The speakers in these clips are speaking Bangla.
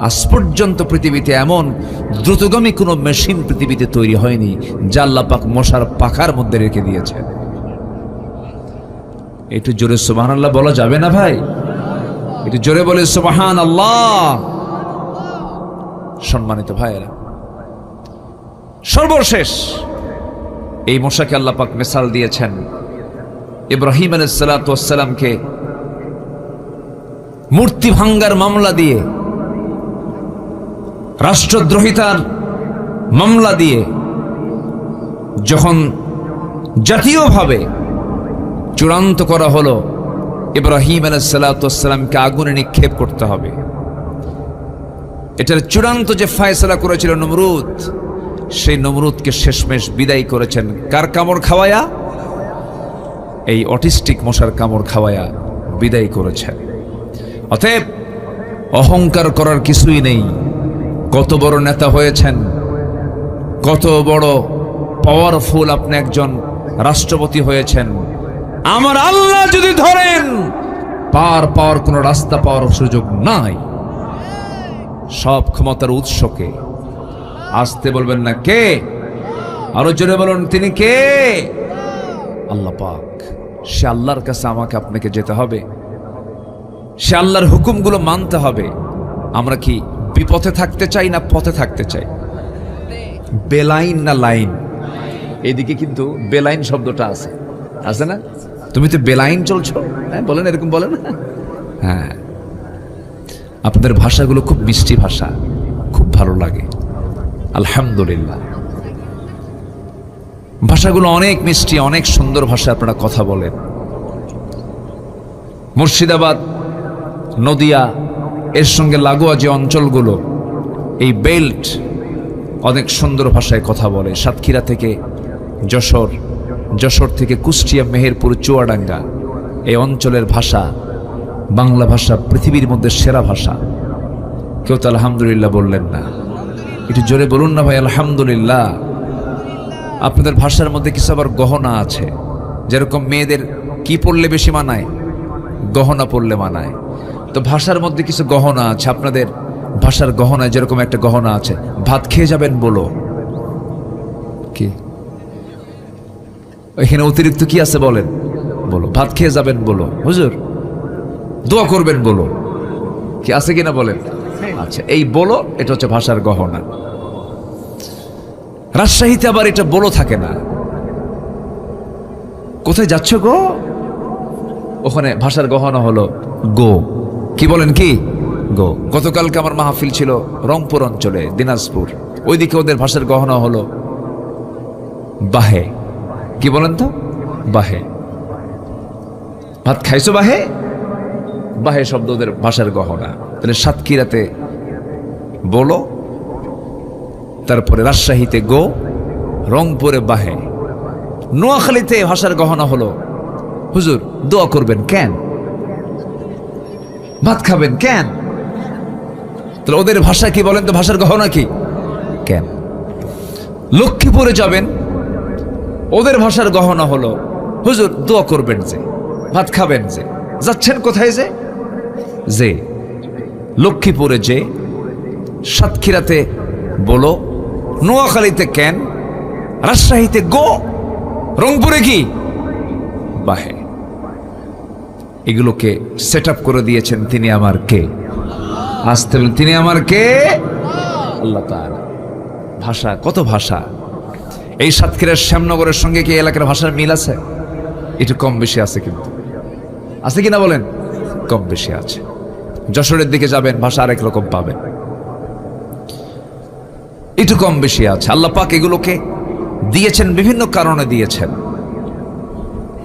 আজ পর্যন্ত পৃথিবীতে এমন দ্রুতগামী কোনো মেশিন পৃথিবীতে তৈরি হয়নি যা আল্লাহ পাক মশার পাখার মধ্যে রেখে দিয়েছেন। একটু জোরে সুবহানাল্লাহ বলা যাবে না ভাই? একটু জোরে বলে সুবহানাল্লাহ। সম্মানিত ভাইয়েরা, সর্বশেষ এই মশাকে আল্লাহ পাক মিসাল দিয়েছেন ইব্রাহিম আলাইহিস সালাতু ওয়াস সালামকে মূর্তি ভাঙ্গার মামলা দিয়ে, রাষ্ট্রদ্রোহিতার মামলা দিয়ে যখন জাতীয়ভাবে চূড়ান্ত করা হলো ইব্রাহিম আলাইহিস সালাতু ওয়াস সালামকে আগুনে নিক্ষেপ করতে হবে, এটার চূড়ান্ত যে ফয়সালা করেছিল নমরুদ, সেই নমরুদকে শেষমেশ বিদায় করেছেন কার কামড় খাওয়ায়া? এই অটিস্টিক মশার কামড় খাওয়ায়া বিদায় করেছেন। অতএব অহংকার করার কিছুই নেই। কত বড় নেতা হয়েছেন, কত বড় পাওয়ারফুল আপনি একজন রাষ্ট্রপতি হয়েছেন, আমার আল্লাহ যদি ধরেন পার পাওয়ার কোনো রাস্তা পাওয়ার সুযোগ নাই। সব ক্ষমতার উৎসকে আসতে বলবেন না কে? আরো জোরে বলুন তিনি কে? আল্লাহ পাক। সে আল্লাহর কাছে আমাকে আপনাকে যেতে হবে, সে আল্লাহর হুকুমগুলো মানতে হবে। আমরা কি বিপথে থাকতে চাই না পথে থাকতে চাই? বেলাইন না লাইন? এদিকে কিন্তু বেলাইন শব্দটা আছে, আছে না? তুমি তো বেলাইন চলছো, হ্যাঁ বলেন, এরকম বলেন। হ্যাঁ, আপনাদের ভাষাগুলো খুব মিষ্টি ভাষা, খুব ভালো লাগে, আলহামদুলিল্লাহ। ভাষাগুলো অনেক মিষ্টি, অনেক সুন্দর ভাষা আপনারা কথা বলেন। মুর্শিদাবাদ, নদিয়া, এর সঙ্গে লাগোয়া যে অঞ্চলগুলো, এই বেল্ট অনেক সুন্দর ভাষায় কথা বলে। সাতক্ষীরা থেকে যশোর, যশোর থেকে কুষ্টিয়া, মেহেরপুর, চুয়াডাঙ্গা, এই অঞ্চলের ভাষা, বাংলা ভাষা পৃথিবীর মধ্যে সেরা ভাষা। কেউ তো আলহামদুলিল্লাহ বললেন না? একটু জোরে বলুন না ভাই আলহামদুলিল্লাহ। আপনাদের ভাষার মধ্যে কিছু আবার গহনা আছে, যেরকম মেয়েদের কি পড়লে বেশি মানায়? গহনা পড়লে মানায়। তো ভাষার মধ্যে কিছু গহনা আছে, আপনাদের ভাষার গহনায় যেরকম একটা গহনা আছে, ভাত খেয়ে যাবেন বলো। কি এখানে অতিরিক্ত কি আছে বলেন? বলো। ভাত খেয়ে যাবেন বলো। হুজুর দোয়া করবেন বলো। কি আছে কিনা বলেন? আচ্ছা, এই বলো, এটা হচ্ছে ভাষার গহনা। রাজশাহীতে আবার এটা বলো থাকে না। কোথায় যাচ্ছ গো? ওখানে ভাষার গহনা হলো গো। কি বলেন? কি গো। গতকালকে আমার মাহফিল ছিল রংপুর অঞ্চলে, দিনাজপুর, ওইদিকে ওদের ভাষার গহনা হলো বাহে। কি বলেন তো? বাহে। ভাত খাইছো বাহে? বাহে শব্দ ওদের ভাষার গহনা। তাহলে সাতক্ষীরাতে বলো, তারপরে রাজশাহীতে গো, রংপুরে বাহে। নোয়াখালীতে ভাষার গহনা হলো হুজুর দোয়া করবেন কেন? ভাত খাবেন কেন? তাহলে ওদের ভাষা কি বলেন তো? ভাষার গহনা কি? কেন। লক্ষ্মীপুরে যাবেন, ওদের ভাষার গহনা হলো হুজুর দোয়া করবেন যে, ভাত খাবেন যে। যাচ্ছেন কোথায়? যে যে লক্ষ্মীপুরে যে, সাতক্ষীরাতে বলো, নোয়াখালীতে কেন, রাজশাহীতে গো, রংপুরে কি বাহে। এগুলোকে সেট আপ করে দিয়েছেন তিনি আমার কে? আসতে বলেন তিনি আমার কে? আল্লাহ তাআলা। ভাষা, কত ভাষা। এই সাতক্ষীরার শ্যামনগরের সঙ্গে কি এলাকার ভাষার মিল আছে? একটু কম বেশি আছে, কিন্তু আছে কিনা বলেন? কম বেশি আছে। যশোরের দিকে যাবেন, ভাষা আরেক রকম পাবেন, একটু কম বেশি আছে। আল্লাহ পাক এগুলোকে দিয়েছেন, বিভিন্ন কারণে দিয়েছেন।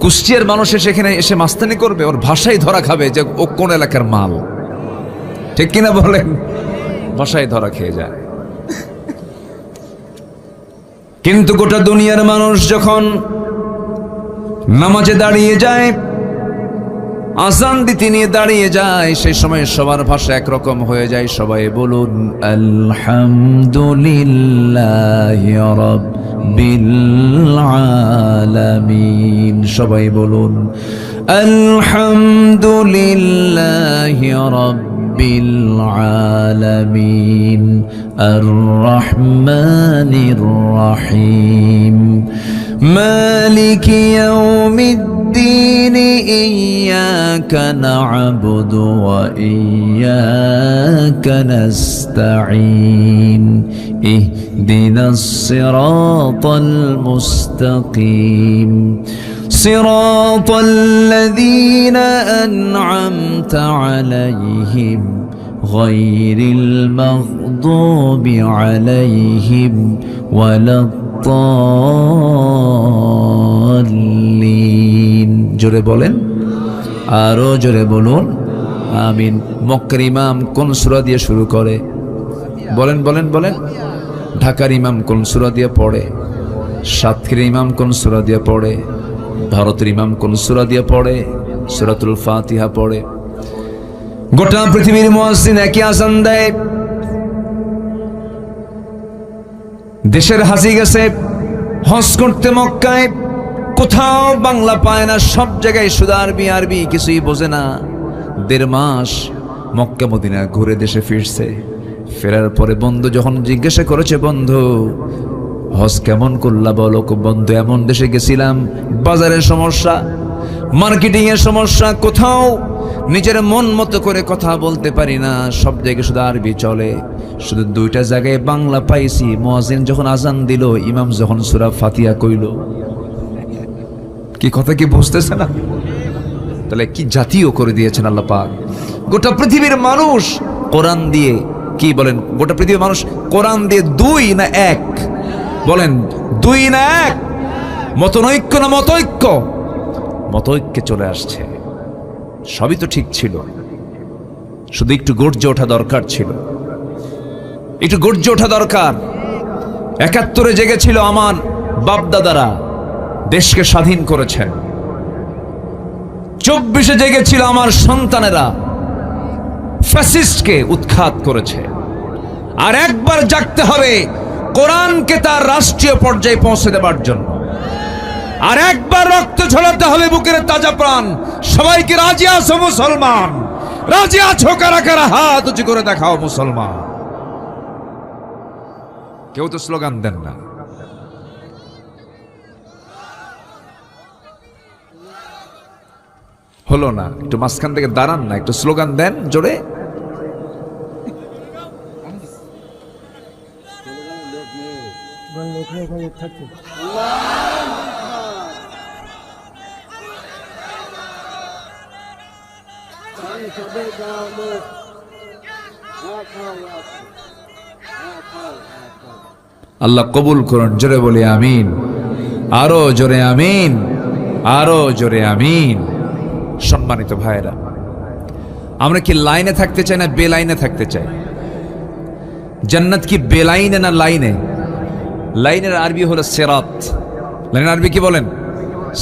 কুষ্টিয়ার মানুষ সেখানে এসে মাস্তানি করবে, ওর ভাষাই ধরা খাবে যে ও কোন এলাকার মাল। ঠিক কিনা বলেন? ভাষায় ধরা খেয়ে যায়। কিন্তু গোটা দুনিয়ার মানুষ যখন নামাজে দাঁড়িয়ে যায়, আযান দিতে নিয়ে দাঁড়িয়ে যায়, সেই সময় সবার ভাষা একরকম হয়ে যায়। সবাই বলুন আলহামদুলিল্লাহি রাব্বিল আলামিন। সবাই বলুন আলহামদুলিল্লাহি রাব্বিল রব্বিল আলামিন আর রহমানির রহিম মালিকি ইয়াউমিদ্দিন ইয়্যাকা না'বুদু ওয়া ইয়্যাকা নাস্তাঈন ইহদিনাস সিরাতাল মুস্তাকিম সিরাতাল লাযীনা আন'আমতা আলাইহিম গায়রিল মাগদুবি আলাইহিম ওয়ালাদ-দাল্লিন। জোরে বলেন, আরো জোরে বলুন আমিন। মক্কার ইমাম কোন সূরা দিয়ে শুরু করে? বলেন বলেন বলেন। ঢাকার ইমাম কোন সূরা দিয়ে পড়ে? সাতক্ষীরার ইমাম কোন সূরা দিয়ে পড়ে? ভারতের ইমাম কোন সূরা দিয়ে পড়ে? সূরাতুল ফাতিহা পড়ে। গোটা পৃথিবীর মুয়াজ্জিন একই আযান দেয়। দেশের হাজি গেছে হজ করতে মক্কায়, কোথাও বাংলা পায় না, সব জায়গায় শুধু আরবি আরবি, কিছুই বোঝে না। 1.5 মাস মক্কা মদিনা ঘুরে দেশে ফিরছে। ফেরার পরে বন্ধু যখন জিজ্ঞাসা করেছে, বন্ধু হজ কেমন করলা বলো? বন্ধু এমন দেশে গেছিলাম, বাজারের সমস্যা, মার্কেটিং এর সমস্যা, কোথাও নিজের মন মতো করে কথা বলতে পারি না, সব জায়গায় শুধু আরবি চলে, শুধু 2টা জায়গায় বাংলা পাইছি। মুয়াজ্জিন যখন আজান দিল, ইমাম যখন সূরা ফাতিহা কইল। কি কথা কি বুঝতেছে না? তাহলে কি জাতীয় করে দিয়েছেন আল্লাহ পাক। গোটা পৃথিবীর মানুষ কোরআন দিয়ে, কি বলেন, গোটা পৃথিবীর মানুষ কোরআন দিয়ে 2 না 1? বলেন 2 না 1? মতনৈক্য না মতৈক্য? মতৈক্যে চলে আসছে। সবই তো ঠিক ছিল, শুধু একটু গর্জে ওঠা দরকার ছিল, একটু গর্জে ওঠা দরকার। 71-এ জেগেছিল আমার বাপদাদারা, দেশকে স্বাধীন করেছেন। 24-এ জেগেছিল আমার সন্তানেরা, ফ্যাসিস্টকে উৎখাত করেছে। আর একবার জাগতে হবে কোরআনকে তার রাষ্ট্রীয় পর্যায়ে পৌঁছে দেবার জন্য। আর একবার রক্ত ঝরাতে হবে বুকের তাজা প্রাণ। সবাইকে রাজি আছো মুসলমান? রাজি আছো কারা কারা? হাত উঁচু করে দেখাও মুসলমান। কেউ তো স্লোগান দেন না। হলো না, একটু মাঝখান থেকে দাঁড়ান না, একটু স্লোগান দেন জোরে। আল্লাহ কবুল করুন, জোরে বলি আমিন। আরো জোরে আমিন, আরো জোরে আমিন। সম্মানিত ভাইরা, আমরা কি লাইনে থাকতে চাই না বেলাইনে থাকতে চাই? জান্নাত কি বেলাইনে না লাইনে? লাইনের আরবি হলো সিরাত। লাইনের আরবি কি বলেন?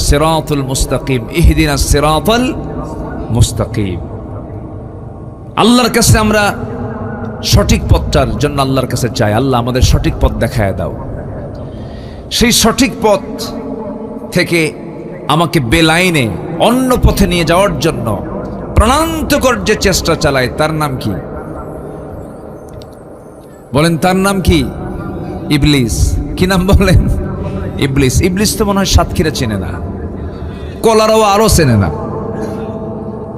সিরাতুল মুস্তাকিম। ইহদিনাস সিরাতাল মুস্তাকিম। আল্লাহর কাছে আমরা সঠিক পথটার জন্য আল্লাহর কাছে চাই, আল্লাহ আমাদের সঠিক পথ দেখায় দাও। সেই সঠিক পথ থেকে আমাকে বেলাইনে অন্য পথে নিয়ে যাওয়ার জন্য প্রাণান্তকর যে চেষ্টা চালায়, তার নাম কি বলেন? তার নাম কি? ইবলিস। কি নাম বলেন? ইবলিস। ইবলিস তো মনে হয় সাতক্ষীরা চেনে না, কলারাও আরো চেনে না,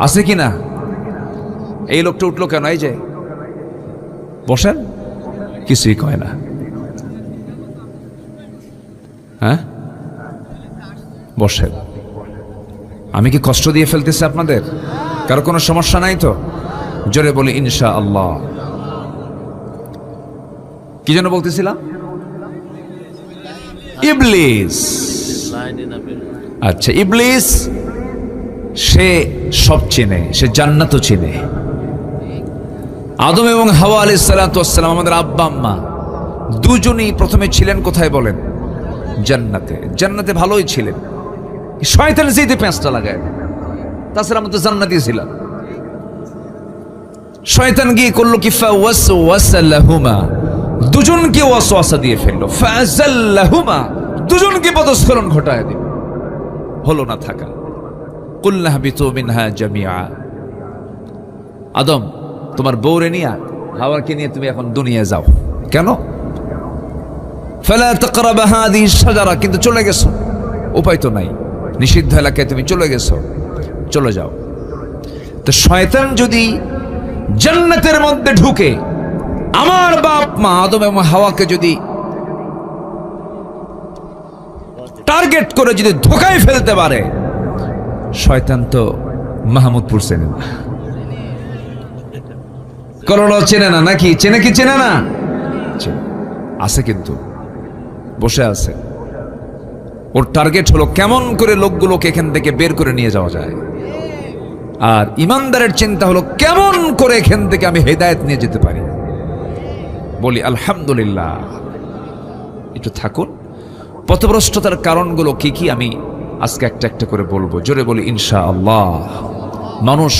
আছে কি না? এই লোকটা উঠলো কেন? এই যে বসেন, কিছুই কয় না। হ্যাঁ বসেন। আমি কি কষ্ট দিয়ে ফেলতেছি আপনাদের? কারো কোনো সমস্যা নাই তো? জোরে বলি ইনশাআল্লাহ। কি যেন বলতেছিলাম? ইবলিস। আচ্ছা, ইবলিস সে সব চেনে, সে জান্নাতও চেনে। আদম এবং হাওয়া আলাইহিস সালাতু ওয়াস সালাম, আমাদের আব্বা আম্মা, দুজনেই প্রথমে ছিলেন কোথায় বলেন? জান্নাতে। জান্নাতে ভালোই ছিলেন, শয়তান যেতে পেঁচটা লাগায়, তাছাড়া আমরা তো জান্নাতেই ছিলাম। শয়তান গিয়ে করলো কি? ফাওয়াসওয়াসা লাহুমা, দুজনকে ওয়াসওয়াসা দিয়ে ফেললো। ফাযাল্লাহুমা, দুজনকে পদস্খলন ঘটায় দিল, হলো না থাকা। কুলনা হাবিতু মিনহা জামিআ। আদম তোমার বউরে নিয়ে হাওয়াকে নিয়ে তুমি এখন দুনিয়ায় যাও। কেন? ফালা তাকরাবা হাদিহি শাজারা, কিন্তু চলে গেছো, উপায় তো নাই, নিষিদ্ধ এলাকায় তুমি চলে গেছো, চলে যাও। তো শয়তান যদি জান্নাতের মধ্যে ঢুকে আমার বাপ মা আদম এবং হাওয়াকে যদি টার্গেট করে যদি ধোকায় ফেলতে পারে, শয়তান তো মাহমুদপুর চেনে না, করোনা চেনে না, নাকি চেনে কি চেনে না? আছে, কিন্তু বসে আছে। ওর টার্গেট হলো কেমন করে লোকগুলোকে এখান থেকে বের করে নিয়ে যাওয়া যায়। আর ইমানদারের চিন্তা হলো কেমন করে এখান থেকে আমি হেদায়েত নিয়ে যেতে পারি। বলি আলহামদুলিল্লাহ। একটু থাকুন, পথভ্রষ্টতার কারণগুলো কি কি আমি আজকে একটা একটা করে বলবো। জোরে বলি ইনশাআল্লাহ। মানুষ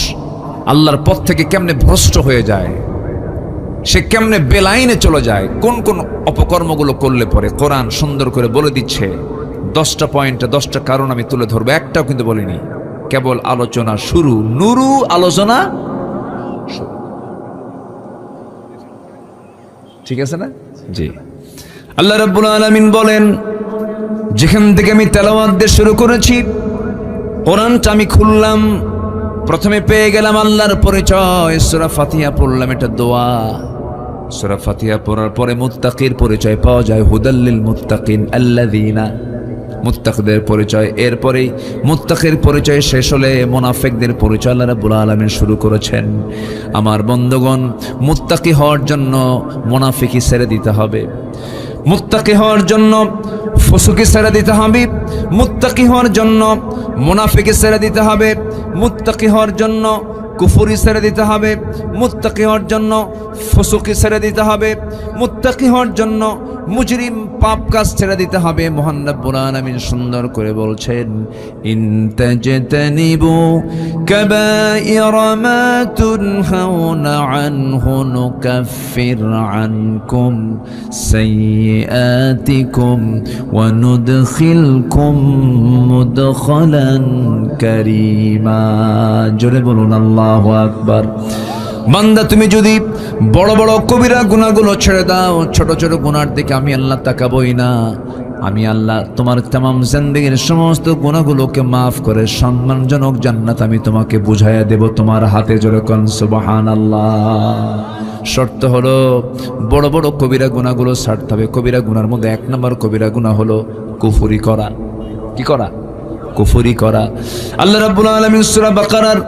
আল্লাহর পথ থেকে কেমনে ভ্রষ্ট হয়ে যায়, সে কেমনে বেলাইনে চলে যায়, কোন কোন অপকর্মগুলো করলে পরে কোরআন সুন্দর করে বলে দিচ্ছে। 10টা পয়েন্টে 10টা কারণ আমি তুলে ধরবো, একটাও কিন্তু বলিনি, কেবল আলোচনা শুরু, নুরু আলোচনা শুরু। ঠিক আছে না? জি। আল্লাহ রাব্বুল আলামিন বলেন, যেখান থেকে আমি তেলাওয়াত দিয়ে শুরু করেছি, কোরআনটা আমি খুললাম, প্রথমে পেয়ে গেলাম আল্লাহর পরিচয়। সূরা ফাতিহা পড়লাম, এটা দোয়া। সূরা ফাতিহা পড়ার পরে মুত্তাকির পরিচয় পাওয়া যায়, হুদাল্লিল মুত্তাকিন আল্লাযীনা, মুত্তাকিদের পরিচয়। এরপরেই মুত্তাকির পরিচয় শেষ হলে মুনাফিকদের পরিচয় আল্লাহ রাব্বুল আলামিন শুরু করেছেন। আমার বন্ধুগণ, মুত্তাকি হওয়ার জন্য মুনাফিকি ছেড়ে দিতে হবে, মুত্তাকি হওয়ার জন্য ফুসুকি ছেড়ে দিতে হবে, মুত্তাকি হওয়ার জন্য মুনাফিকি ছেড়ে দিতে হবে, মুত্তাকি হওয়ার জন্য কুফরি ছেড়ে দিতে হবে, মুত্তাকি হওয়ার জন্য ফুসুকি ছেড়ে দিতে হবে, মুত্তাকি হওয়ার জন্য মুজরিম পাপ কাজ ছেড়ে দিতে হবে। মহান রব্বুল আলামিন সুন্দর করে বলছেন, ইন তাজতানিবু কাবাইরা মা তুনহাউনা আনহু নুকাফির আনকুম সাইয়্যাতিকুম ওয়া নুদখিলকুম মুদখালান কারীমা। জোরে বলুন আল্লাহু আকবার। বান্দা, তুমি যদি বড় বড় কবিরা গুনাহগুলো ছেড়ে দাও, ছোট ছোট গুনার দিকে আমি আল্লাহ তাকাবই না। আমি আল্লাহ তোমার তামাম জিন্দেগীর সমস্ত গুনাহগুলোকে মাফ করে সম্মানজনক জান্নাত আমি তোমাকে বুঝাইয়া দেব তোমার হাতে। জোরে কোন সুবহানাল্লাহ। শর্ত হলো বড় বড় কবিরা গুনাহগুলো ছাড়তে হবে। কবিরা গুনার মধ্যে 1 নম্বর কবিরা গুনাহ হলো কুফরি করা। কি করা? কুফরি করা। আল্লাহ রাব্বুল আলামিন সূরা বাকারার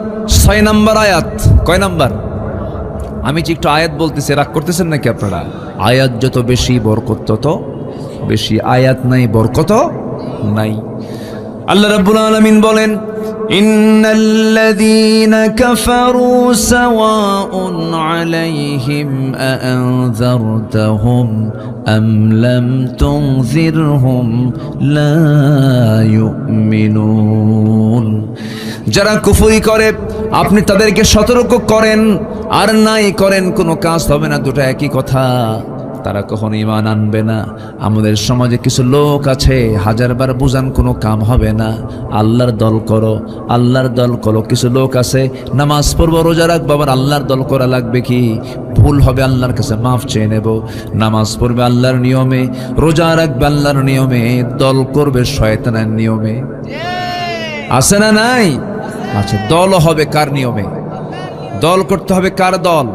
6 নম্বর আয়াত, কয় নম্বর? আমি যে একটু আয়াত বলতেছি, রাগ করতেছেন নাকি আপনারা? আয়াত যত বেশি বরকত তত বেশি, আয়াত নাই বরকত নাই। আল্লাহ রাব্বুল আলামিন বলেন, ইন্নাল্লাযীনা কাফারু সাওয়াউন আলাইহিম আআনযারতাহুম আম লাম তুনযিরহুম লা ইউমিনুন। যারা কুফরি করে আপনি তাদেরকে সতর্ক করেন আর নাই করেন, কোনো কাজ হবে না, দুটো একই কথা। তারা কখনো ঈমান আনবে না। আমাদের সমাজে কিছু লোক আছে, হাজারবার বুঝান কোনো কাম হবে না। আল্লাহর দল করো, আল্লাহর দল করো। কিছু লোক আছে নামাজ পড়বো, রোজা রাখবো, আবার আল্লাহর দল করা লাগবে কি? ভুল হবে আল্লাহর কাছে মাফ চেয়ে নেব। নামাজ পড়বে আল্লাহর নিয়মে, রোজা রাখবে আল্লাহর নিয়মে, দল করবে শয়তানের নিয়মে। আছে না নাই? আচ্ছা, দল হবে কার নিয়মে? দল করতে হবে কার দল?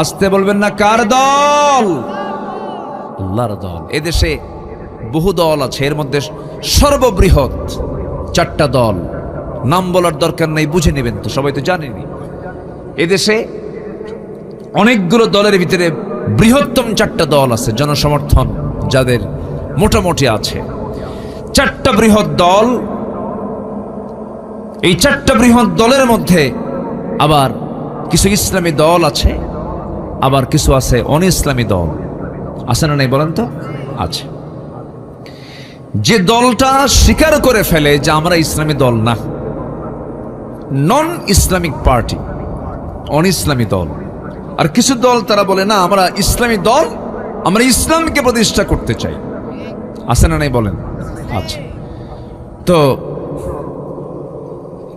আসতে বলবেন না, কার দল? আল্লাহর দল। এদেশে বহু দল আছে, এর মধ্যে সর্ববৃহৎ 4টা দল, নাম বলার দরকার নেই, বুঝে নেবেন তো, সবাই তো জানেনি। এদেশে অনেকগুলো দলের ভিতরে বৃহত্তম 4টা দল আছে, জনসমর্থন যাদের মোটামুটি আছে। 4টা বৃহৎ দল। এই 4টা বৃহৎ দলের মধ্যে আবার কিছু ইসলামী দল আছে, আবার কিছু আছে অন ইসলামী দল। আছে না নাই বলেন তো? আছে। যে দলটা স্বীকার করে ফেলে যে আমরা ইসলামী দল না, নন ইসলামিক পার্টি, অন ইসলামী দল। আর কিছু দল তারা বলে না, আমরা ইসলামী দল, আমরা ইসলামকে প্রতিষ্ঠা করতে চাই। আছে না নাই বলেন? আচ্ছা, তো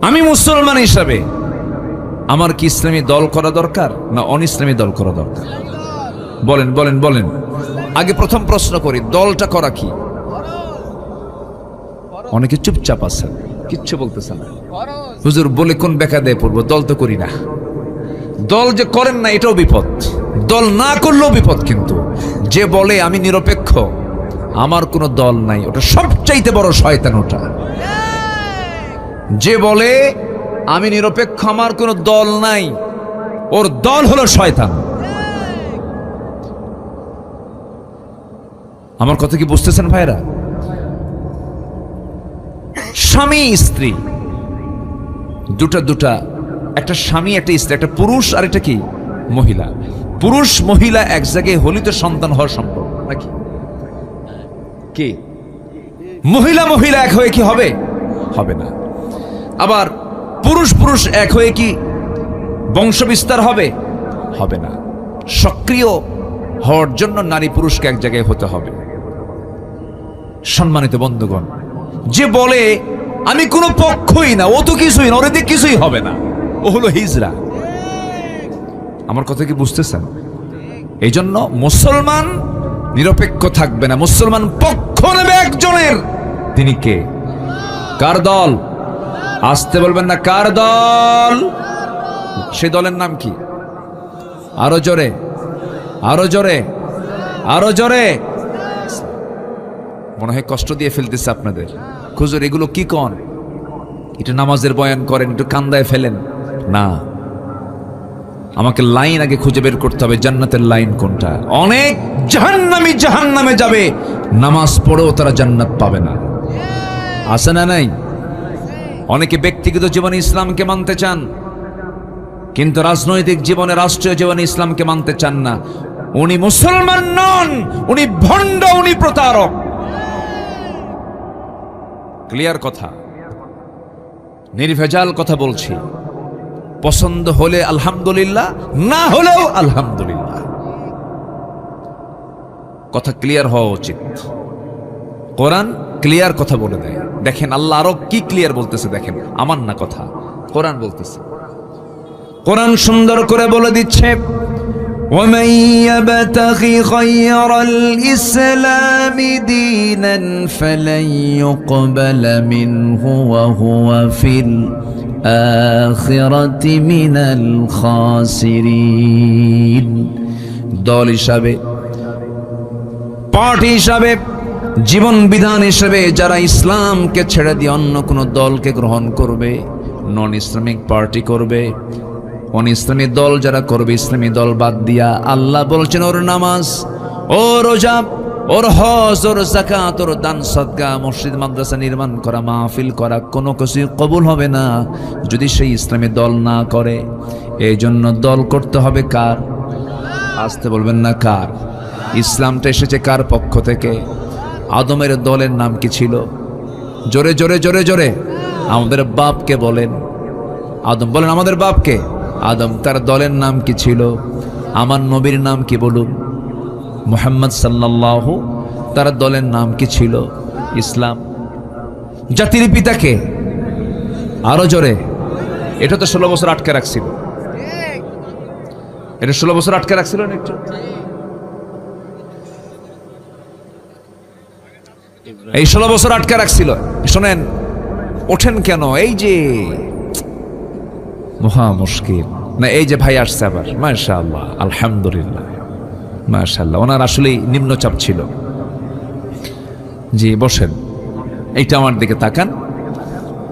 আমি মুসলমান হিসাবে আমার কি ইসলামী দল করা দরকার না অন ইসলামী দল করা দরকার? বলেন বলেন বলেন। আগে প্রথম প্রশ্ন করি, দলটা করা কি? অনেকে চুপচাপ আছেন, কিচ্ছু বলতেছেন না। হুজুর বলে কোন বেকা দেয় পড়বো, দল তো করি না। দল যে করেন না এটাও বিপদ, দল না করলেও বিপদ। কিন্তু যে বলে আমি নিরপেক্ষ, আমার কোনো দল নাই, ওটা সবচাইতে বড় শয়তান। ওটা যে বলে আমি নিরপেক্ষ, আমার কোনো দল নাই, ওর দল হলো শয়তান। আমার কথা কি বুঝতেছেন ভাইরা? স্বামী স্ত্রী দুটা, একটা স্বামী একটা স্ত্রী, একটা পুরুষ আর একটা কি মহিলা। পুরুষ মহিলা এক জায়গায় হলি তো সন্তান হওয়ার সম্ভব নাকি? কি মহিলা মহিলা এক হয়ে কি হবে? হবে না। আবার পুরুষ পুরুষ এক হয়ে কি বংশ বিস্তার হবে? হবে না। সক্রিয় হওয়ার জন্য নারী পুরুষকে এক জায়গায় হতে হবে। সম্মানিত বন্ধুগণ, যে বলে আমি কোনো পক্ষই না, ও তো কিছুই না, ওর দিকে কিছুই হবে না, ও হলো হিজড়া। আমার কথা কি বুঝতেছেন? এই জন্য মুসলমান নিরপেক্ষ থাকবে না, মুসলমান পক্ষ নেবে একজনের। তিনি কে? কার দল? আসতে বলবেন না, কার দল? সে দলের নাম কি? আরো জোরে, আরো জোরে, আরো জোরে। মনে হয় কষ্ট দিয়ে ফেলতেছে আপনাদের। হুজুর এগুলো কি কন? এটা নামাজের বয়ান করেন, একটু কান্দায় ফেলেন না। আমাকে লাইন আগে খুঁজে বের করতে হবে, জান্নাতের লাইন কোনটা। অনেক জাহান্নামী জাহান্নামে যাবে, নামাজ পড়েও তারা জান্নাত পাবে না। আছে না নাই? অনেকে ব্যক্তিগত জীবনে ইসলামকে মানতে চান, কিন্তু রাজনৈতিক জীবনে, রাষ্ট্রীয় জীবনে ইসলামকে মানতে চান না। উনি মুসলমান নন, উনি ভণ্ড, উনি প্রতারক। ক্লিয়ার কথা, নির্ভেজাল কথা বলছি। পছন্দ হলে আলহামদুলিল্লাহ, না হলেও আলহামদুলিল্লাহ। কথা ক্লিয়ার হওয়া উচিত। কোরআন ক্লিয়ার কথা বলে দেয়। দেখেন আল্লাহ আরো কি ক্লিয়ার বলতেছে, দেখেন। আমার না কথা, কোরআন বলতেছে। কোরআন সুন্দর করে বলে দিচ্ছে, وَمَن يَبْتَغِ غَيْرَ الْإِسْلَامِ دِينًا فَلَن يُقْبَلَ مِنْهُ وَهُوَ فِي الْآخِرَةِ مِنَ الْخَاسِرِينَ। দল হিসাবে, পার্টি হিসাবে, জীবন বিধান হিসেবে যারা ইসলামকে ছেড়ে দিয়ে অন্য কোনো দলকে গ্রহণ করবে, নন ইসলামিক পার্টি করবে, অন ইসলামী দল যারা করবে, ইসলামী দল বাদ দিয়া, আল্লাহ বলছেন ওর নামাজ, ওর রোজা, ওর হজ, ওর যাকাত, ওর দান সদকা, মসজিদ মাদ্রাসা নির্মাণ করা, মাহফিল করা, কোনো কিছু কবুল হবে না যদি সেই ইসলামী দল না করে। এই জন্য দল করতে হবে কার? আসতে বলবেন না, কার? ইসলামটা এসেছে কার পক্ষ থেকে? আদমের দলের নাম কি ছিল? জোরে জোরে জোরে জোরে আমাদের বাপকে বলেন। আদম বলেন, আমাদের বাপকে। আদম, তার দলের নাম কি ছিল? আমার নবীর নাম কি বলুন? মুহাম্মদ সাল্লাল্লাহু, তার দলের নাম কি ছিল? ইসলাম। জাতির পিতাকে? আরো জোরে। এটা তো 16 বছর আটকে রাখছিল, এটা 16 বছর আটকে রাখছিল না একটু? এই 16 বছর আটকে রাখছিল। শোনেন, ওঠেন কেন? এই যে মহা মুশকিল না। এই যে ভাই আসছে আবার, মাশাআল্লাহ, আলহামদুলিল্লাহ, মাশাআল্লাহ। ওনার আসলেই নিম্নচাপ ছিল। জি বসেন, এইটা আমার দিকে তাকান।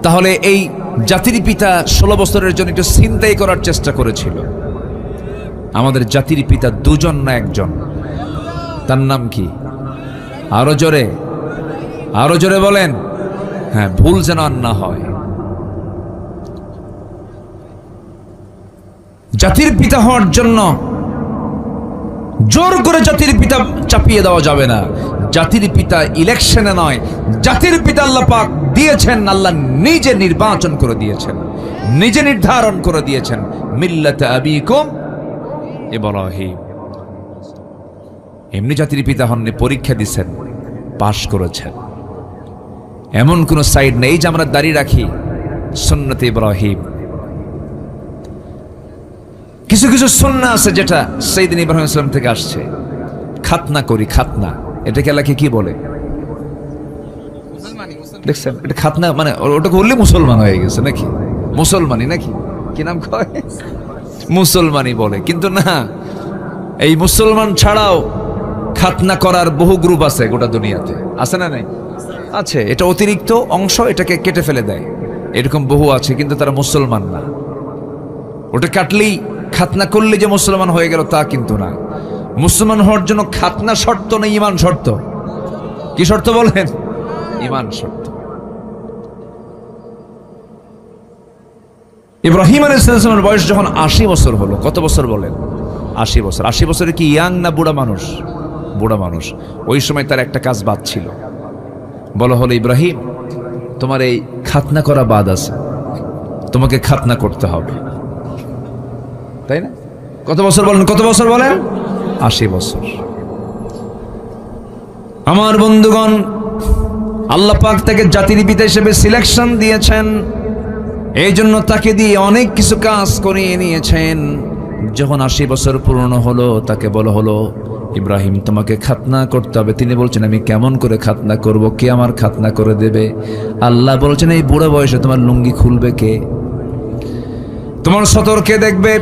তাহলে এই জাতির পিতা 16 বছরের জন্য একটু ছিনতাই করার চেষ্টা করেছিল। আমাদের জাতির পিতা দুজন না একজন। তার নাম কি? আরো জোরে, আরো জোরে বলেন। হ্যাঁ, ভুল যেন আর না হয়। জাতির পিতা হওয়ার জন্য জোর করে জাতির পিতা চাপিয়ে দেওয়া যাবে না। জাতির পিতা ইলেকশনে নয়, জাতির পিতা আল্লাহ পাক দিয়েছেন, আল্লাহ নিজে নির্বাচন করে দিয়েছেন, নিজে নির্ধারণ করে দিয়েছেন, মিল্লাতে আবিকুম ইব্রাহিম। এমনি জাতির পিতা হননি, পরীক্ষা দিয়েছেন, পাশ করেছেন। এমন কোন সাইড নেই যে আমরা দাঁড়িয়ে রাখি সুন্নতে ইব্রাহিম। কিছু কিছু সুন্নাহ আছে যেটা সাইয়েদনা ইব্রাহিম আলাইহিস সালাম থেকে আসছে। খাতনা করি, খাতনা, এটাকে এলাকে কি বলে দেখছেন? এটা খাতনা মানে ওটা করলে মুসলমান হয়ে গেছে নাকি? মুসলমানি নাকি কি নাম কয়? মুসলমানি বলে। কিন্তু না, এই মুসলমান ছাড়াও খাতনা করার বহু গ্রুপ আছে গোটা দুনিয়াতে, আছে না নাই? আছে। এটা অতিরিক্ত অংশ, এটাকে কেটে ফেলে দেয়, এরকম বহু আছে, কিন্তু তারা মুসলমান না। ওটা কাটলেই, খাতনা করলে যে মুসলমান হয়ে গেল তা কিন্তু না। মুসলমান হওয়ার জন্য খাতনা শর্ত না ঈমান শর্ত? কি শর্ত বলেন? ঈমান শর্ত। ইব্রাহিম আলাইহিস সালামের বয়স যখন 80 বছর হলো, কত বছর বলেন? 80 বছর। 80 বছরে কি ইয়াং না বুড়া মানুষ? বুড়া মানুষ। ওই সময় তার একটা কাজ বাদ ছিল, বলা হলো ইব্রাহিম তোমার এই খাতনা করা বাদ আছে, তোমাকে খাতনা করতে হবে, তাই না? কত বছর বলেন? কত বছর বলেন? 80 বছর। আমার বন্ধুগণ, আল্লাহ পাক তাকে জাতির পিতা হিসেবে সিলেকশন দিয়েছেন, এই জন্য তাকে দিয়ে অনেক কিছু কাজ করিয়ে নিয়েছেন। যখন 80 বছর পূর্ণ হলো, তাকে বলা হলো ইব্রাহিম তোমাকে খাতনা করতে হবে। তিনি বলছেন আমি কেমন করে খাতনা করব? কে আমার খাতনা করে দেবে? আল্লাহ বলছেন এই বুড়ো বয়সে তোমার লুঙ্গি খুলবে কে? তোমার সতর কে দেখবে?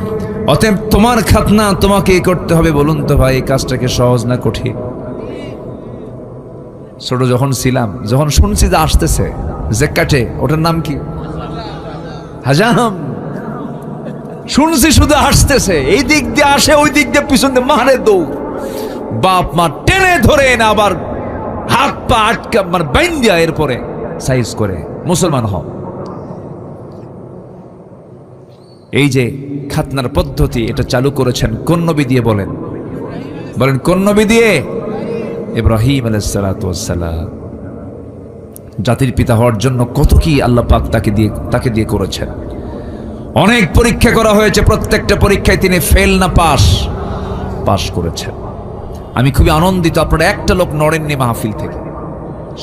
অতএব তোমার খাতনা তোমাকেই করতে হবে। বলুন তো ভাই, এই কাজটাকে সহজ না কঠিন? ছোট যখন ছিলাম, যখন শুনছি যে আসতেছে যে কাটে, ওটার নাম কি? হাজাম। শুনছি শুধু আসতেছে, এই দিক দিয়ে আসে, ওই দিক দিয়ে পিছন দিয়ে মারে দৌড়, বাপ মা টেনে ধরে না, আবার হাত পা আটকা মানে বাইন দিয়া এরপরে সাইজ করে মুসলমান হও। এই যে খাতনার পদ্ধতি, এটা চালু করেছেন কোন নবী দিয়ে বলেন? বলেন কোন নবী দিয়ে? ইব্রাহিম আলাইহিস সালাতু ওয়াস সালাম। জাতির পিতা হওয়ার জন্য কত কি আল্লাহ পাক তাকে দিয়ে করেছেন। অনেক পরীক্ষা করা হয়েছে, প্রত্যেকটা পরীক্ষায় তিনি ফেল না পাশ করেছেন। আমি খুবই আনন্দিত, আপনারা একটা লোক নড়েননি মাহফিল থেকে,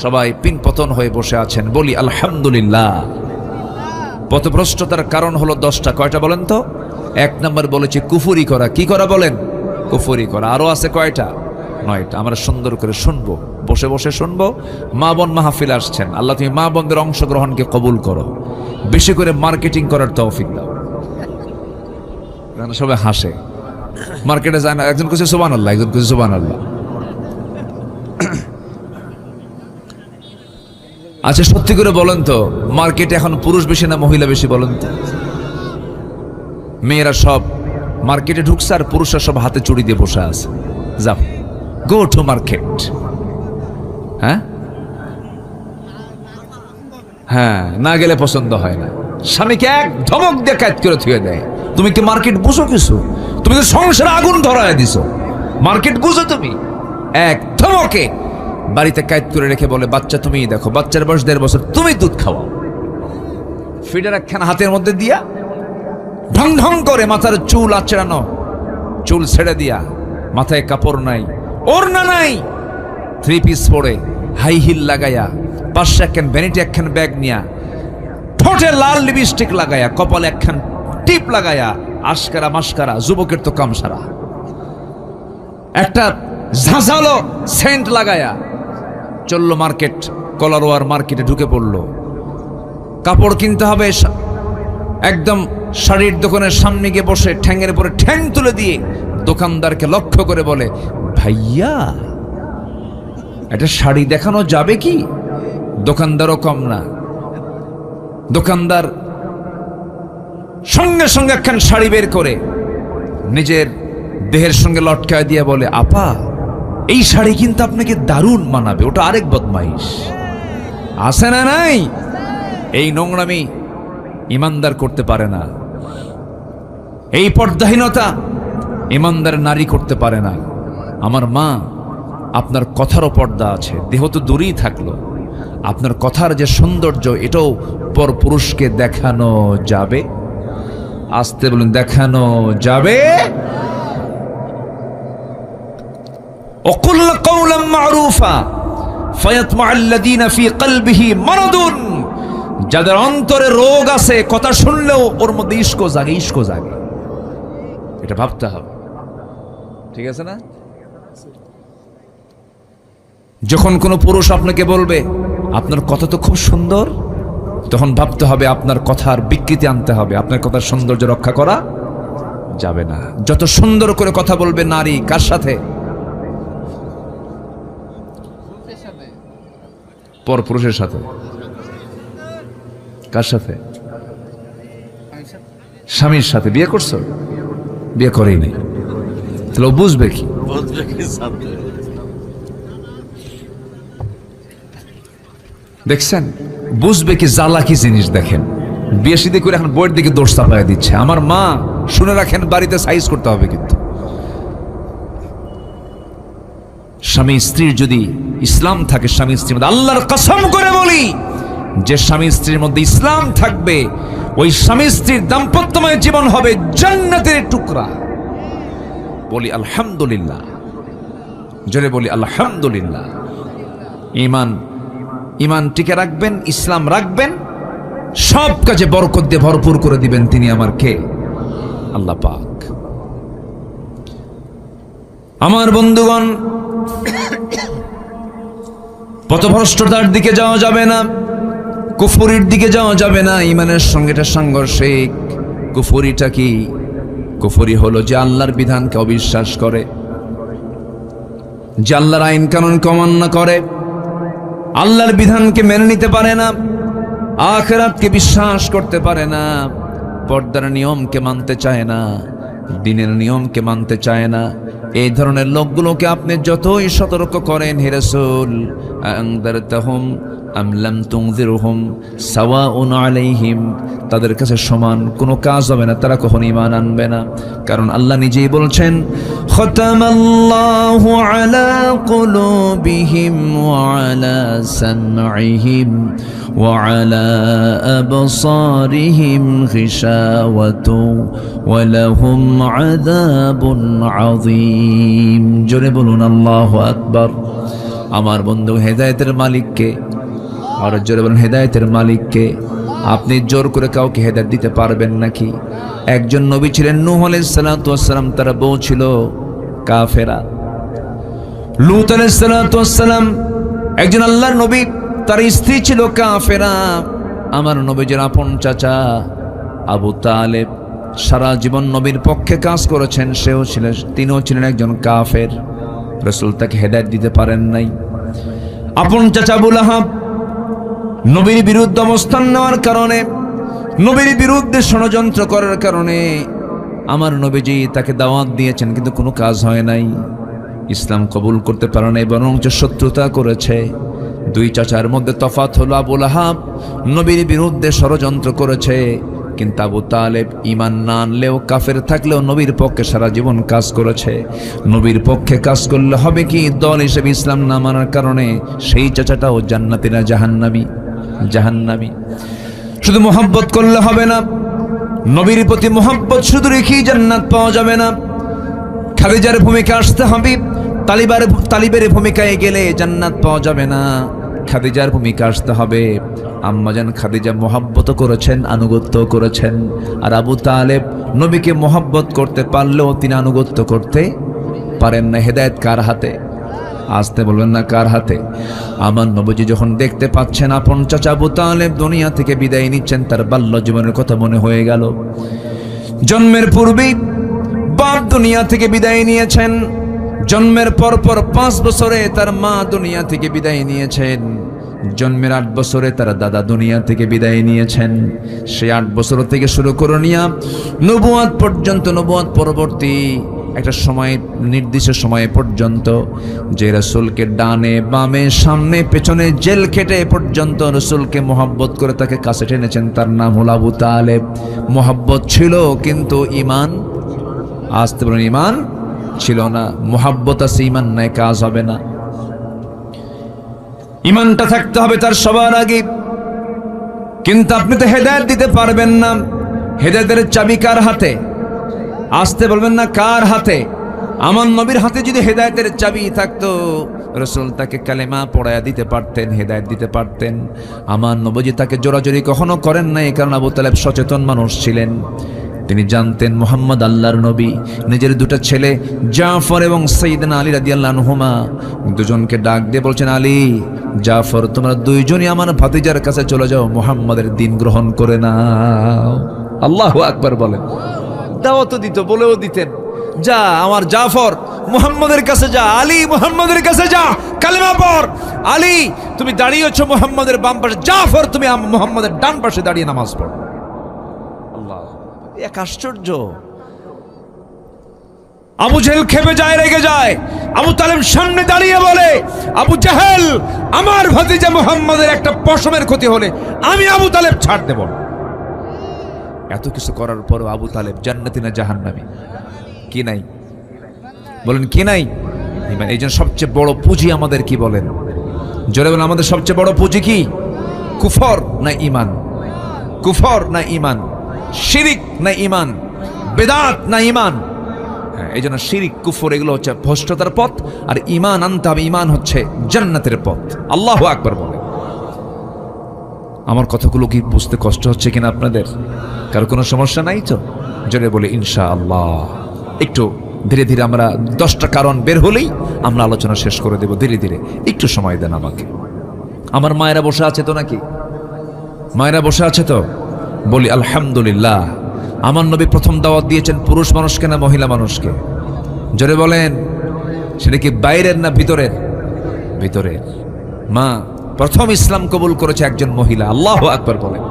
সবাই পিনপতন হয়ে বসে আছেন। বলি আলহামদুলিল্লাহ। পথভ্রষ্টতার কারণ হলো 10টা। কয়টা বলেন তো? 1 নম্বর বলেছি কুফরি করা। কি করা বলেন? কুফরি করা। আরো আছে কয়টা? 9টা। আমরা সুন্দর করে শুনবো, বসে বসে শুনবো। মা বোন মাহফিল আসছেন, আল্লাহ তুমি মা বোনদের অংশগ্রহণকে কবুল করো, বেশি করে মার্কেটিং করার তৌফিক দাও। সবাই হাসে, মার্কেটে যায় না, একজন কিছু সুবহানাল্লাহ, একজন কিছু সুবহানাল্লাহ। আচ্ছা সত্যি করে বলেন তো, মার্কেটে এখন পুরুষ বেশি না মহিলা বেশি বলেন তো? মেয়েরা সব মার্কেটে ঢুকছে আর পুরুষরা সব হাতে চুড়ি দিয়ে বসে আছে। যাও, গো টু মার্কেট। হ্যাঁ, না গেলে পছন্দ হয় না। স্বামীকে এক ধমক দিয়ে কাজ করে থুয়ে দেয়। তুমি কি মার্কেট বুঝো কিছু? তুমি তো সংসারে আগুন ধরায় দিছো, মার্কেট বুঝো তুমি? এক ধমকে বাড়িতে কাজ করে রেখে বলে বাচ্চা তুমিই দেখো, বাচ্চার বয়স 1.5 বছর, তুমি দুধ খাওয়াও। ফিডার একখানা হাতের মধ্যে দিয়া ঢং ঢং করে মাথার চুল আঁচড়ানো, চুল ছেড়ে দিয়া, মাথায় কাপড় নাই, ওড়না নাই, 3 পিস পরে, হাই হিল লাগাইয়া, পাশে একখান ভ্যানিটি একখান ব্যাগ নিয়া, ঠোঁটে লাল লিপস্টিক লাগাইয়া, কপালে একখান টিপ লাগাইয়া, আশকারা মাস্কারা, যুবকের তো কাম সারা, একটা ঝাঁঝালো সেন্ট লাগায়া চললো মার্কেট। কলারোয়ার মার্কেটে ঢুকে পড়লো। কাপড় কিনতে হবে, একদম শাড়ির দোকানের সামনে গিয়ে বসে ঠ্যাঙের উপরে ঠ্যাং তুলে দিয়ে দোকানদারকে লক্ষ্য করে বলে ভাইয়া এটা শাড়ি দেখানো যাবে কি? দোকানদারও কম না, দোকানদার সঙ্গে সঙ্গে একখান শাড়ি বের করে নিজের দেহের সঙ্গে লটকায় দিয়ে বলে আপা এই শাড়ি কিন্তু আপনাকে দারুণ মানাবে। ওটা আরেক বদমাইশ। আছে না নাই? এই নোংরামি ইমানদার করতে পারে না, এই পর্দাহীনতা ইমানদার নারী করতে পারে না। আমার মা, আপনার কথারও পর্দা আছে, দেহ তো দূরেই থাকলো, আপনার কথার যে সৌন্দর্য এটাও পর পুরুষকে দেখানো যাবে। আসতে বলুন, দেখানো যাবে। وقل قولا معروفا فيطمع الذين في قلبه مرض। যাদের অন্তরে রোগ আছে, কথা শুনলেও ওর মধ্যে ইশক জাগে, ইশক জাগে। এটা ভাবতে হবে, ঠিক আছে না? যখন কোনো পুরুষ আপনাকে বলবে আপনার কথা তো খুব সুন্দর, তখন ভাবতে হবে আপনার কথার বিকৃতি আনতে হবে, আপনার কথার সৌন্দর্য রক্ষা করা যাবে না। যত সুন্দর করে কথা বলবে নারী, কার সাথে? পরপুরুষের সাথে। কার সাথে? স্বামীর সাথে। বিয়ে করছো? বিয়ে করেই নেই, তাহলে ও বুঝবে কি? দেখছেন, বুঝবে কি জ্বালা কি জিনিস? দেখেন, বিয়ে শাদী করে এখন বইয়ের দিকে দোষ চাপায় দিচ্ছে। আমার মা, শুনে রাখেন, বাড়িতে সাইজ করতে হবে কিন্তু। স্বামী স্ত্রীর যদি ইসলাম থাকে, স্বামী স্ত্রীর মধ্যে, আল্লাহর কসম করে বলি, যে স্বামী স্ত্রীর মধ্যে ইসলাম থাকবে, ওই স্বামী স্ত্রীর দাম্পত্যময় জীবন হবে জান্নাতের টুকরা। বলি আলহামদুলিল্লাহ, জোরে বলি আলহামদুলিল্লাহ। ইমান টিকে রাখবেন, ইসলাম রাখবেন, সব কাজে বরকত দিয়ে ভরপুর করে দিবেন তিনি আমার কে? আল্লাহ পাক। আমার বন্ধুগণ, পথভ্রষ্টতার দিকে যাওয়া যাবে না, কুফরির দিকে যাওয়া যাবে না। ইমানের সঙ্গে এটা সাংঘর্ষিক। কুফরিটা কি? কুফরি হলো যে আল্লাহর বিধানকে অবিশ্বাস করে, যে আল্লাহর আইন কানুনকে অমান্য করে, আল্লাহর বিধানকে মেনে নিতে পারে না, আখিরাতকে বিশ্বাস করতে পারে না, পর্দার নিয়মকে মানতে চায় না, দিনের নিয়মকে মানতে চায় না। এই ধরনের লোকগুলোকে আপনি যতই সতর্ক করেন, হে রাসূল, আনযারতাহুম আম লাম তুনযিরহুম সাওয়াউন আলাইহিম, তাদের কাছে সমান কোনো কাজ হবে না, তারা কখনো ঈমান আনবে না। কারণ আল্লাহ নিজেই বলছেন, খাতামাল্লাহু আলা কুলুবিহিম ওয়া আলা সামঈহিম ওয়া আলা আবসারিহিম গিশাওয়াতু ওয়া লাহুম আযাবুন আযীম। জোরে বলুন আল্লাহু আকবার। আমার বন্ধু, হেদায়েতের মালিককে, আর জোরে বলুন হেদায়েতের মালিককে। আপনি জোর করে কাউকে হেদায়েত দিতে পারবেন নাকি? একজন নবী ছিলেন, নূহ আলাইহিস সালাতু ওয়াস সালাম, তার বউ ছিল কাফেরা। লূত আলাইহিস সালাতু ওয়াস সালাম একজন আল্লাহর নবী, তার স্ত্রী ছিল কাফেরা। আমার নবীজির আপন চাচা আবু তালেব সারা জীবন নবীর পক্ষে কাজ করেছেন, তিনিও ছিলেন একজন কাফের। রাসূল তাকে হেদায়েত দিতে পারেন নাই। আপন চাচা আবু লাহাব নবীর বিরুদ্ধে অবস্থান নেওয়ার কারণে, নবীর বিরুদ্ধে ষড়যন্ত্র করার কারণে আমার নবীজি তাকে দাওয়াত দিয়েছেন, কিন্তু কোনো কাজ হয় নাই। ইসলাম কবুল করতে পারে নাই, বরঞ্চ শত্রুতা করেছে। দুই চাচার মধ্যে তফাৎ হলো, আবু লাহাব নবীর বিরুদ্ধে ষড়যন্ত্র করেছে, কিন্তু আবু তালেব ঈমান না আনলেও, কাফের থাকলেও নবীর পক্ষে সারা জীবন কাজ করেছে। নবীর পক্ষে কাজ করলে হবে কি, দল হিসেবে ইসলাম না মানার কারণে সেই চাচাটাও জান্নাতি না জাহান্নামী? জাহান্নামী। শুধু মোহাব্বত করলে হবে না, নবীর প্রতি মোহাব্বত শুধু রেখেই জান্নাত পাওয়া যাবে না। খাদিজার ভূমিকা আসতে হবে, তালিবের ভূমিকায় গেলে জান্নাত পাওয়া যাবে না। খাদিজার ভূমিকা আসতে হবে। আম্মাজান খাদিজা মোহাব্বত করেছেন, আনুগত্য করেছেন। আর আবু তালেব নবীকে মোহাব্বত করতে পারলেও তিনি আনুগত্য করতে পারেন না। হেদায়েত কার হাতে? আসতে বলবেন না কার হাতে? আমার নবীজি যখন দেখতে পাচ্ছেন আপন চাচা আবু তালেব দুনিয়া থেকে বিদায় নিচ্ছেন, তার বাল্য জীবনের কথা মনে হয়ে গেল। জন্মের পূর্বেই বাপ দুনিয়া থেকে বিদায় নিয়েছেন। জন্মের পরপর 5 বছরে তার মা দুনিয়া থেকে বিদায় নিয়েছেন। জন্মের 8 বছরে তার দাদা দুনিয়া থেকে বিদায় নিয়েছেন। সেই 8 বছর থেকে শুরু করে নিয়ে নবুয়ত পর্যন্ত, নবুয়ত পরবর্তী একটা সময়, নির্দিষ্ট সময় পর্যন্ত, যে রাসূলকে ডানে বামে সামনে পেছনে জেল খেটে পর্যন্ত রাসূলকে মোহাব্বত করে তাকে কাছে টেনেছেন, তার নাম হলো আবু তালেব। মোহাব্বত ছিল কিন্তু ঈমান, আসতে বলেন ঈমান ছিল না। মোহাব্বত আছে, ঈমান নাই, কাজ হবে না। ঈমানটা থাকতে হবে তার সবার আগে। কিন্তু আপনি তো হেদায়েত দিতে পারবেন না। হেদায়েতের চাবি কার হাতে? আসতে বলবেন না কার হাতে? আমার নবীর হাতে যদি হেদায়েতের চাবি থাকতো, রাসূল তাকে কালেমা পড়ায়া দিতে পারতেন, হেদায়েত দিতে পারতেন। আমার নবীজি তাকে জোরাজুরি কখনো করেন নাই, কারণ আবু তালেব সচেতন মানুষ ছিলেন। তিনি জানতেন মুহাম্মদ আল্লাহর নবী। নিজের দুটো ছেলে জাফর এবং সাইয়েদনা আলী রাদিয়াল্লাহু আনহুমা দুজনকে ডাক দিয়ে বলছেন, আলী, জাফর, তোমরা দুইজনই আমার ভাতিজার কাছে চলে যাও, মুহাম্মাদের দিন গ্রহণ করে নাও। আল্লাহু আকবার বলেন। দাওয়াত দিত, বলেও দিতেন, যা আমার জাফর মুহাম্মাদের কাছে যা, আলী মুহাম্মাদের কাছে যা, কালেমা পড়। আলী, তুমি দাঁড়িয়েছো মুহাম্মাদের বাম পাশে, জাফর তুমি মুহাম্মাদের ডান পাশে দাঁড়িয়ে নামাজ পড়। আল্লাহ, এক আশ্চর্য। আবু জেহেল খেপে যায়, রেগে যায়। আবু তালেব সামনে দাঁড়িয়ে বলে, আবু জাহেল, আমার ভাতিজা মুহাম্মাদের একটা পশমের ক্ষতি হলে আমি আবু তালেব ছাড় দেব না। এত কিছু করার পর আবু তালেব জান্নাতি না জাহান্নামী? কি নাই বলেন, কি নাই? এই জন্য সবচেয়ে বড় পুঁজি আমাদের কি বলেন? জোরে বলেন, আমাদের সবচেয়ে বড় পুঁজি কি? কুফর না ইমান? কুফর না ইমান? শিরিক না ইমান? বেদাত না ইমান? এই জন্য শিরিক, কুফর এগুলো হচ্ছে ভ্রষ্টতার পথ, আর ইমান আনতে হবে, ইমান হচ্ছে জান্নাতের পথ। আল্লাহু আকবার বলে। আমার কথাগুলো কি বুঝতে কষ্ট হচ্ছে কিনা আপনাদের? কারো কোনো সমস্যা নাই তো? জোরে বলে ইনশাআল্লাহ। একটু ধীরে ধীরে আমরা 10টা কারণ বের হলেই আমরা আলোচনা শেষ করে দেব। ধীরে ধীরে একটু সময় দেন আমাকে। আমার মায়েরা বসে আছে তো নাকি? মায়েরা বসে আছে তো? বলি আলহামদুলিল্লাহ। আমার নবী প্রথম দাওয়াত দিয়েছেন পুরুষ মানুষকে না মহিলা মানুষকে? জোরে বলেন। সেটা কি বাইরের না ভিতরের? ভিতরের। মা প্রথম ইসলাম কবুল করেছে একজন মহিলা। আল্লাহু আকবার বলেন।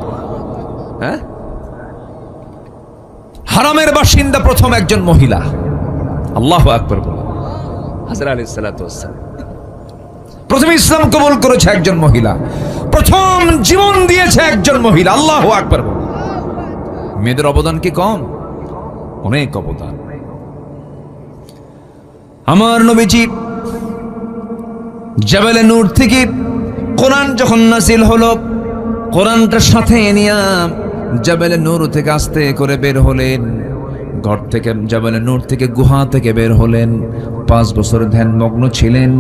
হ্যাঁ, হারামের বাসিন্দা প্রথম একজন মহিলা। আল্লাহু আকবার বলেন। হাজরা আলাইহিস সালাতু ওয়াস সালাম প্রথম ইসলাম কবুল করেছে একজন মহিলা, প্রথম জীবন দিয়েছে একজন মহিলা। আল্লাহু আকবার বলেন। মেয়েদের অবদান কি কম? অনেক অবদান। আমার নবীজি জাবালে নূর থেকে কোরআন যখন নাযিল হলো, কোরআনটার সাথে নিয়ে জাবালে নূর থেকে আস্তে করে বের হলেন। ঘর থেকে, জাবালে নূর থেকে, গুহা থেকে বের হলেন। 5 বছর ধ্যানমগ্ন ছিলেন,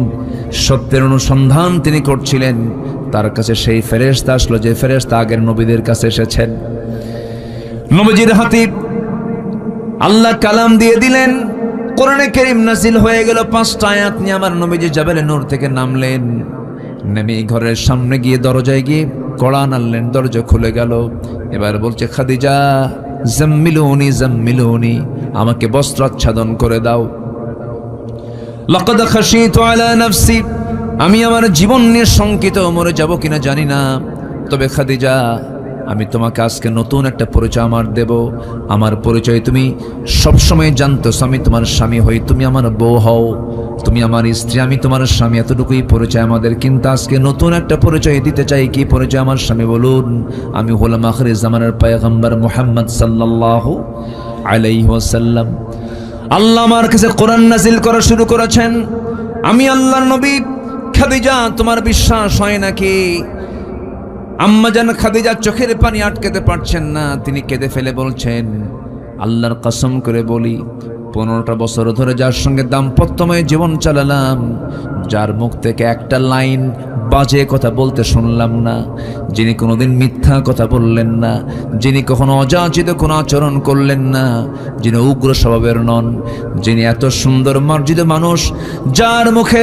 সত্যের অনুসন্ধান তিনি করছিলেন। তার কাছে সেই ফেরেশতা আসলো যে ফেরেশতা আগের নবীদের কাছে এসেছেন। নবীজির হাতে আল্লাহ কালাম দিয়ে দিলেন, কোরআনে কারীম নাযিল হয়ে গেল। 5টা আয়াত নিয়ে আমার নবীজি জাবালে নূর থেকে নামলেন। নেমে ঘরের সামনে গিয়ে দরজায় গিয়ে কড়া নাড়লেন, দরজা খুলে গেল। এবার বলছে, খাদিজা জাম্মিলুনি জাম্মিলুনি, আমাকে বস্ত্র আচ্ছাদন করে দাও। লাকাদ খাশিতু আলা নাফসি, আমি আমার জীবন নিয়ে শঙ্কিত, মরে যাব কিনা জানি না। তবে খাদিজা, আমি তোমাকে আজকে নতুন একটা পরিচয় আমার দেব। আমার পরিচয় তুমি সবসময় জানতো, আমি তোমার স্বামী হই, তুমি আমার বউ হও, তুমি আমার স্ত্রী, আমি তোমার স্বামী, এতটুকুই পরিচয় আমাদের। কিন্তু আজকে নতুন একটা পরিচয় দিতে চাই। কি পরিচয় আমার স্বামী? বলুন। আমি হলাম আখির জামানার পয়গম্বর মুহাম্মদ সাল্লাল্লাহু আলাইহি ওয়াসাল্লাম। আল্লাহ আমার কাছে কোরআন নাযিল করা শুরু করেছেন। আমি আল্লাহর নবী। খাদিজা, তোমার বিশ্বাস হয় নাকি? আম্মা জান খাদিজা চোখের পানি আটকাতে পারছেন না, তিনি কেঁদে ফেলে বলছেন, আল্লাহর কসম করে বলি, 15টা বছর ধরে যার সঙ্গে দাম্পত্যময় জীবন চালালাম, যার মুখ থেকে একটা লাইন বাজে কথা বলতে শুনলাম না, যিনি কোনোদিন মিথ্যা কথা বললেন না, যিনি কখনো অযাচিত কোনো আচরণ করলেন না, যিনি উগ্র স্বভাবের নন, যিনি এত সুন্দর মার্জিত মানুষ, যার মুখে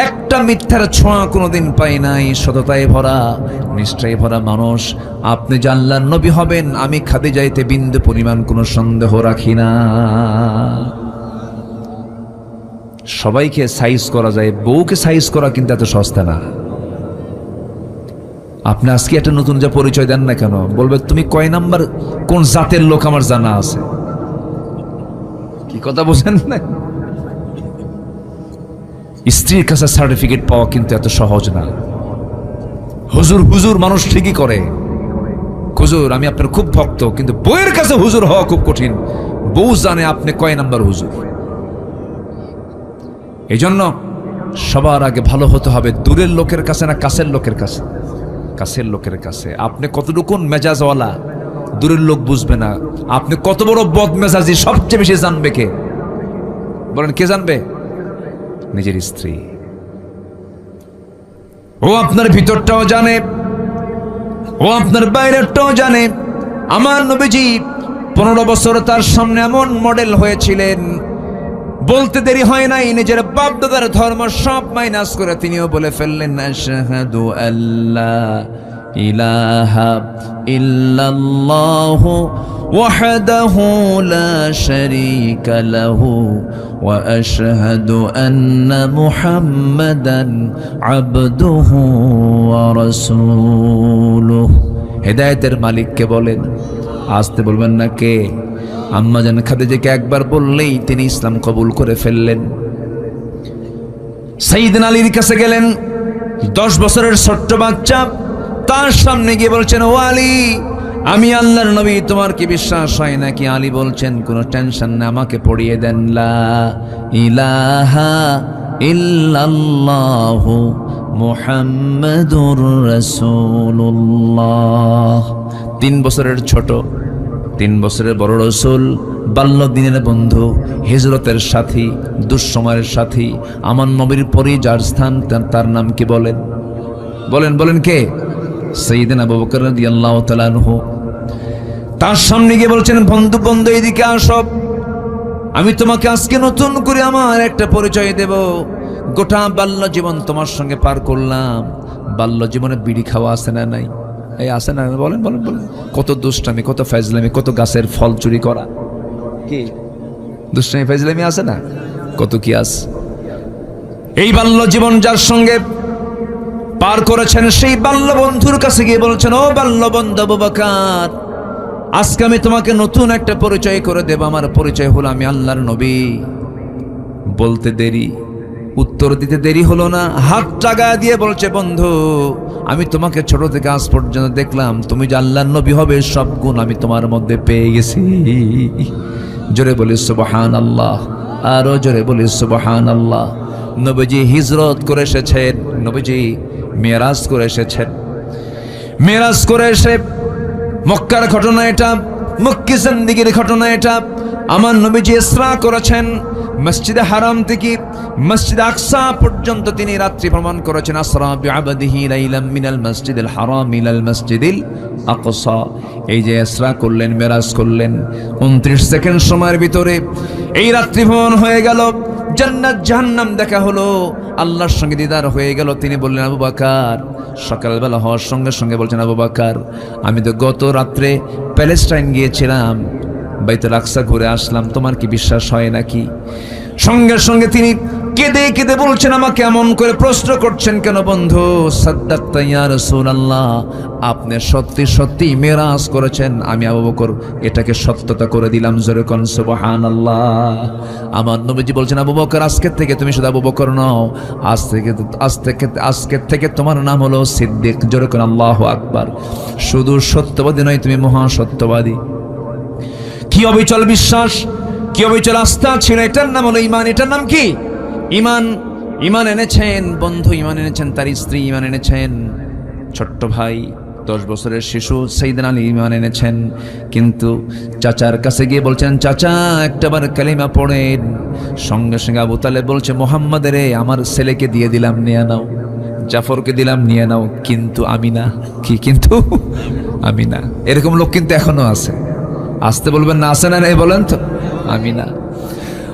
একটা মিথ্যার ছোঁয়া কোনোদিন পাই নাই, সততায় ভরা, নিষ্ঠায় ভরা মানুষ, আপনি যে আল্লাহর নবী হবেন আমি খাদিজাতে বিন্দু পরিমাণ কোনো সন্দেহ রাখি না। সবাইকে সাইজ করা যায়, বউকে সাইজ করা কিন্তু এত সস্তা না। আপনি আজকে একটা নতুন যা পরিচয় দেন না কেন, বলবে তুমি কয় নাম্বার কোন জাতের লোক আমার জানা আছে। কি কথা বোঝেন না? স্ত্রীর কাছে সার্টিফিকেট পাওয়া কিন্তু এত সহজ না। হুজুর হুজুর মানুষ ঠিকই করে, হুজুর আমি আপনার খুব ভক্ত, কিন্তু বউয়ের কাছে হুজুর হওয়া খুব কঠিন। বউ জানে আপনি কয় নাম্বার হুজুর। এই জন্য সবার আগে ভালো হতে হবে দূরের লোকের কাছে না কাছের লোকের কাছে? কাছের লোকের কাছে। আপনি কতটুকুন মেজাজওয়ালা দূরের লোক বুঝবে না। আপনি কত বড় বদ মেজাজি সবচেয়ে বেশি জানবে কে? বলেন, কে জানবে? নিজের স্ত্রী। ও আপনার ভিতরটাও জানে, ও আপনার বাইরেরটাও জানে। আমার নবীজি 15 বছর তার সামনে এমন মডেল হয়েছিলেন, বলতে দেরি হয় নাই, নিজের বাপ দাদার ধর্ম সব মাইনাস করে তিনিও বলে ফেললেন, আশহাদু আল্লা ইলাহা ইল্লাল্লাহু ওয়াহদাহু লা শারীকা লাহু ওয়া আশহাদু আন্না মুহাম্মাদান আবদুহু ওয়া রাসূলুহু। হেদায়েতের মালিককে বলেন, আসতে বলবেন না কে? আম্মা জান খাদিজাকে একবার বললেই তিনি ইসলাম কবুল করে ফেললেন। সাইয়েদনা আলীর কাছে গেলেন, 10 বছরের ছোট্ট বাচ্চা, তার সামনে গিয়ে বলছেন, ও আলী, আমি আল্লাহর নবী, তোমার কি বিশ্বাস হয় নাকি? আলী বলছেন, কোনো টেনশন না, আমাকে পড়িয়ে দেন, লা ইলাহা ইল্লাল্লাহু মুহাম্মাদুর রাসূলুল্লাহ। 3 বছরের ছোট, 3 বছরের বড় রসুল, বাল্যদিনের বন্ধু, হিজরতের সাথী, দুঃসময়ের সাথী, আমার নবীর পরই যার স্থান, তার নাম কি বলেন? বলেন বলেন কে? সাইয়েদনা আবু বকর রাদিয়াল্লাহু তাআলা আনহু। তার সামনে গিয়ে বলছেন, বন্ধু বন্ধু এদিকে আসো, আমি তোমাকে আজকে নতুন করে আমার একটা পরিচয় দেব। গোটা বাল্য জীবন তোমার সঙ্গে পার করলাম, বাল্য জীবনে বিড়ি খাওয়া আছে না নাই? এই আছে না? বলেন বলেন বলেন। কত দুষ্টামি, কত ফাজলামি, কত গাছের ফল চুরি করা, কি দুষ্টামি ফাজলামি আছে না? কত কি আছে। এই বাল্য জীবন যার সঙ্গে পার করেছেন, সেই বাল্য বন্ধুর কাছে গিয়ে বলছেন, ও বাল্য বন্ধু আবু বকর, আজকে আমি তোমাকে নতুন একটা পরিচয় করে দেব। আমার পরিচয় হলো আমি আল্লাহর নবী। বলতে দেরি, উত্তর দিতে দেরি হলো না, হাতটা গায়ে দিয়ে বলছে, বন্ধু, আমি তোমাকে ছোট থেকে আজ পর্যন্ত দেখলাম, তুমি যে আল্লাহর নবী হবে সব গুণ আমি তোমার মধ্যে পেয়ে গেছি। জোরে বলি সুবহানাল্লাহ, আরো জোরে বলি সুবহানাল্লাহ। নবীজি হিজরত করে এসেছেন, নবীজি মেরাজ করে এসেছেন। মেরাজ করে এসে, মক্কার ঘটনা এটা, মক্কি জিন্দেগীর ঘটনা এটা। আমার নবীজি ইসরা করেছেন, মসজিদে হারাম থেকে মসজিদে আকসা পর্যন্ত তিনি রাত্রি ভ্রমণ করেছেন। আসরা বিআবদিহি লাইলাম মিনাল মসজিদিল হারাম ইলাল মসজিদিল আকসা। এই যে ইসরা করলেন, মেরাজ করলেন, 29 সেকেন্ড সময়ের ভিতরে এই রাত্রি ভ্রমণ হয়ে গেল। জান্নাত জাহান্নাম দেখা হলো, আল্লাহর সঙ্গে দিদার হয়ে গেল। তিনি বললেন, আবু বকর, সকালবেলা হওয়ার সঙ্গে সঙ্গে বলছেন, আবু বকর, আমি তো গত রাত্রে প্যালেস্টাইন গিয়েছিলাম, বাইতুল আকসা ঘুরে আসলাম, তোমার কি বিশ্বাস হয় নাকি? সঙ্গে সঙ্গে তিনি কেঁদে কেঁদে বলছেন, আমাকে এমন করে প্রশ্ন করছেন কেন বন্ধু? সাদ্দাকতা ইয়া রাসূলুল্লাহ, আপনি সত্যি সত্যি মেরাজ করেছেন। আমি আবু বকর এটাকে সত্যতা করে দিলাম। জোরে কোন সুবহানাল্লাহ। আমার নবীজি বলছেন, আবু বকর, আজকের থেকে তুমি শুধু আবু বকর নও, আজকের থেকে তোমার নাম হলো সিদ্দিক। জোরে কোন আল্লাহু আকবার। শুধু সত্যবাদী নয়, তুমি মহা সত্যবাদী। কি অবিচল বিশ্বাস, কি অবিচল আস্থা ছিল, এটার নাম হলো ঈমান। এটার নাম কি? ঈমান। ঈমান এনেছেন বন্ধু, ঈমান এনেছেন তার স্ত্রী, ঈমান এনেছেন ছোট্ট ভাই, 10 বছরের শিশু সাইয়েদনা আলী ঈমান এনেছেন। কিন্তু চাচার কাছে গিয়ে বলছেন, চাচা একটাবার কালিমা পড়েন। সঙ্গে সঙ্গে আবু তালেব বলছে, মুহাম্মদের আমার ছেলেকে দিয়ে দিলাম, নিয়ে নাও। জাফরকে দিলাম, নিয়ে নাও। কিন্তু আমিনা, কি কিন্তু আমিনা? এরকম লোক কিন্তু এখনো আছে। আসতে বলবেন না, আসে না? নেই বলেন তো। আমিনা,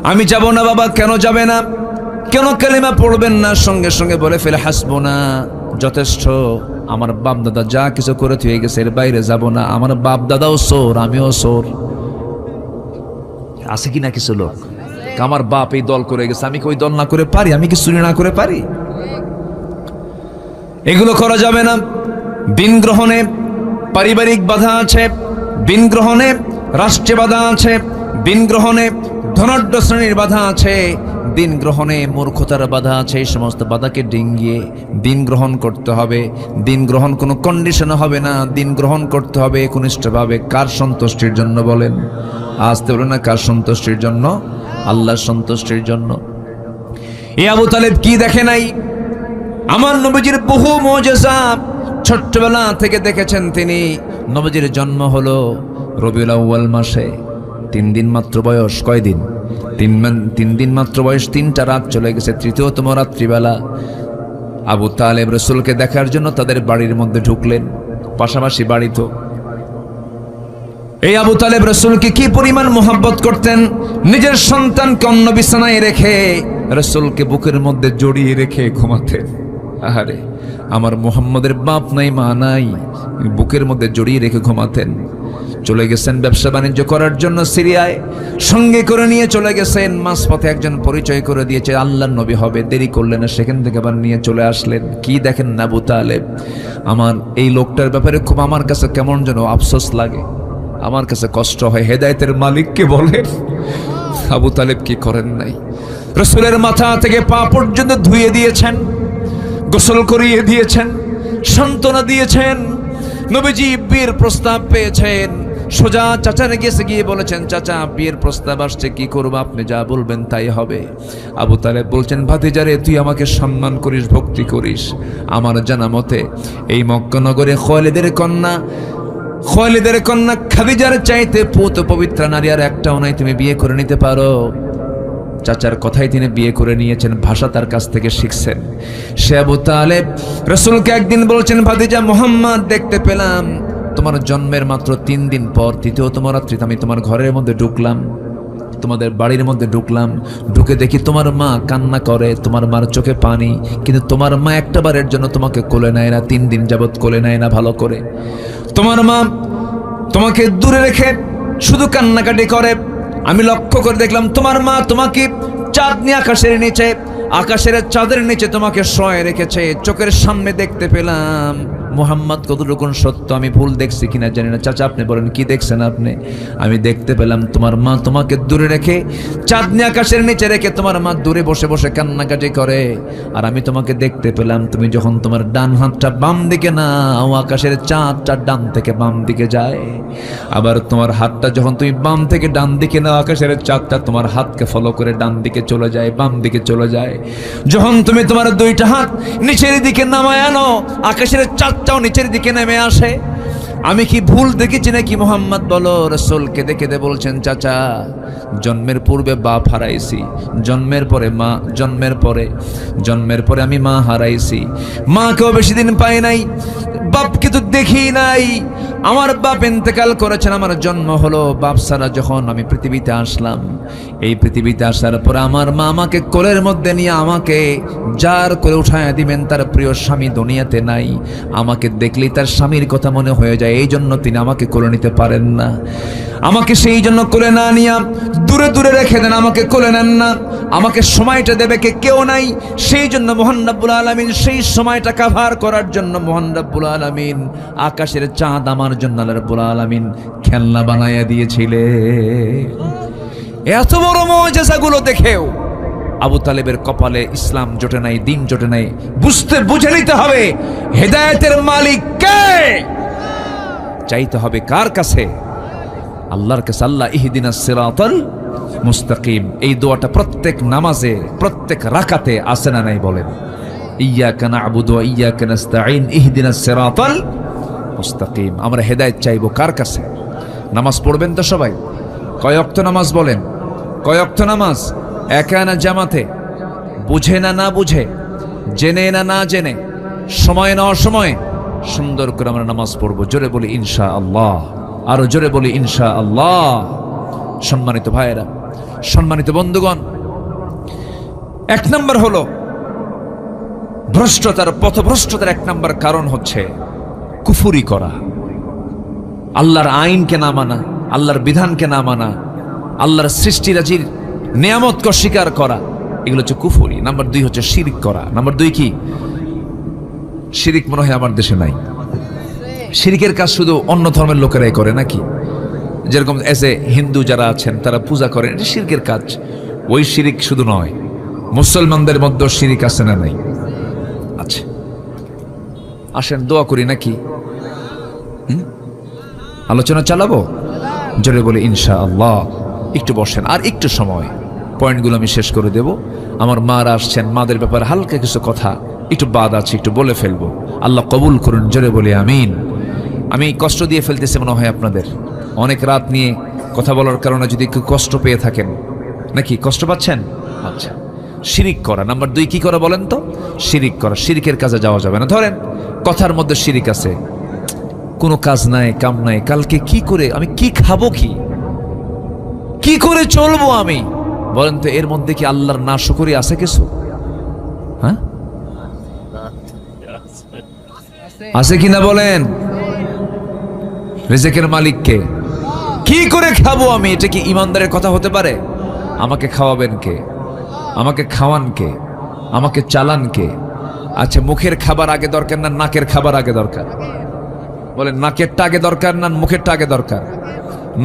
আমি যাব না। বাবা কেন যাবে না? কেন কালিমা পড়বেন না? সঙ্গে সঙ্গে বলে ফেলে, হাসবুনা, যথেষ্ট, আমার বাপ দাদা যা কিছু করে থুয়ে গেছে, এর বাইরে যাব না। আমার বাপ দাদাও সোর, আমিও সোর। আছে কি না কিছু লোক? আমার বাপ এই দল করে গেছে, আমি কি ওই দল না করে পারি? আমি কি চুরি না করে পারি? এগুলো করা যাবে না। দিন গ্রহণে পারিবারিক বাধা আছে, দিন গ্রহণে রাষ্ট্রে বাধা আছে, দিন গ্রহণে ধনাঢ্য শ্রেণীর বাধা আছে, দিন গ্রহণে মূর্খতার বাধা আছে। এই সমস্ত বাধাকে ডিঙ্গিয়ে দিন গ্রহণ করতে হবে। দিন গ্রহণ কোনো কন্ডিশনে হবে না, দিন গ্রহণ করতে হবে একনিষ্ঠভাবে। কার সন্তুষ্টির জন্য বলেন? আসতে বলেন না, কার সন্তুষ্টির জন্য? আল্লাহর সন্তুষ্টির জন্য। এই আবু তালেব কি দেখে নাই? আমার নবীজির বহু মুজিজা ছোট্টবেলা থেকে দেখেছেন তিনি। নবীজির জন্ম হলো রবিউল আউয়াল মাসে, 3 দিন মাত্র বয়স। কয়দিন? 3 দিন মাত্র বয়স। 3টা রাত চলে গেছে। 3তম রাত্রিবেলা আবু তালেব রাসূলকে দেখার জন্য তাদের বাড়ির মধ্যে ঢুকলেন। পাশাপাশি বাড়ি তো, এই আবু তালেব রাসূলকে কি পরিমাণ মোহাব্বত করতেন, নিজের সন্তানকে অন্য বিছানায় রেখে রাসূলকে বুকের মধ্যে জড়িয়ে রেখে ঘুমাতেন। আহারে, আমার মুহাম্মদের বাপ নাই মা নাই, বুকের মধ্যে জড়িয়ে রেখে ঘুমাতেন। চলে গেছেন ব্যবসা বাণিজ্য করার জন্য সিরিয়ায়, সঙ্গে করে নিয়ে চলে গেছেন। মাঝপথে একজন পরিচয় করে দিয়েছে আল্লাহর নবী হবে, দেরি করলেন না, সেখান থেকে আবার নিয়ে চলে আসলেন। কি দেখেন না আবু তালেব, আমার এই লোকটার ব্যাপারে খুব আমার কাছে কেমন যেন আফসোস লাগে, আমার কাছে কষ্ট হয়। হেদায়েতের মালিককে বলেন আবু তালেব কি করেন নাই? রাসূলের মাথা থেকে পা পর্যন্ত ধুয়ে দিয়েছেন, গোসল করিয়ে দিয়েছেন, সান্ত্বনা দিয়েছেন। নবীজি বিয়ের প্রস্তাব পেয়েছেন, সোজা চাচার গেছে গিয়ে বলেছেন, চাচা বিয়ের প্রস্তাব আসছে, কি করবো, আপনি যা বলবেন তাই হবে। আবু তালেব বলছেন, ভাতিজারে তুই আমাকে সম্মান করিস, ভক্তি করিস, আমার জানা মতে এই মক্কা নগরে খালিদের কন্যা খাদিজার চাইতে পুত পবিত্র নারী আর একটাও নাই, তুমি বিয়ে করে নিতে পারো। চাচার কথাই তিনি বিয়ে করে নিয়েছেন, ভাষা তার কাছ থেকে শিখছেন। সে আবু তালেব রাসূলকে একদিন বলছেন, ভাতিজা মুহাম্মদ দেখতে পেলাম তোমার জন্মের মাত্র 3 দিন পর তৃতীয়তম রাত্রিতে আমি তোমার ঘরের মধ্যে ঢুকলাম, তোমাদের বাড়ির মধ্যে ঢুকলাম, ঢুকে দেখি তোমার মা কান্না করে, তোমার মার চোখে পানি, কিন্তু তোমার মা একটা বারের জন্য তোমাকে কোলে নেয় না, 3 দিন যাবত কোলে নেয় না ভালো করে। তোমার মা তোমাকে দূরে রেখে শুধু কান্নাকাটি করে। আমি লক্ষ্য করে দেখলাম তোমার মা তোমাকে চাঁদনি আকাশের চাঁদের নিচে তোমাকে শোয়ে রেখেছে। চোখের সামনে দেখতে পেলাম। মুহাম্মদ কতটুকু সত্য আমি ভুল দেখছি কিনা জানি না, চাচা আপনি বলেন কি দেখছেন আপনি? আমি দেখতে পেলাম তোমার মা তোমাকে দূরে রেখে, চাঁদনি আকাশের নিচে রেখে তোমার মা দূরে বসে বসে কান্নাকাটি করে। আর আমি তোমাকে দেখতে পেলাম তুমি যখন তোমার ডান হাতটা বাম দিকে নাও, আকাশের চাঁদটা ডান থেকে বাম দিকে যায়। আবার তোমার হাতটা যখন তুমি বাম থেকে ডান দিকে নাও, আকাশের চাঁদটা তোমার হাতকে ফলো করে ডান দিকে চলে যায়, বাম দিকে চলে যায়। যখন তুমি তোমার 2টা হাত নিচের দিকে নামায় আনো, আকাশের চাঁদটাও নিচের দিকে নেমে আসে। আমি কি ভুল দেখেছি নাকি মুহাম্মদ বলো? রাসূলকে দেখে বলছেন, চাচা জন্মের পূর্বে বাপ হারাইছি, জন্মের পরে আমি মা হারাইছি, মাকেও বেশি দিন পাই নাই, বাপকে তো দেখি নাই। আমার বাপ ইন্তেকাল করেছেন, আমার জন্ম হলো বাপ ছাড়া। যখন আমি পৃথিবীতে আসলাম, এই পৃথিবীতে আসার পর আমার মা আমাকে কোলের মধ্যে নিয়ে আমাকে জার করে উঠায় দিবেন, তার প্রিয় স্বামী দুনিয়াতে নাই। আমাকে দেখলেই তার স্বামীর কথা মনে হয়ে যায়, এই জন্য তিনি আমাকে কোলে নিতে পারেন না। আমাকে সেই জন্য কোলে না নিয়ে দূরে দূরে রেখে দেন, আমাকে কোলে নেন না। আমাকে সময়টা দেবে কে কেউ নাই, সেই জন্য মহান রব্বুল আলামিন সেই সময়টা কভার করার জন্য মহান রব্বুল আলামিন আকাশের চাঁদ আমার জন্য আল্লাহ রব্বুল আলামিন খেলনা বানাইয়া দিয়েছিলেন। এত বড় মুআজিজাগুলো দেখেও আবু তালেবের কপালে ইসলাম জোটে নাই, দিন জোটে নাই। বুঝে নিতে হবে হেদায়েতের মালিক কে, চাইতে হবে কার কাছে? আল্লাহর কাছে। আল্লাহ ইহদিনাস সিরাতাল মুস্তাকিম, এই দোয়াটা প্রত্যেক নামাজে প্রত্যেক রাকাতে আছে না নাই বলেন? ইয়্যাকা না'বুদু ওয়া ইয়্যাকা নাস্তাঈন ইহদিনাস সিরাতাল মুস্তাকিম। আমরা হেদায়েত চাইবো কার কাছে? নামাজ পড়বেন তো সবাই? কয় ওয়াক্ত নামাজ বলেন? কয় ওয়াক্ত নামাজ? একা না জামাতে? বুঝে না না বুঝে, জেনে না না জেনে, সময় না অসময়ে, সুন্দর করে আমরা নামাজ পড়বো। জোরে বলি ইনশাআল্লাহ, আরো জোরে বলি ইনশাআল্লাহ। সম্মানিত ভাইয়েরা, সম্মানিত বন্ধুগণ, 1 নম্বর হলো ভ্রষ্টতার, পথভ্রষ্টতার 1 নম্বর কারণ হচ্ছে কুফরি করা, আল্লাহর আইনকে না মানা, আল্লাহর বিধানকে না মানা, আল্লাহর সৃষ্টিরাজির নিয়ামতকে অস্বীকার করা, এগুলো হচ্ছে কুফরি। নাম্বার 2 হচ্ছে শিরক করা। নাম্বার 2 কি? শিরিক মনে হয় আমার দেশে নাই। শিরিকের কাজ শুধু অন্য ধর্মের লোকেরাই করে নাকি? যেরকম এসে হিন্দু যারা আছেন তারা পূজা করেন, এটা শিরকের কাজ। ওই শিরিক শুধু নয়, মুসলমানদের মধ্যে শিরিক আছে না নাই? আচ্ছা, আসেন দোয়া করি নাকি? আলোচনা চালাবো? জোরে বলি ইনশাআল্লাহ। একটু বসেন, আর একটু সময়, পয়েন্টগুলো আমি শেষ করে দেব। আমার মারা আসছেন, মাদের ব্যাপারে হালকা কিছু কথা একটু বাদ আছে, একটু বলে ফেলবো। আল্লাহ কবুল করুন, জোরে বলি আমিন। আমি কষ্ট দিয়ে ফেলতেছি মনে হয় আপনাদের, অনেক রাত নিয়ে কথা বলার কারণে যদি একটু কষ্ট পেয়ে থাকেন নাকি? কষ্ট পাচ্ছেন? আচ্ছা, শিরিক করা। নাম্বার 2 কি করা বলেন তো? শিরিক করা। শিরিকের কাজে যাওয়া যাবে না। ধরেন কথার মধ্যে শিরিক আছে, কোনো কাজ নাই, কাম নাই, কালকে কি করে আমি কি খাবো, কি করে চলবো আমি? বলেন তো এর মধ্যে কি আল্লাহর নাশকরি আছে কিছু? হ্যাঁ, আছে কিনা বলেন? রিজিকের মালিককে কি করে খাবো আমি? এটা কি ইমানদারের কথা হতে পারে? আমাকে খাওয়াবেন কে? আমাকে খাওয়ান কে? আমাকে চালান কে? আচ্ছা, মুখের খাবার আগে দরকার না নাকের খাবার আগে দরকার? বলেন, নাকেরটা আগে দরকার না মুখেরটা আগে দরকার?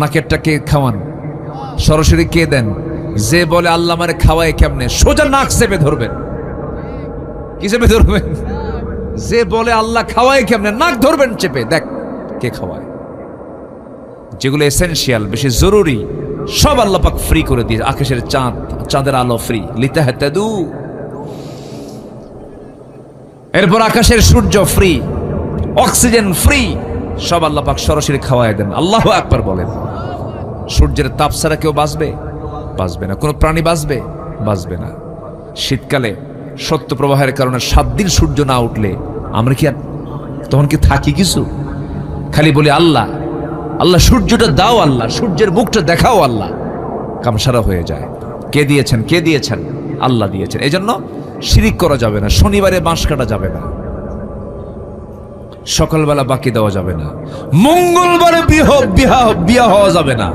নাকেরটা কে খাওয়ান? সরাসরি কে দেন? যে বলে আল্লাহ আমারে খাওয়ায় কেমনে, সোজা নাক চেপে ধরবেন। কি চেপে ধরবেন? যে বলে আল্লাহ খাওয়ায় কেমনে, নাক ধরবেন চেপে, দেখ কে খাওয়ায়। যেগুলো এসেনশিয়াল, বেশি জরুরি, সব আল্লাহ পাক ফ্রি করে দিয়ে, আকাশের চাঁদ, চাঁদের আলো ফ্রি, লিতাহাতাদু। এরপর আকাশের সূর্য ফ্রি, অক্সিজেন ফ্রি, সব আল্লাহ পাক সরাসরি খাওয়ায় দেন। আল্লাহু আকবার বলেন। সূর্যের তাপ ছাড়া কেউ বাঁচবে? বাঁচবে না। কোনো প্রাণী বাঁচবে? বাঁচবে না। শীতকালে সত্য প্রবাহের কারণে 7 দিন সূর্য না উঠলে আমরা কি আর তখন কি থাকি কিছু? খালি বলি আল্লাহ আল্লাহ, সূর্যটা দাও আল্লাহ, সূর্যের মুখটা দেখাও আল্লাহ, কামসারা হয়ে যায়। কে দিয়েছেন? কে দিয়েছেন? আল্লাহ দিয়েছেন। এই জন্য শিরিক করা যাবে না, শনিবারে বাঁশ কাটা যাবে না, সকালবেলা বাকি দেওয়া যাবে না, মঙ্গলবারে বিয়া হওয়া যাবে না,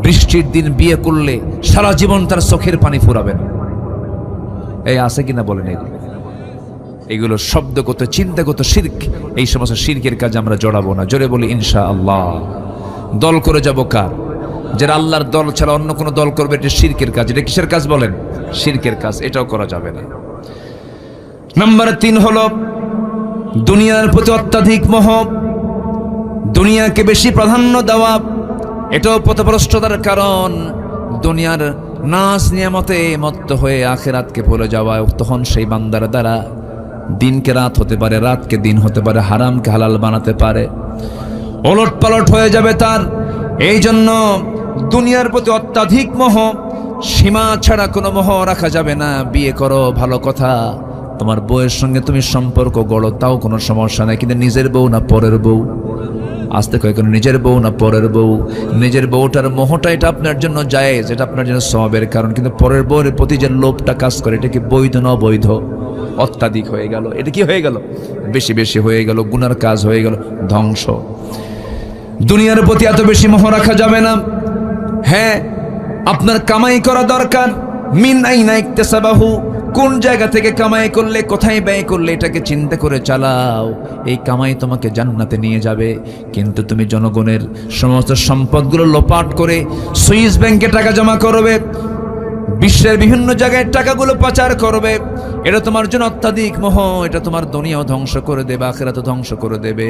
বৃষ্টির দিন বিয়ে করলে সারা জীবন তার চোখের পানি ফুরাবে না। এই আছে কিনা বলেন? এগুলো শব্দগত, চিন্তাগত শিরক। এই সমস্ত শিরকের কাজে আমরা জড়াবো না। জোরে বলি ইনশাআল্লাহ। দল করে যাব কার? যারা আল্লাহর দল ছাড়া অন্য কোনো দল করবে, এটা শিরকের কাজ। এটা কিসের কাজ বলেন? শিরকের কাজ। এটাও করা যাবে না। নাম্বার 3 হলো দুনিয়ার প্রতি অত্যাধিক মোহ, দুনিয়াকে বেশি প্রাধান্য দেওয়া। এটাও পথভ্রষ্টতার কারণ। দুনিয়ার নাচ নিয়ামতে মত্ত হয়ে আখিরাতকে ভুলে যাওয়া। তখন সেই বান্দার দ্বারা দিনকে রাত হতে পারে, রাতকে দিন হতে পারে, হারামকে হালাল বানাতে পারে, ওলট পালট হয়ে যাবে তার। এই জন্য দুনিয়ার প্রতি অত্যাধিক মোহ, সীমা ছাড়া কোনো মোহ রাখা যাবে না। বিয়ে করো ভালো কথা, তোমার বউয়ের সঙ্গে তুমি সম্পর্ক গড়ো, তাও কোনো সমস্যা নাই, কিন্তু নিজের বউ না পরের বউ? আসতে কয় কোনো নিজের বউ না পরের বউ? নিজের বউটার মোহটা এটা আপনার জন্য জায়েজ, এটা আপনার জন্য সওয়াবের কারণ, কিন্তু পরের বউয়ের প্রতি যে লোভটা কাজ করে, এটা কি বৈধ না অবৈধ? অত্যাধিক হয়ে গেল। এটা কি হয়ে গেল? বেশি বেশি হয়ে গেল, গুনার কাজ হয়ে গেল, ধ্বংস। দুনিয়ার প্রতি এত বেশি মোহ রাখা যাবে না। হ্যাঁ, আপনার কামাই করা দরকার। মিন আইনা ইকতাসাবাহু, কোন জায়গা থেকে কামাই করলে, কোথায় ব্যয় করলে, এটাকে চিন্তা করে চালাও। এই কামাই তোমাকে জান্নাতে নিয়ে যাবে। কিন্তু তুমি জনগণের সমস্ত সম্পদগুলো লোপাট করে সুইস ব্যাংকে টাকা জমা করবে, বিশ্বের বিভিন্ন জায়গায় টাকাগুলো পাচার করবে, এটা তোমার জন্য অত্যাধিক মোহ। এটা তোমার দুনিয়াও ধ্বংস করে দেবে, আখিরাতও ধ্বংস করে দেবে,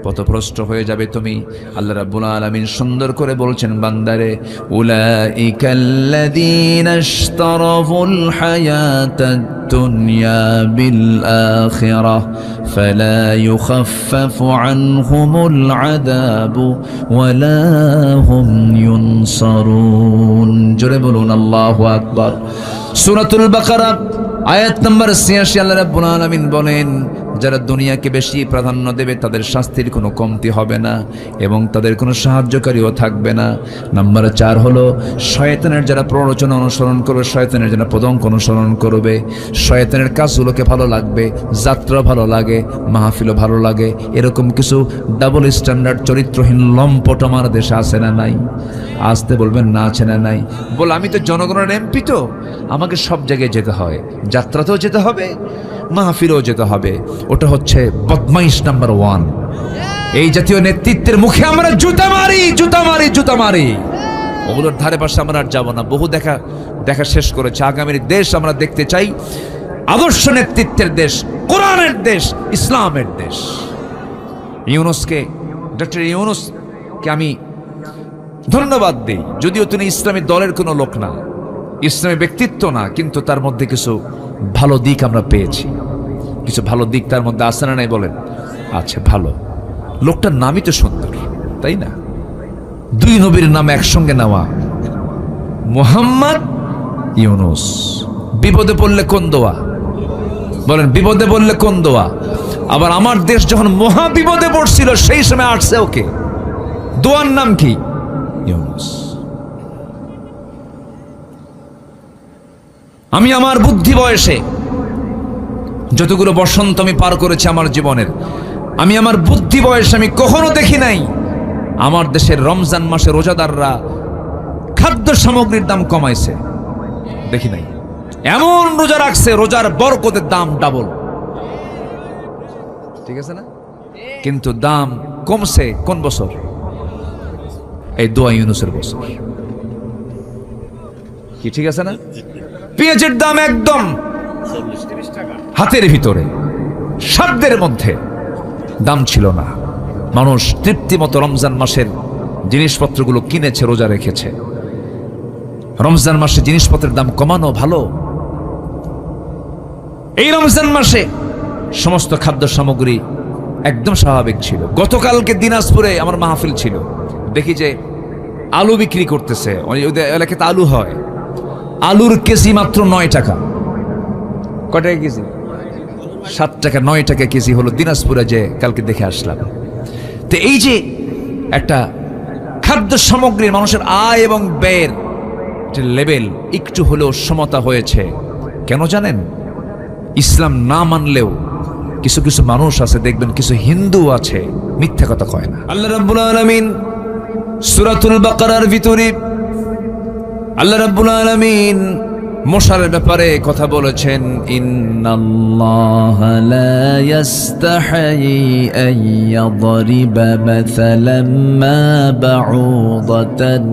পথভ্রষ্ট হয়ে যাবে তুমি। আল্লাহ রাব্বুল আলামিন সুন্দর করে বলছেন বান্দারে, উলাইকাল্লাযীনা ইশতারাফুল হায়াতাদ দুনিয়া বিল আখিরাহ ফালা ইউখাফফাফু আনহুমুল আযাবু ওয়ালা হুম ইউনসারুন। জোরে বলুন আল্লাহু আকবার। সূরাতুল বাকারা আয়াত নম্বর ৮৬ আল্লাহ রাব্বুল আলামিন বলেন, যারা দুনিয়াকে বেশি প্রাধান্য দেবে তাদের শাস্তির কোনো কমতি হবে না এবং তাদের কোনো সাহায্যকারীও থাকবে না। নাম্বার ৪ হলো শয়তানের যারা প্ররোচনা অনুসরণ করবে, শয়তানের যারা পদঙ্ক অনুসরণ করবে, শয়তানের কাজগুলোকে ভালো লাগবে, যাত্রা ভালো লাগে, মাহফিলও ভালো লাগে, এরকম কিছু ডাবল স্ট্যান্ডার্ড চরিত্রহীন লম্পট আমার দেশে আছে না নাই? আসতে বলবেন না, আছে না নাই? বল, আমি তো জনগণের এমপি, তো আমাকে সব জায়গায় যেতে হয়, যাত্রাতেও যেতে হবে, মাহফিলেও যেতে হবে। ওটা হচ্ছে বদমাইশ নাম্বার 1। এই জাতীয় নেতৃত্বের মুখে আমরা জুতা মারি, জুতা মারি, জুতা মারি। ওগুলোর ধারে পাশে আমরা আর যাবো না। বহু দেখা শেষ করেছে। আগামীর দেশ আমরা দেখতে চাই আদর্শ নেতৃত্বের দেশ, কোরআনের দেশ, ইসলামের দেশ। ইউনূসকে, ডক্টর ইউনূসকে আমি ধন্যবাদ দিই, যদিও তিনি ইসলামী দলের কোনো লোক না, ইসলামী ব্যক্তিত্ব না, কিন্তু তার মধ্যে কিছু ভালো দিক আমরা পেয়েছি। কিছু ভালো দিক তার মধ্যে আছে না নাই বলেন? আছে। ভালো লোকটার নামই তো সুন্দর, তাই না? 2 নবীর নাম একসঙ্গে নেওয়া, মুহাম্মদ, ইউনূস। বিপদে পড়লে কোন দোয়া? বলেন, বিপদে পড়লে কোন দোয়া? আবার আমার দেশ যখন মহা বিপদে পড়ছিল সেই সময় আসছে ওকে। দোয়ার নাম কি? ইউনুস। আমি আমার বুদ্ধি বয়সে যতগুলো বসন্ত আমি পার করেছি আমার জীবনের, আমি আমার বুদ্ধি বয়সে আমি কখনো দেখি নাই আমার দেশের রমজান মাসে রোজাদাররা খাদ্য সামগ্রীর দাম কমাইছে, দেখি নাই। এমন রোজা রাখছে, রোজার বরকতের দাম ডাবল, ঠিক আছে না? কিন্তু দাম কমছে কোন বছর? এই দোয়া ইউনুসের বছর। কি ঠিক আছে না? পেঁয়াজের দাম একদম হাতের ভিতরে, সাধ্যের মধ্যে দাম ছিল না। মানুষ তৃপ্তিমতো রমজান মাসের জিনিসপত্রগুলো কিনেছে, রোজা রেখেছে। রমজান মাসে জিনিসপত্রের দাম কমানো ভালো। এই রমজান মাসে সমস্ত খাদ্য সামগ্রী একদম স্বাভাবিক ছিল। গতকালকে দিনাজপুরে আমার মাহফিল ছিল, দেখি যে আলু বিক্রি করতেছে, ওদের এলাকাতে আলু হয়, আলুর কেজি মাত্র 9 টাকা। কয় টাকা কেজি? 7 টাকা, 9 টাকা কেজি হলো দিনাজপুরে, যে কালকে দেখে আসলাম। তো এই যে একটা খাদ্য সামগ্রীর মানুষের আয় এবং ব্যয়ের যে লেভেল একটু হলেও সমতা হয়েছে, কেন জানেন? ইসলাম না মানলেও কিছু কিছু মানুষ আছে, দেখবেন কিছু হিন্দু আছে মিথ্যা কথা কয় না। আল্লাহ রাব্বুল আলামিন সূরাতুল বাকারার ভিতরে আল্লাহ রাব্বুল আলামিন মশার ব্যাপারে কথা বলেছেন, ইন্নাল্লাহা লা ইস্তাহি আন ইয়াদরিবা মাসালাম মা বাউদাতান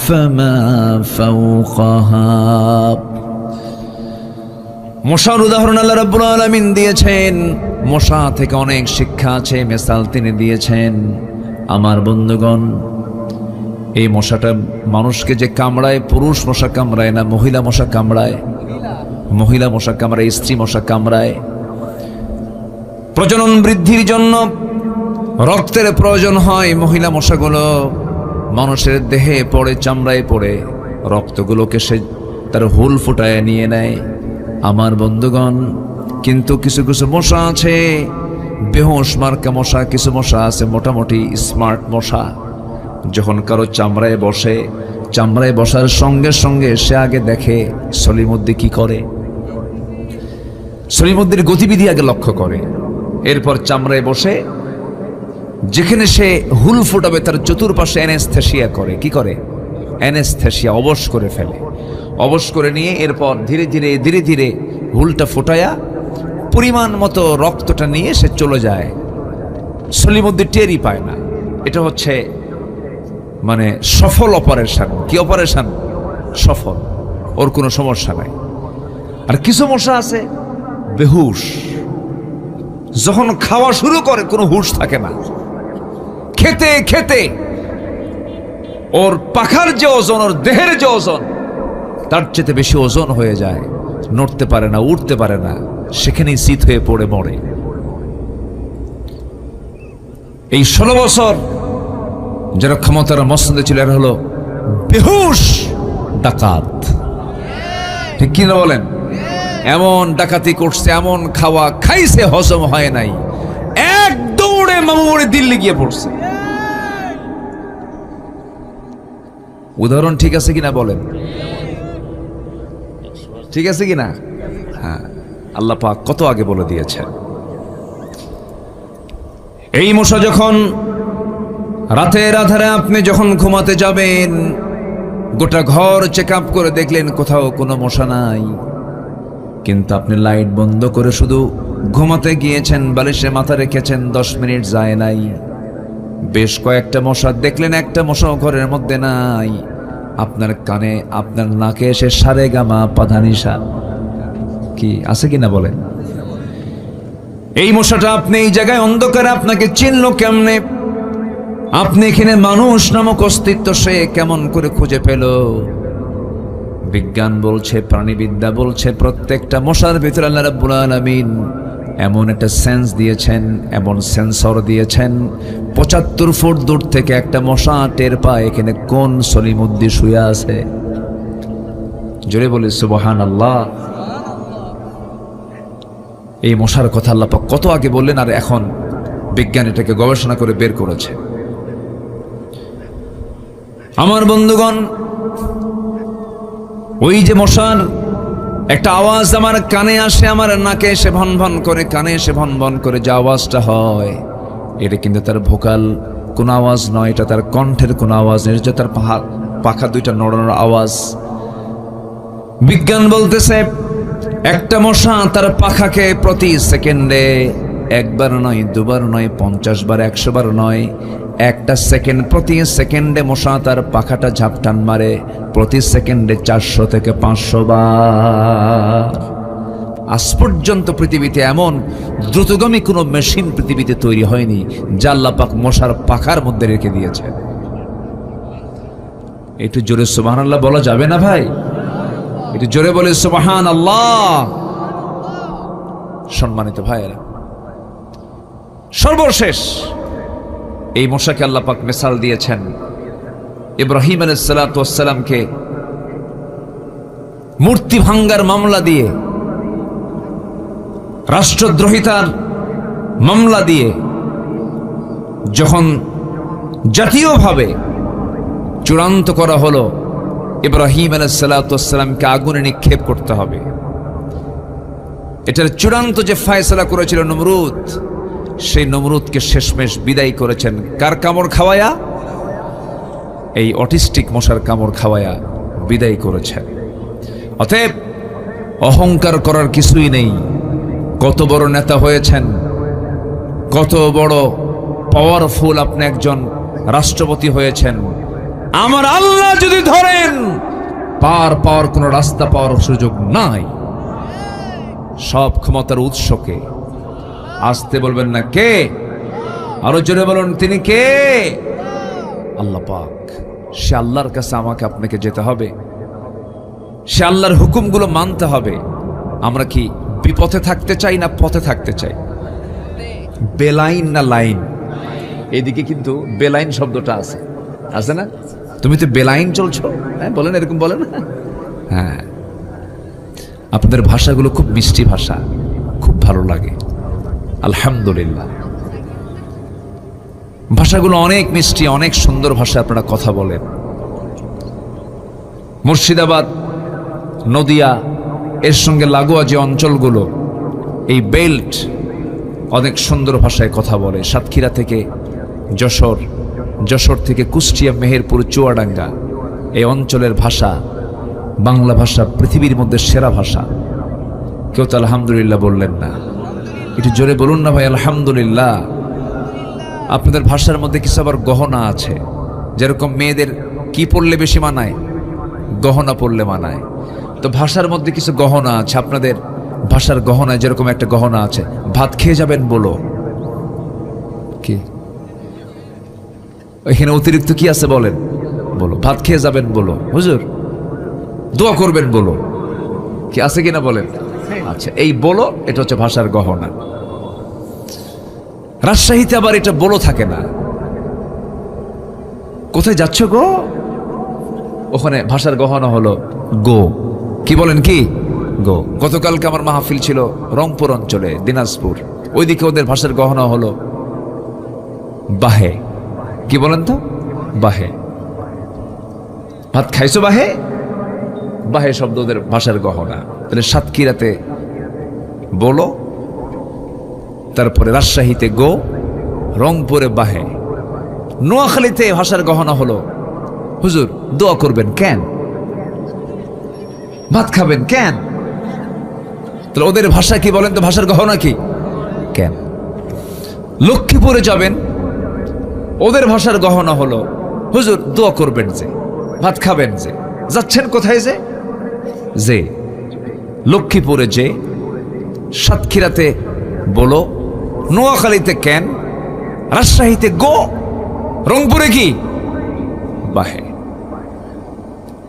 ফামা ফাওকাহা। মশার উদাহরণ আল্লাহ রাব্বুল আলামিন দিয়েছেন। মশা থেকে অনেক শিক্ষা আছে, মিসাল তিনি দিয়েছেন। আমার বন্ধুগণ, এই মশাটা মানুষকে যে কামড়ায়, পুরুষ মশা কামড়ায় না, মহিলা মশা কামড়ায়। মহিলা মশা কামড়ায়, স্ত্রী মশা কামড়ায়। প্রজনন বৃদ্ধির জন্য রক্তের প্রয়োজন হয়। মহিলা মশাগুলো মানুষের দেহে পড়ে, চামড়ায় পড়ে, রক্তগুলোকে সে তার হুল ফুটায় নিয়ে নেয়। আমার বন্ধুগণ, কিন্তু কিছু কিছু মশা আছে বেহুশ মার্কা মশা, কিছু মশা আছে মোটামুটি স্মার্ট মশা। যখন কারো চামড়ায় বসে, চামড়ায় বসার সঙ্গে সঙ্গে সে আগে দেখে সলিমুদ্দি কি করে, সলিমুদ্দির গতিবিধি আগে লক্ষ্য করে। এরপর চামড়ায় বসে যেখানে সে হুল ফুটাবে তার চতুর্পাশে অ্যানেস্থেসিয়া করে। কি করে? অ্যানেস্থেসিয়া, অবশ করে ফেলে। অবশ করে নিয়ে এরপর ধীরে ধীরে ধীরে ধীরে হুলটা ফোটায়া পরিমাণ মতো রক্তটা নিয়ে সে চলে যায়। সলিমুদ্দি টেরই পায় না। এটা হচ্ছে মানে সফল অপারেশন। কি অপারেশন? সফল, ওর কোনো সমস্যা নাই। আর কিছু মশা আছে বেহুশ, যখন খাওয়া শুরু করে কোনো হুঁশ থাকে না। খেতে খেতে ওর পাখার যে ওজন, ওর দেহের যে ওজন, তার চেয়ে বেশি ওজন হয়ে যায়। নড়তে পারে না, উঠতে পারে না, সেখানেই শীত হয়ে পড়ে মরে। এই 16 বছর যারা ক্ষমতার মসনদে ছিল, এরা হলো বেহুশ ডাকাত। ঠিক কিনা বলেন? এমন ডাকাতি করছে, এমন খাওয়া খাইছে, হজম হয় নাই, এক দৌড়ে মামুরে দিল্লি গিয়ে পড়ছে। উদাহরণ ঠিক আছে কিনা বলেন? ঠিক আছে কিনা? হ্যাঁ, আল্লাহ পাক কত আগে বলে দিয়েছেন। এই মশা যখন রাতের আধারে আপনি যখন ঘুমাতে যাবেন, গোটা ঘর চেক আপ করে দেখলেন কোথাও কোনো মশা নাই, কিন্তু আপনি লাইট বন্ধ করে শুধু ঘুমাতে গিয়েছেন, বালিশে মাথা রেখেছেন, 10 মিনিট যায় নাই, বেশ কয়েকটা মশা দেখলেন, একটা মশাও ঘরের মধ্যে নাই। আপনার কানে, আপনার নাকে এসে সারে গামা পাধানিসা কি আছে কিনা বলেন? এই মশাটা আপনি এই জায়গায় অন্ধকারে আপনাকে চিনল কেমনে? আপনি এখানে মানুষ নামক অস্তিত্ব সে কেমন করে খুঁজে পেল? বিজ্ঞান বলছে, প্রাণীবিদ্যা বলছে, প্রত্যেকটা মশার ভিতরে আল্লাহ রাব্বুল আলামিন এমন একটা সেন্স দিয়েছেন, এমন সেন্সর দিয়েছেন, 75 ফুট দূর থেকে একটা মশা টের পায় এখানে কোন সলিমুদ্দি শুয়ে আছে। জোরে বলি সুবহানাল্লাহ। এই মশার কথা আল্লাহ পাক কত আগে বললেন, আর এখন বিজ্ঞান এটাকে গবেষণা করে বের করেছে। আমার বন্ধুগণ, ওই যে মশার একটা আওয়াজ আমার কানে আসে, আমার নাকে এসে ভন ভন করে, কানে এসে ভন ভন করে যে আওয়াজটা হয়, এটা কিন্তু তার ভোকাল কোন আওয়াজ নয়, এটা তার কণ্ঠের কোন আওয়াজ নেই, এটা তার পাখা দুইটা নড়ানোর আওয়াজ। বিজ্ঞান বলতেছে একটা মশা তার পাখাকে প্রতি সেকেন্ডে একবার নয়, দুবার নয়, 50 বার, 100 বার নয়, একটা সেকেন্ড, প্রতি সেকেন্ডে মশা তার পাখাটা ঝাপটান মারে, প্রতি সেকেন্ডে 400 থেকে 500 বার। আজ পর্যন্ত পৃথিবীতে এমন দ্রুতগামী কোনো মেশিন পৃথিবীতে তৈরি হয়নি যা আল্লাহ পাক মশার পাখার মধ্যে রেখে দিয়েছে। একটু জোরে সুবহানাল্লাহ বলা যাবে না ভাই? একটু জোরে বলে সুবহানাল্লাহ। সম্মানিত ভাইয়েরা, সর্বশেষ এই মশাকে আল্লাহ পাক মিসাল দিয়েছেন ইব্রাহিম আলাইহিস সালাতু ওয়াস সালামকে মূর্তি ভাঙ্গার মামলা দিয়ে, রাষ্ট্রদ্রোহিতার মামলা দিয়ে যখন জাতীয়ভাবে চূড়ান্ত করা হলো ইব্রাহিম আলাইহিস সালাতু ওয়াস সালামকে আগুনে নিক্ষেপ করতে হবে, এটার চূড়ান্ত যে ফয়সালা করেছিল নমরুদ, সেই নমরুদকে শেষমেশ বিদায় করেছেন কার কামড় খাওয়ায়া? এই অটিস্টিক মশার কামড় খাওয়ায়া বিদায় করেছেন। অতএব অহংকার করার কিছুই নেই। কত বড় নেতা হয়েছেন, কত বড় পাওয়ারফুল আপনি একজন রাষ্ট্রপতি হয়েছেন, আমার আল্লাহ যদি ধরেন পার পাওয়ার কোনো রাস্তা পাওয়ার সুযোগ নাই। সব ক্ষমতার উৎসকে আসতে বলবেন না, কে? আরো জোরে বলুন, তিনি কে? আল্লাহ পাক। সে আল্লাহর কাছে আমাকে আপনাকে যেতে হবে, সে আল্লাহর হুকুমগুলো মানতে হবে। আমরা কি বিপথে থাকতে চাই না পথে থাকতে চাই? বেলাইন না লাইন? এদিকে কিন্তু বেলাইন শব্দটা আছে, আছে না? তুমি তো বেলাইন চলছো, হ্যাঁ বলেন, এরকম বলেন। হ্যাঁ, আপনাদের ভাষাগুলো খুব মিষ্টি ভাষা, খুব ভালো লাগে, আলহামদুলিল্লাহ। ভাষাগুলো অনেক মিষ্টি, অনেক সুন্দর ভাষায় আপনারা কথা বলেন। মুর্শিদাবাদ, নদিয়া, এর সঙ্গে লাগোয়া যে অঞ্চলগুলো, এই বেল্ট অনেক সুন্দর ভাষায় কথা বলে। সাতক্ষীরা থেকে যশোর, যশোর থেকে কুষ্টিয়া, মেহেরপুর, চুয়াডাঙ্গা, এই অঞ্চলের ভাষা, বাংলা ভাষা পৃথিবীর মধ্যে সেরা ভাষা। কেউ তো আলহামদুলিল্লাহ বললেন না? একটু জোরে বলুন না ভাই, আলহামদুলিল্লাহ। আপনাদের ভাষার মধ্যে কিছু আবার গহনা আছে, যেরকম মেয়েদের কি পড়লে বেশি মানায়? গহনা পড়লে মানায়। তো ভাষার মধ্যে কিছু গহনা আছে, আপনাদের ভাষার গহনায় যেরকম একটা গহনা আছে, ভাত খেয়ে যাবেন বলো। কি এখানে অতিরিক্ত কি আছে বলেন? বলো। ভাত খেয়ে যাবেন বলো। হুজুর দোয়া করবেন বলো। কি আছে কিনা বলেন? আচ্ছা, এই বলো, এটা হচ্ছে ভাষার গহনা। রাজশাহীতে আবার এটা বলো থাকে না। কোথায় যাচ্ছ গো? ওখানে ভাষার গহনা হলো গো। কি বলেন? কি গো। গতকালকে আমার মাহফিল ছিল রংপুর অঞ্চলে, দিনাজপুর, ওইদিকে ওদের ভাষার গহনা হলো বাহে। কি বলেন তো? বাহে। ভাত খাইছো বাহে? বাহে শব্দ ওদের ভাষার গহনা। তাহলে সাতক্ষীরাতে বলো, তারপরে রাজশাহীতে গো, রংপুরে বাহে। নোয়াখালীতে ভাষার গহনা হলো হুজুর দোয়া করবেন কেন? ভাত খাবেন কেন? তাহলে ওদের ভাষা কি বলেন তো? ভাষার গহনা কি? কেন? লক্ষ্মীপুরে যাবেন, ওদের ভাষার গহনা হলো হুজুর দোয়া করবেন যে, ভাত খাবেন যে। যাচ্ছেন কোথায়? যে যে লক্ষ্মীপুরে যে, সাতক্ষীরাতে বলো, নোয়াখালীতে কেন, রাজশাহীতে গো, রংপুরে কি বাহে।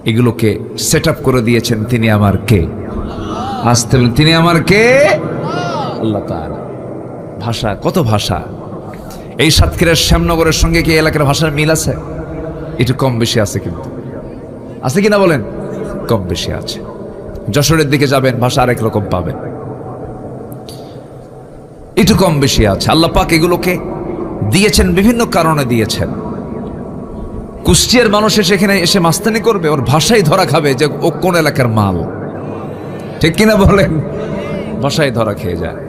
এগুলোকে সেট আপ করে দিয়েছেন তিনি আমার কে? আসতে বলেন, তিনি আমার কে? আল্লাহ তাআলা। ভাষা, কত ভাষা। এই সাতক্ষীরার শ্যামনগরের সঙ্গে কি এলাকার ভাষার মিল আছে? একটু কম বেশি আছে, কিন্তু আছে কিনা বলেন? কম বেশি আছে। যশোরের দিকে যাবেন, ভাষা আরেক রকম পাবেন, একটু কম বেশি আছে। আল্লাহ পাক এগুলোকে দিয়েছেন, বিভিন্ন কারণে দিয়েছেন। কুষ্টিয়ার মানুষ সেখানে এসে মাস্তানি করবে, ওর ভাষাই ধরা খাবে যে ও কোন এলাকার মাল, ঠিক কিনা বলেন? ভাষায় ধরা খেয়ে যায়।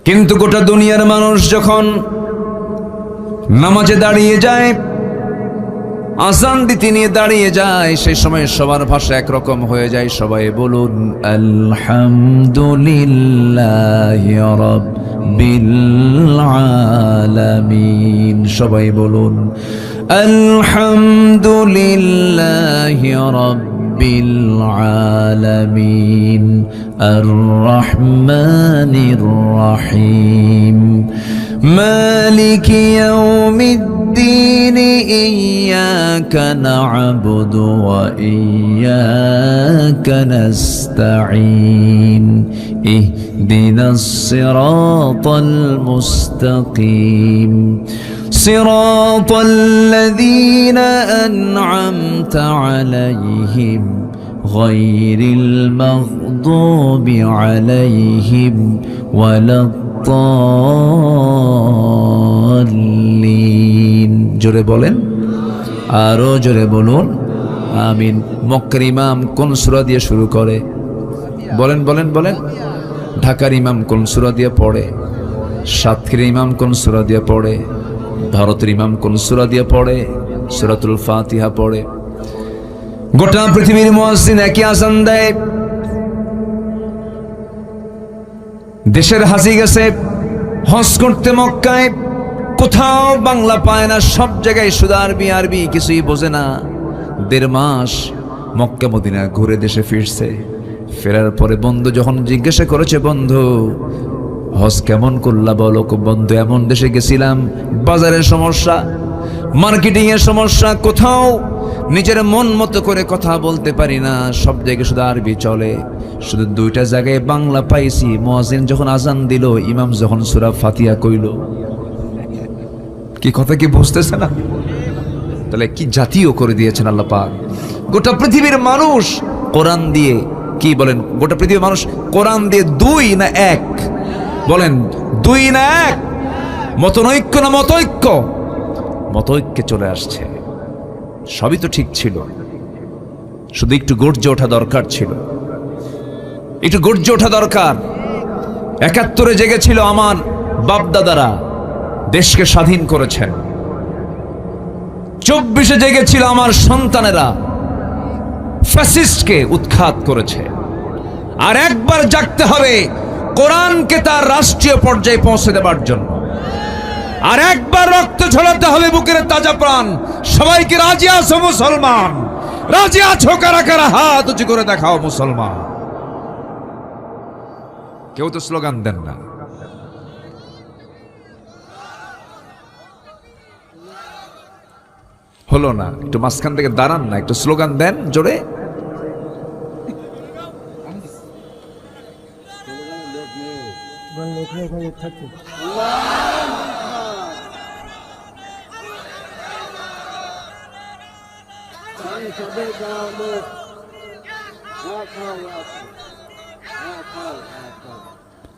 কিন্তু গোটা দুনিয়ার মানুষ যখন নামাজে দাঁড়িয়ে যায়, আজান দিতে নিয়ে দাঁড়িয়ে যায়, সেই সময় সবার ভাষা একরকম হয়ে যায়। সবাই বলুন আলহামদুলিল্লাহি রাব্বিল আলামিন। সবাই বলুন আলহামদুলিল্লাহি রাব্বিল আলামিন আর রহমানির রহিম مالك يوم الدين إياك نعبد وإياك نستعين اهدنا الصراط المستقيم صراط الذين أنعمت عليهم غير المغضوب عليهم ولا الضالين। জোরে বলেন, আরো জোরে বলুন আমিন। মক্কার ইমাম কোন সূরা দিয়ে শুরু করে? বলেন বলেন বলেন। ঢাকার ইমাম কোন সূরা দিয়ে পড়ে? সাতক্ষীরার ইমাম কোন সূরা দিয়ে পড়ে? ভারতের ইমাম কোন সূরা দিয়ে পড়ে? সূরাতুল ফাতিহা পড়ে। গোটা পৃথিবীর মুয়াজ্জিন একই আযান দেয়। দেশের হাজি গেছে হজ করতে মক্কায়, কোথাও বাংলা পায় না, সব জায়গায় শুধু আরবি আরবি, কিছুই বোঝে না। 1.5 মাস মক্কা মদিনা ঘুরে দেশে ফিরছে। ফেরার পরে বন্ধু যখন জিজ্ঞাসা করেছে, বন্ধু হজ কেমন করলা বলো? বন্ধু এমন দেশে গেছিলাম, বাজারের সমস্যা, মার্কেটিং এর সমস্যা, কোথাও নিজের মন মতো করে কথা বলতে পারি না, সব জায়গায় শুধু আরবি চলে। শুধু 2টা জায়গায় বাংলা পাইছি, মুয়াজ্জিন যখন আজান দিল, ইমাম যখন সূরা ফাতিহা কইল। কি কথা কি বুঝতেছে না? তাহলে কি জাতীয় করে দিয়েছেন আল্লাহ পাক। গোটা পৃথিবীর মানুষ কোরআন দিয়ে, কি বলেন, গোটা পৃথিবীর মানুষ কোরআন দিয়ে 2 না 1? বলেন 2 না 1? মতনৈক্য না মতৈক্য? মতৈক্যে চলে আসছে। সবই তো ঠিক ছিল, শুধু একটু গর্জে ওঠা দরকার ছিল, একটু গর্জে ওঠা দরকার। 71-এ জেগেছিল আমার বাপদাদারা, দেশকে স্বাধীন করেছেন। 24-এ জেগেছিল আমার সন্তানেরা, ফ্যাসিস্টকে উৎখাত করেছে। আর একবার জাগতে হবে কোরআনকে তার রাষ্ট্রীয় পর্যায়ে পৌঁছে দেবার জন্য। আর একবার রক্ত ঝরাতে হবে বুকের তাজা প্রাণ। সবাইকে রাজি আছো মুসলমান? রাজি আছো কারা কারা? হাত উঁচু করে দেখাও মুসলমান। কেউ তো স্লোগান দেন না। হলো না, একটু মাঝখান থেকে দাঁড়ান না, একটু স্লোগান দেন জোরে।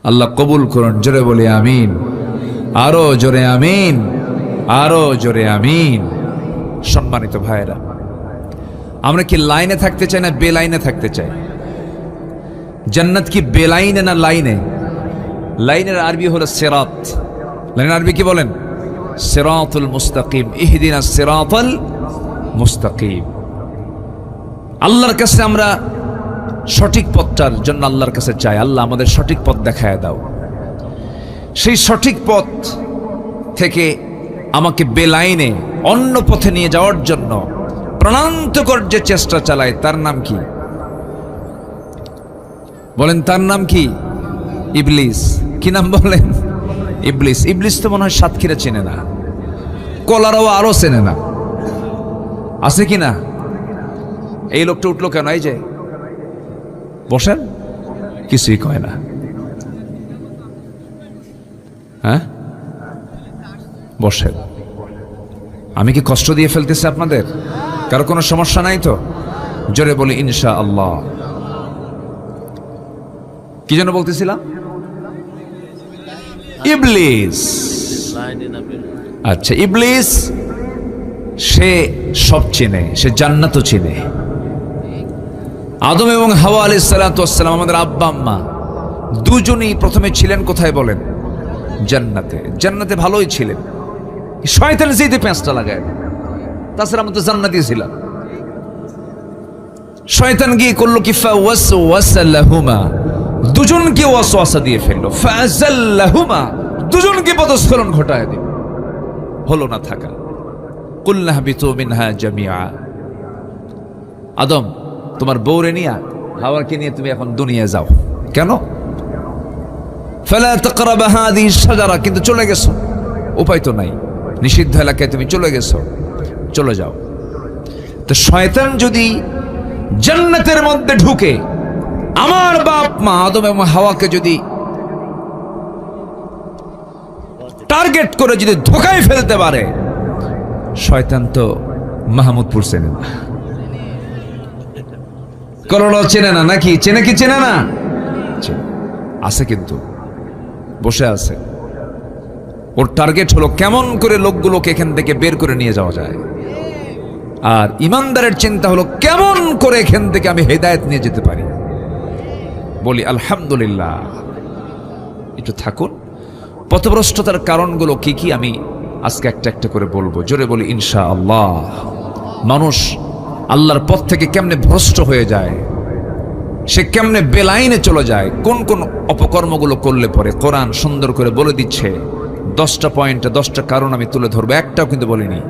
আল্লাহ কবুল করুন, জোরে বলি আমিন। আরো জোরে আমিন, আরো জোরে আমিন। সম্মানিত ভাইরা, আমরা কি লাইনে থাকতে চাই না বেলাইনে থাকতে চাই? জান্নাত কি বেলাইনে না লাইনে? লাইনের আরবি হলো সিরাত। লাইনের আরবি কি বলেন? সিরাতুল মুস্তাকিম। ইহদিনাস সিরাতাল মুস্তাকিম। আল্লাহর কাছে আমরা সঠিক পথটার জন্য আল্লাহর কাছে চাই, আল্লাহ আমাদের সঠিক পথ দেখায় দাও। সেই সঠিক পথ থেকে আমাকে বেলাইনে অন্য পথে নিয়ে যাওয়ার জন্য প্রাণান্তকর যে চেষ্টা চালায়, তার নাম কি বলেন? তার নাম কি? ইবলিস। কি নাম বলেন? ইবলিস। ইবলিস তো মনে হয় সাতক্ষীরা চেনে না, কলারাও আরো চেনে না, আছে কি না? এই লোকটা উঠলো কেন? এই যে বসেন, কিছুই কয় না। হ্যাঁ বসেন। আমি কি কষ্ট দিয়ে ফেলতেছি আপনাদের? কারো কোনো সমস্যা নাই তো? জোরে বলি ইনশাআল্লাহ। কি যেন বলতেছিলাম? ইবলিস। আচ্ছা, ইবলিস সে সব চেনে, সে জান্নাতও চেনে। আদম এবং হাওয়া আলাইহিস সালাতু ওয়াস সালাম, আমাদের আব্বা আম্মা দুজনেই প্রথমে ছিলেন কোথায় বলেন? জান্নাতে। জান্নাতে ভালোই ছিলেন, শয়তান যেতে পেঁচটা লাগায়, তাছাড়া আমরা তো জান্নাতি ছিলাম। শয়তান গিয়ে করলো কি? ফাওয়াসওয়াসা লাহুমা, দুজনকে ওয়াসওয়াসা দিয়ে ফেললো। ফাযাল্লাহুমা, দুজনকে পদস্খলন ঘটায় দিল, হলো না থাকা। কুলনা হাবিতু মিনহা জামিআ, আদম তোমার বউরে নিয়ে, হাওয়াকে নিয়ে তুমি এখন দুনিয়া যাও। কেন? ফালা তাকরাবা হাযিহি শাজারা, কিন্তু চলে গেছো, উপায় তো নাই, নিষিদ্ধ এলাকায় তুমি চলে গেছো, চলে যাও। তো শয়তান যদি জান্নাতের মধ্যে ঢুকে আমার বাপ মা আদম এবং হাওয়াকে যদি টার্গেট করে যদি ধোকায় ফেলতে পারে, শয়তান তো মাহমুদপুর চেনে না, করলা চেনে না, নাকি চেনে কি চেনে না? আছে, কিন্তু বসে আছে। ওর টার্গেট হলো কেমন করে লোকগুলোকে এখান থেকে বের করে নিয়ে যাওয়া যায়। আর ইমানদারের চিন্তা হলো কেমন করে এখান থেকে আমি হেদায়েত নিয়ে যেতে পারি। বলি আলহামদুলিল্লাহ। একটু থাকুন, পথভ্রষ্টতার কারণগুলো কি কি আমি আজকে একটা একটা করে বলবো। জোরে বলি ইনশাআল্লাহ। মানুষ আল্লাহর পথ থেকে কেমনে ভ্রষ্ট হয়ে যায়, সে কেমনে বেলাইনে চলে যায়, কোন কোন অপকর্মগুলো করলে পরে কোরআন সুন্দর করে বলে দিচ্ছে। 10টা পয়েন্টে 10টা কারণ আমি তুলে ধরবো, একটাও কিন্তু বলিনি,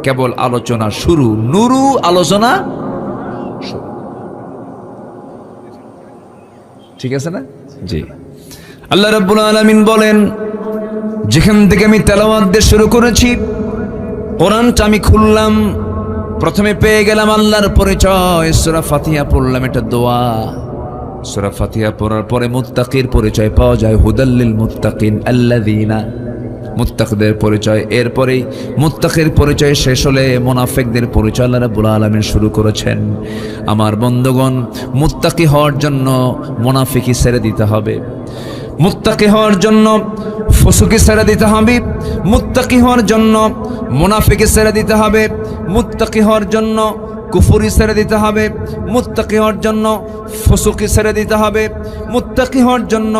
কেবল আলোচনা শুরু, নুরু আলোচনা শুরু। ঠিক আছে না? জি। আল্লাহ রাব্বুল আলামিন বলেন, যেখান থেকে আমি তেলাওয়াত দিয়ে শুরু করেছি, কোরআনটা আমি খুললাম, প্রথমে পেয়ে গেলাম আল্লাহর পরিচয়। সূরা ফাতিহা পড়লাম, এটা দোয়া। সূরা ফাতিহা পড়ার পরে মুত্তাকির পরিচয় পাওয়া যায়, হুদাল্লিল মুত্তাকিন আল্লাযীনা, মুত্তাকিদের পরিচয়। এরপরেই মুত্তাকির পরিচয় শেষ হলে মুনাফিকদের পরিচয় আল্লাহ রাব্বুল আলামিন শুরু করেছেন। আমার বন্ধুগণ, মুত্তাকি হওয়ার জন্য মুনাফিকি ছেড়ে দিতে হবে, মুত্তাকি হওয়ার জন্য ফুসুকি ছেড়ে দিতে হবে, মুত্তাকি হওয়ার জন্য মুনাফিকি ছেড়ে দিতে হবে, মুত্তাকি হওয়ার জন্য কুফরি ছেড়ে দিতে হবে, মুত্তাকি হওয়ার জন্য ফুসুকি ছেড়ে দিতে হবে, মুত্তাকি হওয়ার জন্য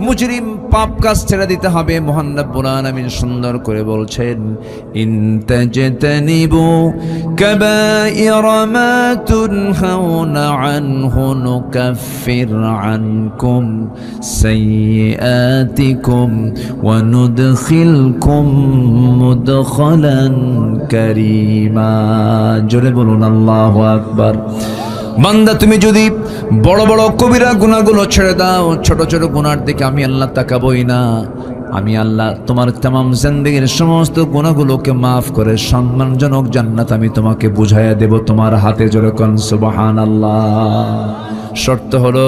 মুজরিম পাপ কাজ ছেড়ে দিতে হবে। মহান রব্বুল আলামিন সুন্দর করে বলছেন, ইন তাজতানিবু কাবাইরা মা তুনহাউনা আনহু নুকাফির আনকুম সাইয়্যাতিকুম ওয়া নুদখিলকুম মুদখালান কারীমা। জোরে বলুন আল্লাহু আকবার। বান্দা, তুমি যদি বড় বড় কবিরা গুনাহগুলো ছেড়ে দাও, ছোট ছোট গুনার দিকে আমি আল্লাহ তাকাবই না। আমি আল্লাহ তোমার तमाम জিন্দেগীর সমস্ত গুনাহগুলোকে মাফ করে সম্মানজনক জান্নাত আমি তোমাকে বুঝাইয়া দেব তোমার হাতে। জোরে কোন সুবহানাল্লাহ। শর্ত হলো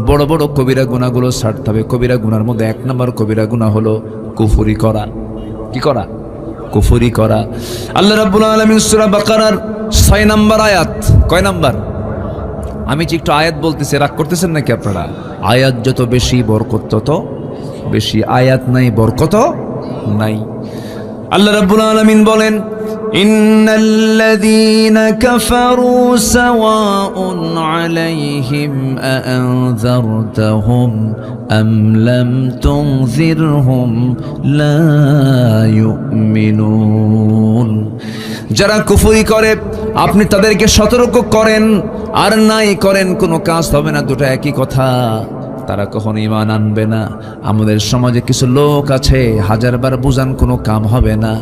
বড় বড় কবিরা গুনাহগুলো ছাড়তে হবে। কবিরা গুনার মধ্যে 1 নম্বর কবিরা গুনাহ হলো কুফরি করা। কি করা? কুফরি করা। আল্লাহ রাব্বুল আলামিন সূরা বাকারার 6 নম্বর আয়াত, কয় নম্বর? আমি যে একটু আয়াত বলতেছি, রাগ করতেছেন নাকি আপনারা? আয়াত যত বেশি বরকত তত বেশি, আয়াত নাই বরকত নাই। আল্লাহ রাব্বুল আলামিন বলেন, ইন্নাল্লাযীনা কাফারু সাওয়াউন আলাইহিম আআনযারতাহুম আম লাম তুনযিরহুম লা ইউমিনুন। যারা কুফরি করে আপনি তাদেরকে সতর্ক করেন আর নাই করেন, কোনো কাজ হবে না, দুটো একই কথা। তারা কখনো ঈমান আনবে না। আমাদের সমাজে কিছু লোক আছে, 1000বার বুঝান কোনো কাম হবে না।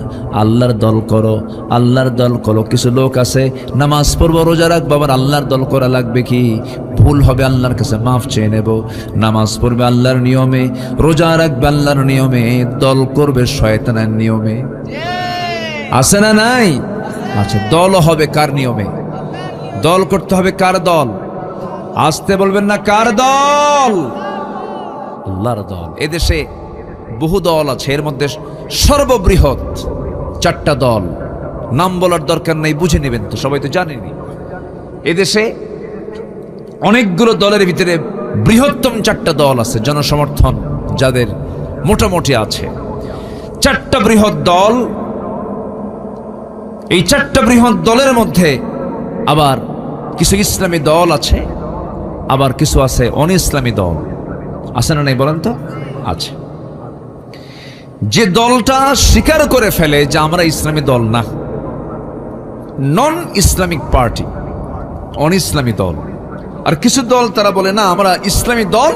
আল্লাহর দল করো, আল্লাহর দল করো। কিছু লোক আছে নামাজ পড়বো, রোজা রাখবো, আবার আল্লাহর দল করা লাগবে কি? ভুল হবে আল্লাহর কাছে মাফ চেয়ে নেব। নামাজ পড়বে আল্লাহর নিয়মে, রোজা রাখবে আল্লাহর নিয়মে, দল করবে শয়তানের নিয়মে। আছে না নাই? আচ্ছা, দল হবে কার নিয়মে? দল করতে হবে কার দল? আসতে বলবেন না, কার দল? আল্লাহর দল। এদেশে বহু দল আছে, এর মধ্যে সর্ববৃহৎ 4টা দল। নাম বলার দরকার নেই, বুঝে নেবেন তো, সবাই তো জানেনি। এদেশে অনেকগুলো দলের ভিতরে বৃহত্তম 4টা দল আছে, জনসমর্থন যাদের মোটামুটি আছে। 4টা বৃহৎ দল। এই 4টা বৃহৎ দলের মধ্যে আবার কিছু ইসলামী দল আছে, আবার কিছু আছে অন-ইসলামী দল। আছে না নাই বলেন তো? আছে। যে দলটা স্বীকার করে ফেলে যে আমরা ইসলামী দল না, নন ইসলামিক পার্টি, অন-ইসলামী দল। আর কিছু দল তারা বলে না আমরা ইসলামী দল,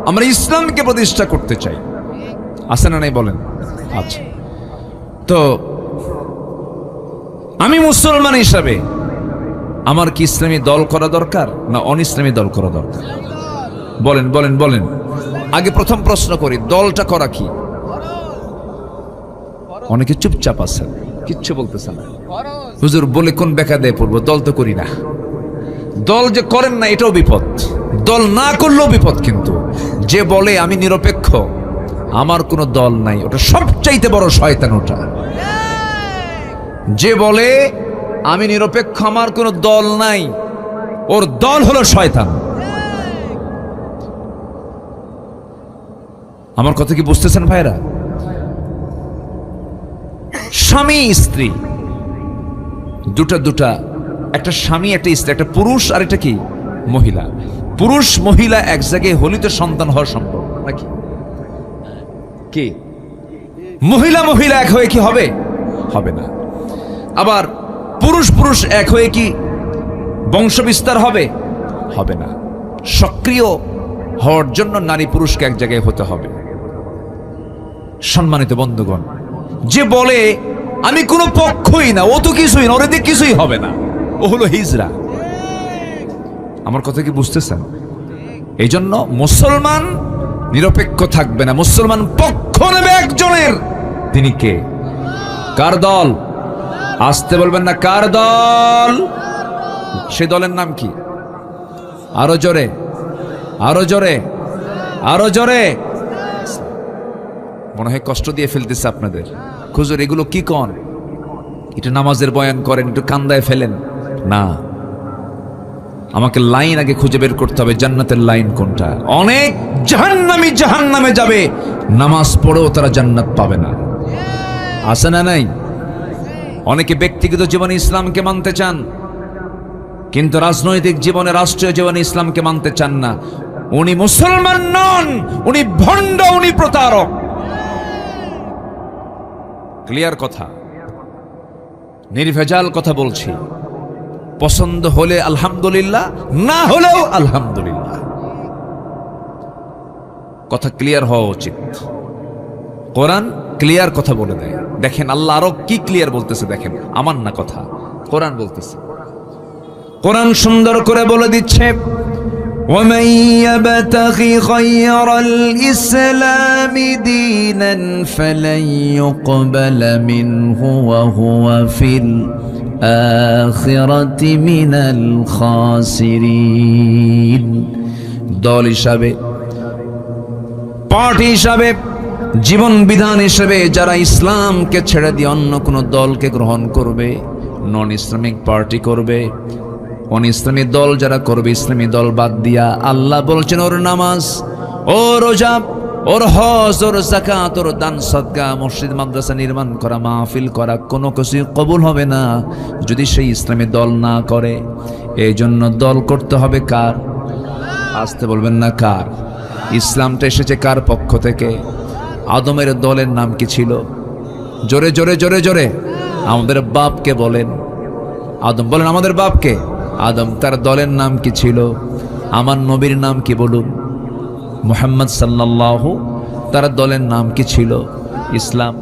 আমরা ইসলামকে প্রতিষ্ঠা করতে চাই। আছে না নাই বলেন? আচ্ছা, তো আমি মুসলমান হিসাবে আমার কি ইসলামী দল করা দরকার না অন-ইসলামী দল করা দরকার? বলেন বলেন বলেন। আগে প্রথম প্রশ্ন করি, দলটা করা কি? অনেকে চুপচাপ আছেন, কিচ্ছু বলতেছেন না। হুজুর বলে কোন বেকা দেয় পড়বো, দল তো করি না। দল যে করেন না এটাও বিপদ, দল না করলেও বিপদ। কিন্তু যে বলে আমি নিরপেক্ষ, আমার কোনো দল নাই, ওটা সবচাইতে বড় শয়তান। ওটা যে বলে আমি নিরপেক্ষ, আমার কোনো দল নাই, ওর দল হলো শয়তান। আমার কথা কি বুঝতেছেন ভাইরা? স্বামী স্ত্রী দুটা, একটা স্বামী একটা স্ত্রী, একটা পুরুষ আর একটা কি মহিলা। পুরুষ মহিলা এক জায়গায় হলে তো সন্তান হওয়া সম্ভব নাকি? কি মহিলা মহিলা এক হয়ে কি হবে? হবে না। আবার পুরুষ পুরুষ এক হয়ে কি বংশ বিস্তার হবে? হবে না। সক্রিয় হওয়ার জন্য নারী পুরুষকে এক জায়গায় হতে হবে। সম্মানিত বন্ধুগণ, যে বলে আমি কোনো পক্ষই না, ও তো কিছুই না, ওর দিকে কিছুই হবে না, ও হলো হিজড়া। আমার কথা কি বুঝতেছেন? এই জন্য মুসলমান নিরপেক্ষ থাকবে না, মুসলমান পক্ষ নেবে একজনের। তিনি কে? কার দল? আসতে বলবেন না, কার দল? সে দলের নাম কি? আরো জোরে, আরো জোরে, আরো জোরে। মনে হয় কষ্ট দিয়ে ফেলতেছে আপনাদের। হুজুর এগুলো কি কন? এটা নামাজের বয়ান করেন, একটু কান্দায় ফেলেন না। আমাকে লাইন আগে খুঁজে বের করতে হবে, জান্নাতের লাইন কোনটা। অনেক জাহান্নামী জাহান্নামে যাবে, নামাজ পড়েও তারা জান্নাত পাবে না। আছে না নাই? অনেকে ব্যক্তিগত জীবনে ইসলামকে মানতে চান, কিন্তু রাজনৈতিক জীবনে, রাষ্ট্রীয় জীবনে ইসলামকে মানতে চান না। উনি মুসলমান নন, উনি ভণ্ড, উনি প্রতারক। ক্লিয়ার কথা, নির্ভেজাল কথা বলছি। পছন্দ হলে আলহামদুলিল্লাহ, না হলেও আলহামদুলিল্লাহ। কথা ক্লিয়ার হওয়া উচিত। কোরআন ক্লিয়ার কথা বলে দেয়। দেখেন আল্লাহ আরো কি ক্লিয়ার বলতেছে, দেখেন, আমার না কথা, কোরআন বলতেছে। কোরআন সুন্দর করে বলে দিচ্ছে, وَمَن يَبْتَغِ غَيْرَ الْإِسْلَامِ دِينًا فَلَن يُقْبَلَ مِنْهُ وَهُوَ فِي الْآخِرَةِ مِنَ الْخَاسِرِينَ। দল হিসাবে, পার্টি হিসাবে, জীবন বিধান হিসেবে যারা ইসলামকে ছেড়ে দিয়ে অন্য কোনো দলকে গ্রহণ করবে, নন ইসলামিক পার্টি করবে, অন ইসলামী দল যারা করবে, ইসলামী দল বাদ দিয়া, আল্লাহ বলছেন ওর নামাজ, ওর রোজা, ওর হজ, ওর যাকাত, ওর দান সদকা, মসজিদ মাদ্রাসা নির্মাণ করা, মাহফিল করা, কোনো কিছু কবুল হবে না যদি সেই ইসলামী দল না করে। এই জন্য দল করতে হবে কার? আসতে বলবেন না, কার? ইসলামটা এসেছে কার পক্ষ থেকে? আদমের দলের নাম কি ছিল? জোরে জোরে জোরে জোরে আমাদের বাপকে বলেন। আদম বলেন, আমাদের বাপকে। আদম, তার দলের নাম কি ছিল? আমার নবীর নাম কি বলুন? মুহাম্মদ সাল্লাল্লাহু, তার দলের নাম কি ছিল? ইসলাম।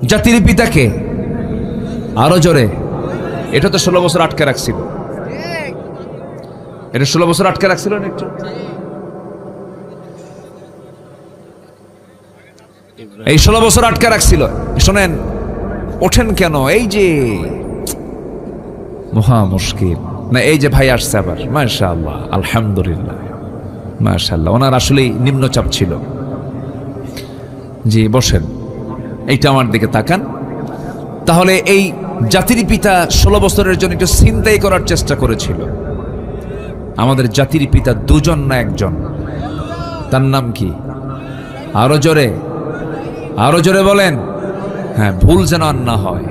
জাতির পিতাকে আরো জোরে। এটা তো 16 বছর আটকে রাখছিল, এটা 16 বছর আটকে রাখছিল না একটু? এই 16 বছর আটকে রাখছিল। শোনেন, ওঠেন কেন? এই যে মহা মুশকিল না। এই যে ভাই আসছে আবার, মাশাআল্লাহ, আলহামদুলিল্লাহ, মাশাআল্লাহ। ওনার আসলেই নিম্নচাপ ছিল। জি বসেন, এইটা আমার দিকে তাকান। তাহলে এই জাতির পিতা 16 বছরের জন্য একটু ছিনতাই করার চেষ্টা করেছিল। আমাদের জাতির পিতা দুজন না একজন? তার নাম কি? আরো জোরে, আরো জোরে বলেন। হ্যাঁ, ভুল যেন আর না হয়।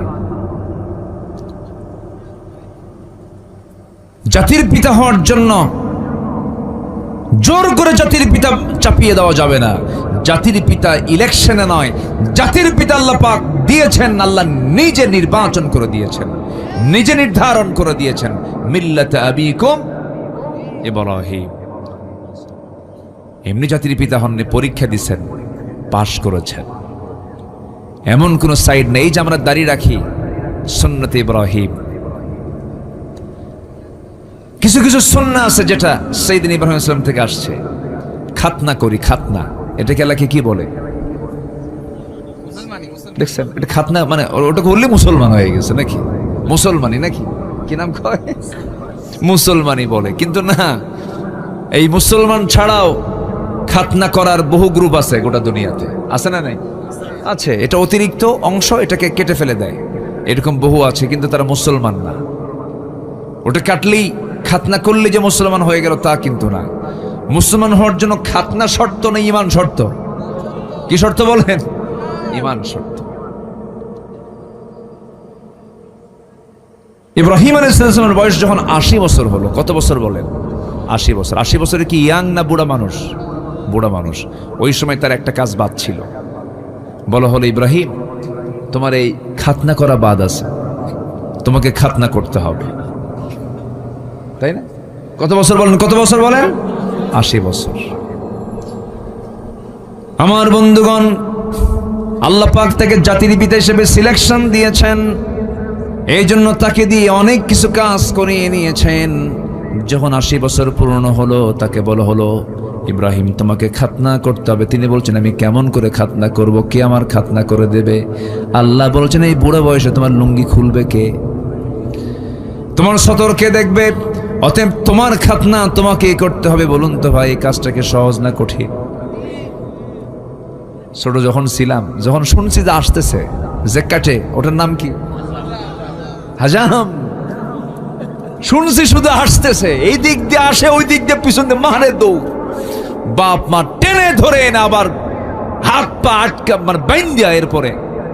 জাতির পিতা হওয়ার জন্য জোর করে জাতির পিতা চাপিয়ে দেওয়া যাবে না। জাতির পিতা ইলেকশনে নয়, জাতির পিতা আল্লাহ পাক দিয়েছেন, আল্লাহ নিজে নির্বাচন করে দিয়েছেন, নিজে নির্ধারণ করে দিয়েছেন, মিল্লাতে আবিকুম ইব্রাহিম। এমনি জাতির পিতা হননি, পরীক্ষা দিচ্ছেন, পাশ করেছেন। এমন কোন সাইড নেই যে আমরা দাঁড়িয়ে রাখি সুন্নতে ইব্রাহিম। কিছু কিছু সুন্নাহ আছে যেটা সাইয়েদনা ইব্রাহিম আলাইহিস সালাম থেকে আসছে। খাতনা করি, খাতনা, এটাকে এলাকে কি বলে দেখছেন? এটা খাতনা মানে ওটা করলে মুসলমান হয়ে গেছে নাকি? মুসলমানি নাকি, কি নাম কয়? মুসলমানি বলে। কিন্তু না, এই মুসলমান ছাড়াও খাতনা করার বহু গ্রুপ আছে গোটা দুনিয়াতে, আছে না নাই? আছে। এটা অতিরিক্ত অংশ, এটাকে কেটে ফেলে দেয়, এরকম বহু আছে, কিন্তু তারা মুসলমান না। ওটা কাটলেই, খাতনা করলে যে মুসলমান হয়ে গেল তা কিন্তু না। মুসলমান হওয়ার জন্য খাতনা শর্ত না ঈমান শর্ত? কি শর্ত বলেন? ঈমান শর্ত। ইব্রাহিম আলাইহিস সালামের বয়স যখন 80 বছর হলো, কত বছর বলেন? 80 বছর। 80 বছরে কি ইয়াং না বুড়া মানুষ? বুড়া মানুষ। ওই সময় তার একটা কাজ বাদ ছিল, বলা হলো ইব্রাহিম তোমার এই খাতনা করা বাদ আছে, তোমাকে খাতনা করতে হবে, তাই না? কত বছর বলেন? কত বছর বলেন? 80 বছর। আমার বন্ধুগণ, আল্লাহ পাক তাকে জাতির পিতা হিসেবে সিলেকশন দিয়েছেন, এই জন্য তাকে দিয়ে অনেক কিছু কাজ করিয়ে নিয়েছেন। যখন 80 বছর পূর্ণ হলো, তাকে বলা হলো ইব্রাহিম তোমাকে খাতনা করতে হবে। তিনি বলছেন আমি কেমন করে খাতনা করব? কে আমার খাতনা করে দেবে? আল্লাহ বলছেন এই বুড়ো বয়সে তোমার লুঙ্গি খুলবে কে? তোমার সতর কে দেখবে? অতএব তোমার খাতনা তোমাকে করতে হবে। বলুন তো ভাই, এই কাজটাকে সহজ না কঠিন? ছোট যখন ছিলাম, যখন শুনছি যে আসতেছে যে কাটে, ওটার নাম কি? হাজাম। শুনছি শুধু আসতেছে, এই দিক দিয়ে আসে, ওই দিক দিয়ে পিছন দিয়ে মারে দৌড়, বাপ মা টেনে ধরে না, আবার হাত পা আটকা মানে বাইন দিয়া এরপরে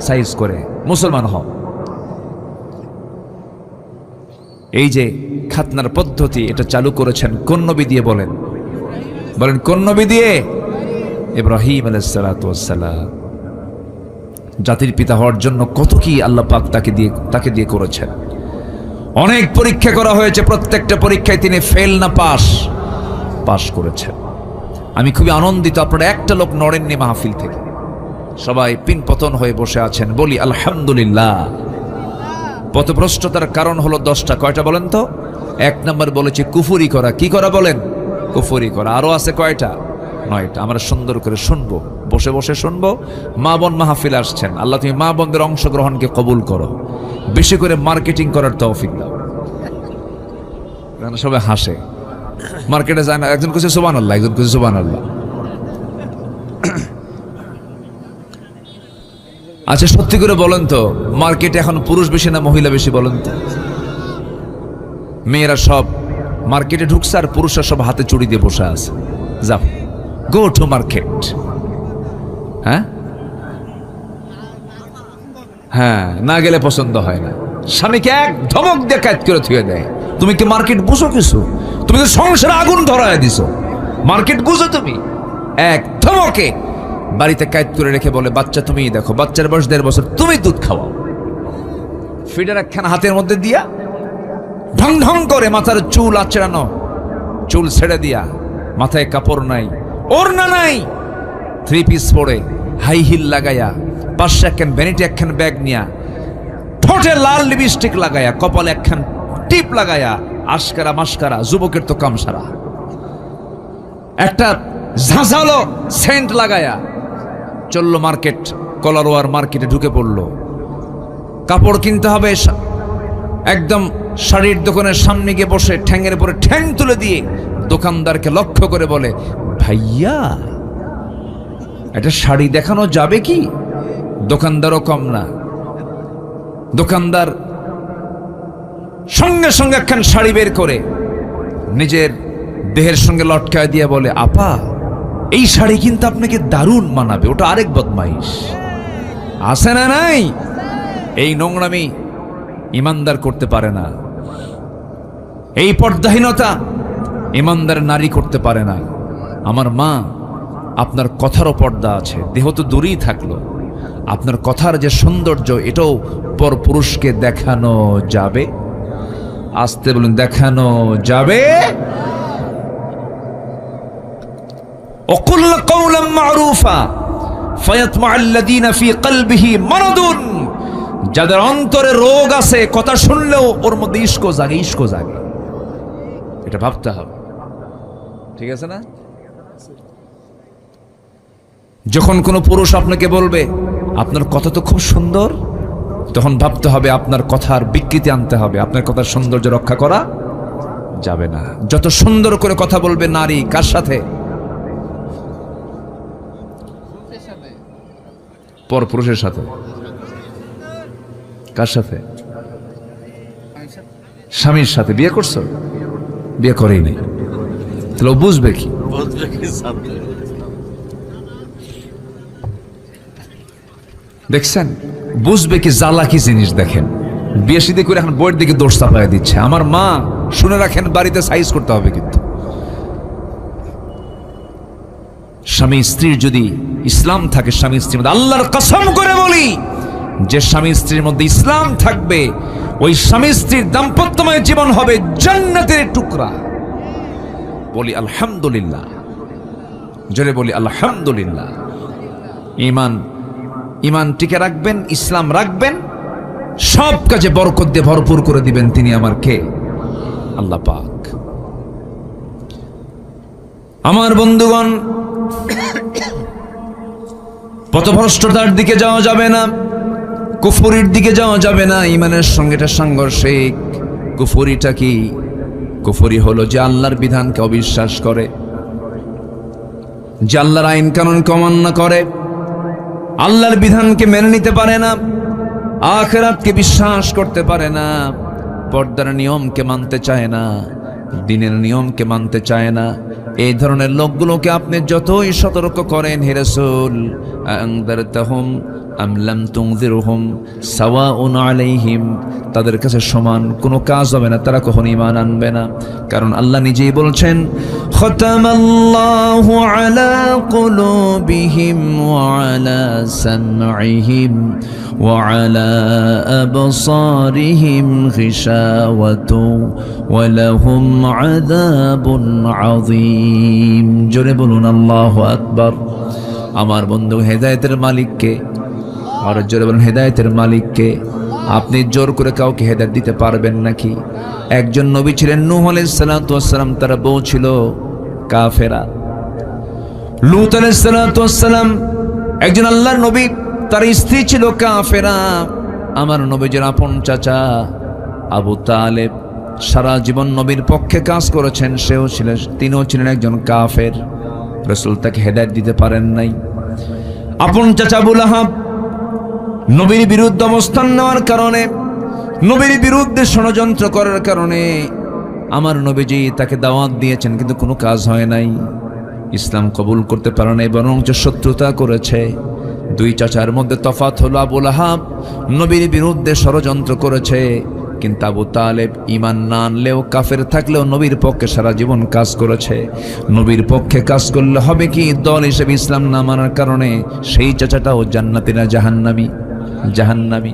সাইজ করে মুসলমান হও। এই যে খাতনার পদ্ধতি, এটা চালু করেছেন কোন নবী দিয়ে বলেন? বলেন কোন নবী দিয়ে? ইব্রাহিম আলাইহিস সালাতু ওয়াস সালাম। জাতির পিতা হওয়ার জন্য কত কি আল্লাহ পাক তাকে দিয়ে করেছেন। অনেক পরীক্ষা করা হয়েছে, প্রত্যেকটা পরীক্ষায় তিনি ফেল না পাশ করেছেন। আমি খুবই আনন্দিত, আপনারা একটা লোক নড়েননি মাহফিল থেকে, সবাই পিনপতন হয়ে বসে আছেন। বলি আলহামদুলিল্লাহ। পথভ্রষ্টতার কারণ হলো 10টা। কয়টা বলেন তো? 1 নম্বর বলেছি কুফরি করা। কি করা বলেন? কুফরি করা। আরো আছে কয়টা? 9টা। আমরা সুন্দর করে শুনবো, বসে বসে শুনবো। মা বোন মাহফিল আসছেন, আল্লাহ তুমি মা বোনদের অংশগ্রহণকে কবুল করো, বেশি করে মার্কেটিং করার তৌফিক দাও। সবাই হাসে, মার্কেটে যায় না, একজন কিছু সুবহানাল্লাহ, একজন কিছু সুবহানাল্লাহ। আচ্ছা সত্যি করে বলেন তো, মার্কেটে এখন পুরুষ বেশি না মহিলা বেশি বলেন তো? মেয়েরা সব মার্কেটে ঢুকছে আর পুরুষরা সব হাতে চুড়ি দিয়ে বসে আছে। যাও, গো টু মার্কেট। হ্যাঁ হ্যাঁ, না গেলে পছন্দ হয় না। স্বামীকে এক ধমক দিয়ে কাজ করে থুয়ে দেয়। তুমি কি মার্কেট বুঝো কিছু? তুমি তো সংসারে আগুন ধরায় দিছো, মার্কেট বুঝো তুমি? এক ধমকে বাড়িতে কাজ করে রেখে বলে বাচ্চা তুমিই দেখো, বাচ্চার বয়স 1.5 বছর, তুমি দুধ খাওয়াও। ফিডার একখানা হাতের মধ্যে দিয়া ঢং ঢং করে মাথার চুল আঁচড়ানো, চুল ছেড়ে দিয়া, মাথায় কাপড় নাই, ওড়না নাই, 3 পিস পরে, হাই হিল লাগাইয়া, পাশে একখান ভ্যানিটি একখান ব্যাগ নিয়া, ঠোঁটে লাল লিপস্টিক লাগায়া, কপালে একখান টিপ লাগায়া, আশকারা মাস্কারা, যুবকের তো কাম সারা, একটা ঝাঁঝালো সেন্ট লাগায়া চললো মার্কেট। কলারোয়ার মার্কেটে ঢুকে পড়লো। কাপড় কিনতে হবে, একদম শাড়ির দোকানের সামনে গিয়ে বসে ঠ্যাঙের উপরে ঠ্যাং তুলে দিয়ে দোকানদারকে লক্ষ্য করে বলে ভাইয়া এটা শাড়ি দেখানো যাবে কি? দোকানদারও কম না, দোকানদার সঙ্গে সঙ্গে একখান শাড়ি বের করে নিজের দেহের সঙ্গে লটকায় দিয়ে বলে আপা এই শাড়ি কিন্তু আপনাকে দারুণ মানাবে, ওটা আরেক বদমাইশ। আছে না নাই? এই নোংরামি ইমানদার করতে পারে না, এই পর্দাহীনতা ইমানদার নারী করতে পারে না। আমার মা, আপনার কথারও পর্দা আছে, দেহ তো দূরেই থাকলো, আপনার কথার যে সৌন্দর্য এটাও পর পুরুষকে দেখানো যাবে। আসতে বলুন, দেখানো যাবে। وقل قولا معروفا فيطمع الذين في قلبه مرض। যাদের অন্তরে রোগ আছে, কথা শুনলেও ওর মধ্যে ইশক জাগে, ইশক জাগে। এটা ভাবতে হবে, ঠিক আছে না? যখন কোনো পুরুষ আপনাকে বলবে আপনার কথা তো খুব সুন্দর, তখন ভাবতে হবে আপনার কথার বিকৃতি আনতে হবে, আপনার কথার সৌন্দর্য রক্ষা করা যাবে না। যত সুন্দর করে কথা বলবে নারী, কার সাথে? পর পুরুষের সাথে। কার সাথে? স্বামীর সাথে। বিয়ে করছো? বিয়ে করেই নেই, তাহলে ও বুঝবে কি? দেখছেন, বুঝবে কি জ্বালা কি জিনিস? দেখেন, বিয়ে শাদী করে এখন বইয়ের দিকে দোষ চাপায় দিচ্ছে। আমার মা, শুনে রাখেন, বাড়িতে সাইজ করতে হবে কিন্তু। স্বামী স্ত্রীর যদি ইসলাম থাকে, স্বামী স্ত্রীর মধ্যে, আল্লাহর কসম করে বলি, যে স্বামী স্ত্রীর মধ্যে ইসলাম থাকবে, ওই স্বামী স্ত্রীর দাম্পত্যময় জীবন হবে জান্নাতের টুকরা। বলি আলহামদুলিল্লাহ, জোরে বলি আলহামদুলিল্লাহ। ইমান টিকে রাখবেন, ইসলাম রাখবেন, সব কাজে বরকত দিয়ে ভরপুর করে দিবেন তিনি আমার কে? আল্লাহ পাক। আমার বন্ধুগণ, পথভ্রষ্টতার দিকে যাওয়া যাবে না, কুফরির দিকে যাওয়া যাবে না। ইমানের সঙ্গে এটা সাংঘর্ষিক। কুফরিটা কি? কুফরি হলো যে আল্লাহর বিধানকে অবিশ্বাস করে, যে আল্লাহর আইন কানুনকে অমান্য করে, আল্লাহর বিধানকে মেনে নিতে পারে না, আখিরাতকে বিশ্বাস করতে পারে না, পর্দার নিয়মকে মানতে চায় না, দিনের নিয়মকে মানতে চায় না। এই ধরনের লোকগুলোকে আপনি যতই সতর্ক করেন, হে রাসূল, আনযারতাহুম আম লাম তুনযিরহুম সাওয়াউন আলাইহিম, তাদের কাছে সমান কোনো কাজ হবে না, তারা কখনো ঈমান আনবে না। কারণ আল্লাহ নিজেই বলছেন, খাতামাল্লাহু আলা কুলুবিহিম ওয়া আলা সামঈহিম ওয়া আলা আবসারিহিম গিশাওয়াতু ওয়া লাহুম আযাবুন আযীম। জোরে বলুন আল্লাহু আকবার। আমার বন্ধু, হেদায়েতের মালিককে, আর জোরে বলুন হেদায়েতের মালিককে। আপনি জোর করে কাউকে হেদায়েত দিতে পারবেন নাকি? একজন নবী ছিলেন, নূহ আলাইহিস সালাতু ওয়াস সালাম, তার বউ ছিল কাফেরা। লূত আলাইহিস সালাতু ওয়াস সালাম একজন আল্লাহর নবী, তার স্ত্রী ছিল কাফেরা। আমার নবীর আপন চাচা আবু তালেব সারা জীবন নবীর পক্ষে কাজ করেছেন, তিনিও ছিলেন একজন কাফের। রাসূল তাকে হেদায়েত দিতে পারেন নাই। আপন চাচা আবু লাহাব নবীর বিরুদ্ধে অবস্থান নেওয়ার কারণে, নবীর বিরুদ্ধে ষড়যন্ত্র করার কারণে আমার নবীজি তাকে দাওয়াত দিয়েছেন, কিন্তু কোনো কাজ হয় নাই। ইসলাম কবুল করতে পারে নাই, বরঞ্চ শত্রুতা করেছে। দুই চাচার মধ্যে তফাৎ হলো, আবু লাহাব নবীর বিরুদ্ধে ষড়যন্ত্র করেছে, কিন্তু আবু তালেব ঈমান না আনলেও, কাফের থাকলেও নবীর পক্ষে সারা জীবন কাজ করেছে। নবীর পক্ষে কাজ করলে হবে কি? দল হিসেবে ইসলাম না মানার কারণে সেই চাচাটাও জান্নাতি না জাহান্নামী? জাহান্নামী।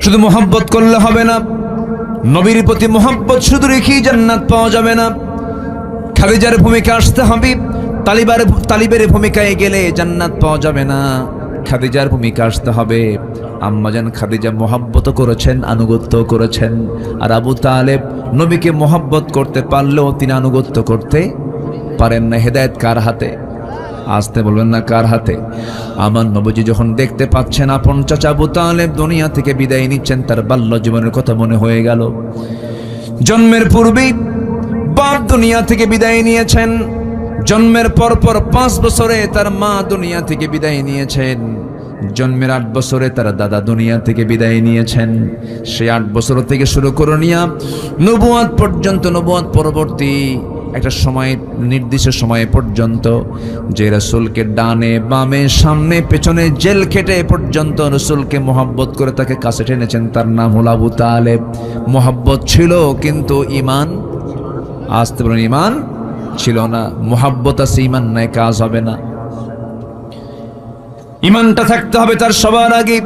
শুধু মোহাব্বত করলে হবে না, নবীর প্রতি মোহাব্বত শুধু রেখেই জান্নাত পাওয়া যাবে না। খাদিজার ভূমিকা আসতে হবে, তালিবের ভূমিকায় গেলে জান্নাত পাওয়া যাবে না। খাদিজার ভূমিকা আসতে হবে। আম্মাজান খাদিজা মোহাব্বত করেছেন, আনুগত্য করেছেন। আর আবু তালেব নবীকে মোহাব্বত করতে পারলেও তিনি আনুগত্য করতে পারেন না। হেদায়েত কার হাতে? আসতে বলবেন না, কার হাতে? আমার নবীজি যখন দেখতে পাচ্ছেন আপন চাচা আবু তালেব দুনিয়া থেকে বিদায় নিচ্ছেন, তার বাল্য জীবনের কথা মনে হয়ে গেল। জন্মের পূর্বেই বাপ দুনিয়া থেকে বিদায় নিয়েছেন, জন্মের পরপর 5 বছরে তার মা দুনিয়া থেকে বিদায় নিয়েছেন, জন্মের 8 বছরে তার দাদা দুনিয়া থেকে বিদায় নিয়েছেন। সেই 8 বছর থেকে শুরু করে নিয়ে নবুয়ত পর্যন্ত, নবুয়ত পরবর্তী একটা সময়, নির্দিষ্ট সময় পর্যন্ত, যে রাসূলকে ডানে বামে সামনে পেছনে জেল খেটে পর্যন্ত রাসূলকে মোহাব্বত করে তাকে কাছে টেনেছেন, তার নাম হলো আবু তালেব। মোহাব্বত ছিল কিন্তু ঈমান, আসতে বলেন, ঈমান ছিল না। মোহাব্বত আছে, ঈমান নাই, কাজ হবে না। ঈমানটা থাকতে হবে তার সবার আগে।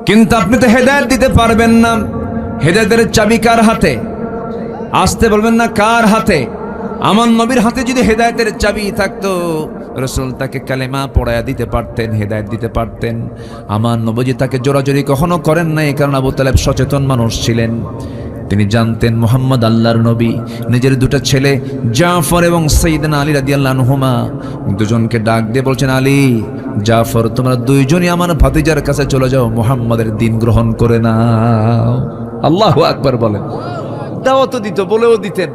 কিন্তু আপনি তো হেদায়েত দিতে পারবেন না। হেদায়েতের চাবি কার হাতে? আসতে বলবেন না, কার হাতে? আমার নবীর হাতে যদি হেদায়েতের চাবি থাকতো, রাসূল তাকে কালেমা পড়ায়া দিতে পারতেন, হেদায়েত দিতে পারতেন। আমার নবীজি তাকে জোরাজোরি কখনো করেন নাই, কারণ আবু তালেব সচেতন মানুষ ছিলেন। তিনি জানতেন মুহাম্মদ আল্লাহর নবী। নিজের দুটো ছেলে জাফর এবং সাইয়েদনা আলী রাদিয়াল্লাহু আনহুমা দুজনকে ডাক দিয়ে বলছেন, আলী, জাফর, তোমরা দুইজনই আমার ভাতিজার কাছে চলে যাও, মুহাম্মাদের দিন গ্রহণ করে নাও। আল্লাহু আকবার বলেন। দাওয়াত দিত, বলেও দিতেন,